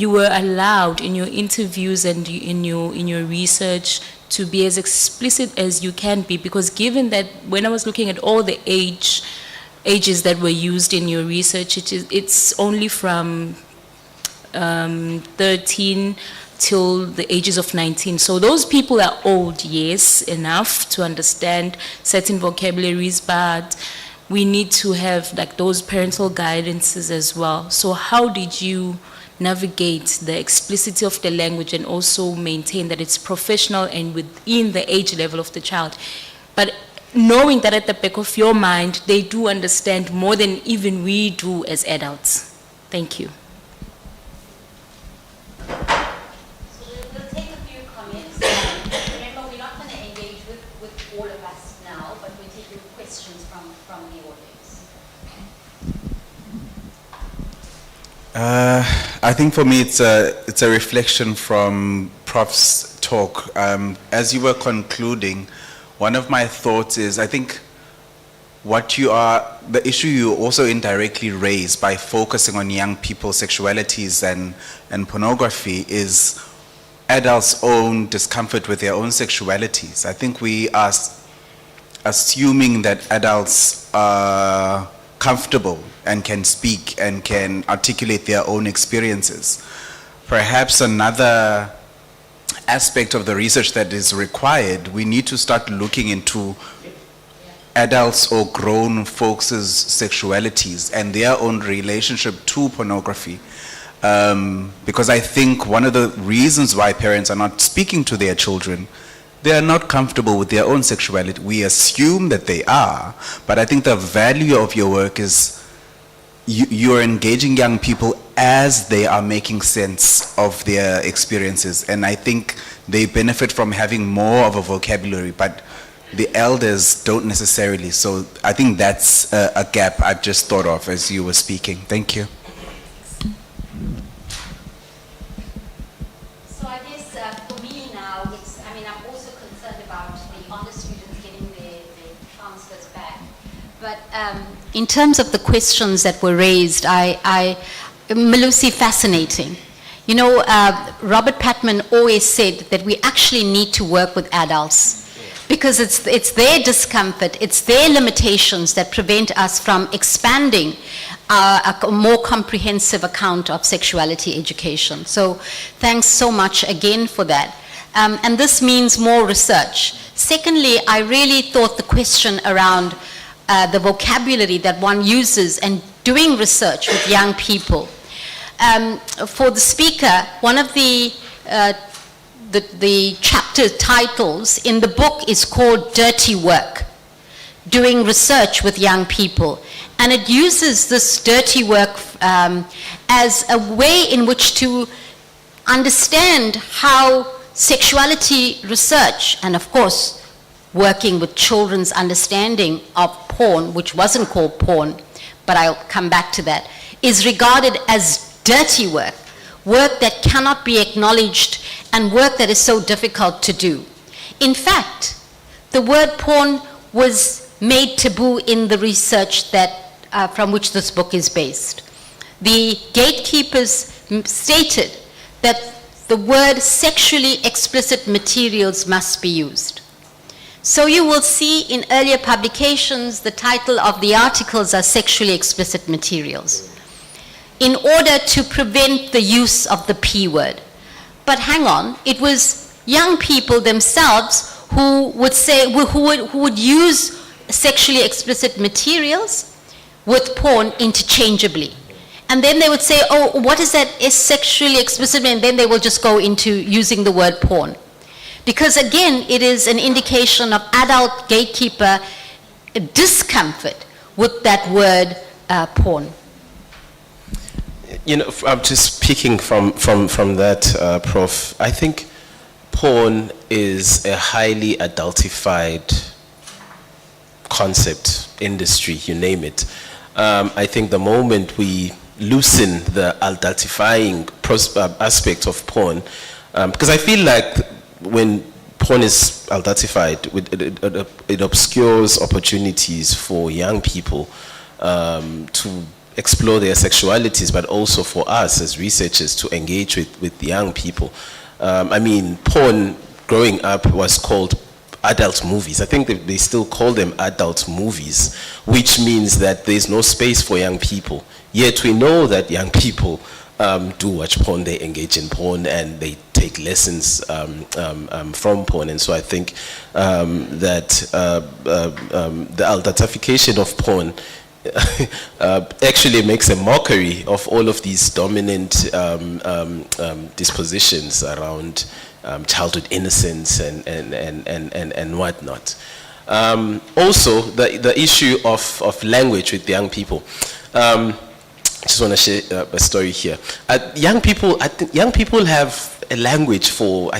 were allowed in your interviews and in your research to be as explicit as you can be? Because given that when I was looking at all the ages that were used in your research, it's only from 13 till the ages of 19. So those people are old, yes, enough to understand certain vocabularies, but we need to have like those parental guidances as well. So how did you navigate the explicitity of the language and also maintain that it's professional and within the age level of the child, but knowing that at the back of your mind they do understand more than even we do as adults? Thank you. I think for me it's a reflection from Prof's talk. As you were concluding, one of my thoughts is, I think the issue you also indirectly raise by focusing on young people's sexualities and pornography is adults' own discomfort with their own sexualities. I think we are assuming that adults are comfortable and can speak and can articulate their own experiences. Perhaps another aspect of the research that is required, we need to start looking into adults or grown folks' sexualities and their own relationship to pornography. Because I think one of the reasons why parents are not speaking to their children, they are not comfortable with their own sexuality. We assume that they are, but I think the value of your work is you're engaging young people as they are making sense of their experiences. And I think they benefit from having more of a vocabulary, but the elders don't necessarily. So I think that's a gap I've just thought of as you were speaking. Thank you. So I guess for me now, I'm also concerned about the honor students getting their transfers back. But in terms of the questions that were raised, Malusi, fascinating. You know, Robert Patman always said that we actually need to work with adults because it's their discomfort, it's their limitations that prevent us from expanding a more comprehensive account of sexuality education. So thanks so much again for that. And this means more research. Secondly, I really thought the question around the vocabulary that one uses and doing research with young people. For the speaker, one of the chapter titles in the book is called Dirty Work, doing research with young people. And it uses this dirty work as a way in which to understand how sexuality research, and of course, working with children's understanding of porn, which wasn't called porn, but I'll come back to that, is regarded as dirty work, work that cannot be acknowledged and work that is so difficult to do. In fact, the word porn was made taboo in the research that, from which this book is based. The gatekeepers stated that the word sexually explicit materials must be used. So you will see in earlier publications, the title of the articles are sexually explicit materials, in order to prevent the use of the P word. But hang on, it was young people themselves who would say, who would use sexually explicit materials with porn interchangeably. And then they would say, oh, what is that is sexually explicit? And then they will just go into using the word porn. Because again, it is an indication of adult gatekeeper discomfort with that word porn. You know, I'm just speaking from that, Prof. I think porn is a highly adultified concept, industry, you name it. I think the moment we loosen the adultifying aspect of porn, because I feel like when porn is adultified, it obscures opportunities for young people to explore their sexualities, but also for us as researchers to engage with young people. I mean, porn growing up was called adult movies. I think they still call them adult movies, which means that there's no space for young people. Yet we know that young people do watch porn, they engage in porn, and they take lessons from porn. And so I think that the adultification of porn actually makes a mockery of all of these dominant dispositions around childhood innocence and whatnot. Also, the issue of language with young people. I just want to share a story here. Young people have a language for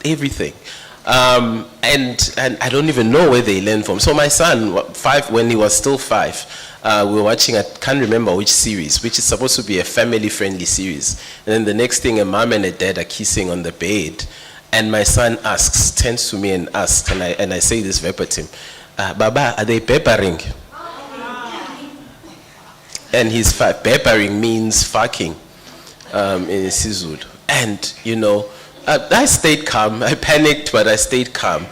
everything. And I don't even know where they learn from. So my son, 5, when he was still 5, we were watching, I can't remember which series, which is supposed to be a family-friendly series. And then the next thing, a mom and a dad are kissing on the bed. And my son turns to me and asks, and I say this verbatim, Baba, are they peppering? And his peppering means fucking in Sizulu. And, you know, I stayed calm. I panicked, but I stayed calm.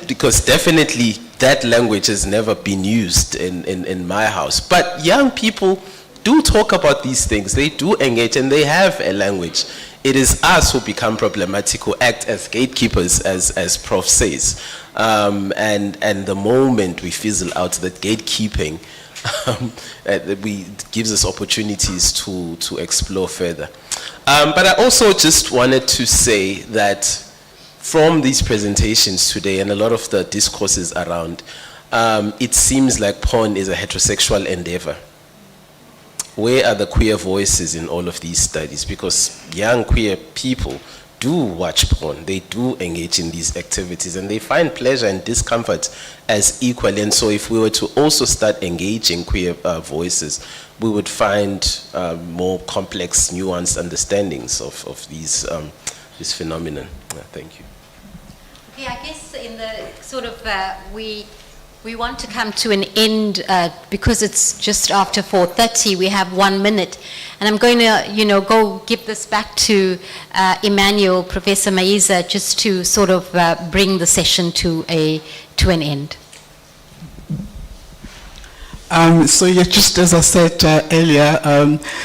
Because definitely that language has never been used in my house. But young people do talk about these things. They do engage, and they have a language. It is us who become problematic, who act as gatekeepers, as Prof says. And the moment we fizzle out that gatekeeping, gives us opportunities to explore further. But I also just wanted to say that from these presentations today and a lot of the discourses around, it seems like porn is a heterosexual endeavor. Where are the queer voices in all of these studies? Because young queer people do watch porn, they do engage in these activities, and they find pleasure and discomfort as equal. And so if we were to also start engaging queer voices, we would find more complex, nuanced understandings of these this phenomenon. Thank you. Okay, I guess in the sort of, we want to come to an end because it's just after 4:30. We have 1 minute. And I'm going to, go give this back to Emmanuel, Professor Maiza, just to sort of bring the session to an end. So yeah, just as I said earlier,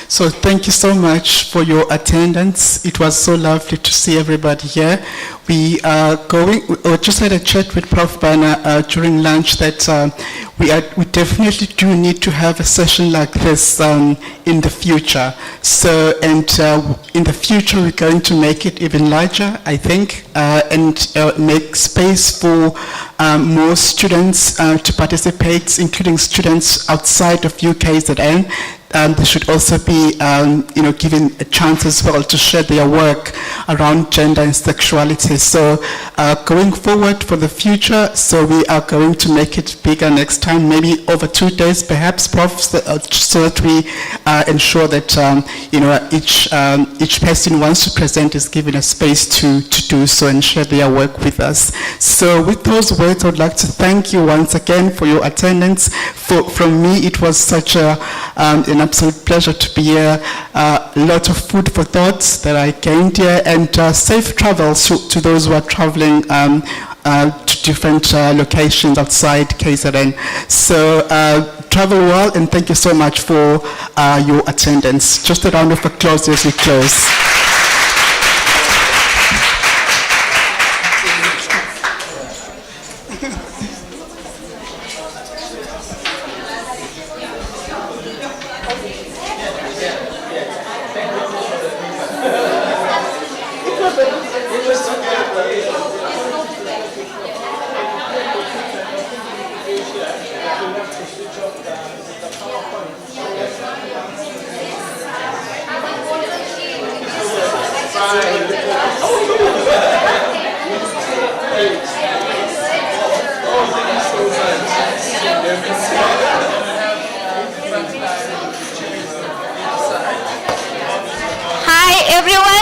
so thank you so much for your attendance. It was so lovely to see everybody here. We are just had a chat with Prof. Bana during lunch that we definitely do need to have a session like this in the future. So, and in the future we're going to make it even larger, I think, and make space for more students to participate, including students outside of UKZN, they should also be, given a chance as well to share their work around gender and sexuality. So going forward for the future, so we are going to make it bigger next time, maybe over 2 days perhaps, Prof, so that we ensure that each person who wants to present is given a space to do so and share their work with us. So with those words, I would like to thank you once again for your attendance. From me, it was such an absolute pleasure to be here. A lot of food for thought that I gained here, and safe travels to those who are traveling to different locations outside KZN. So travel well, and thank you so much for your attendance. Just a round of applause as we close.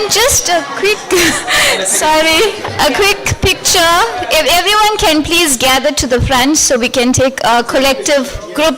Just a quick, a quick picture. If everyone can please gather to the front so we can take a collective group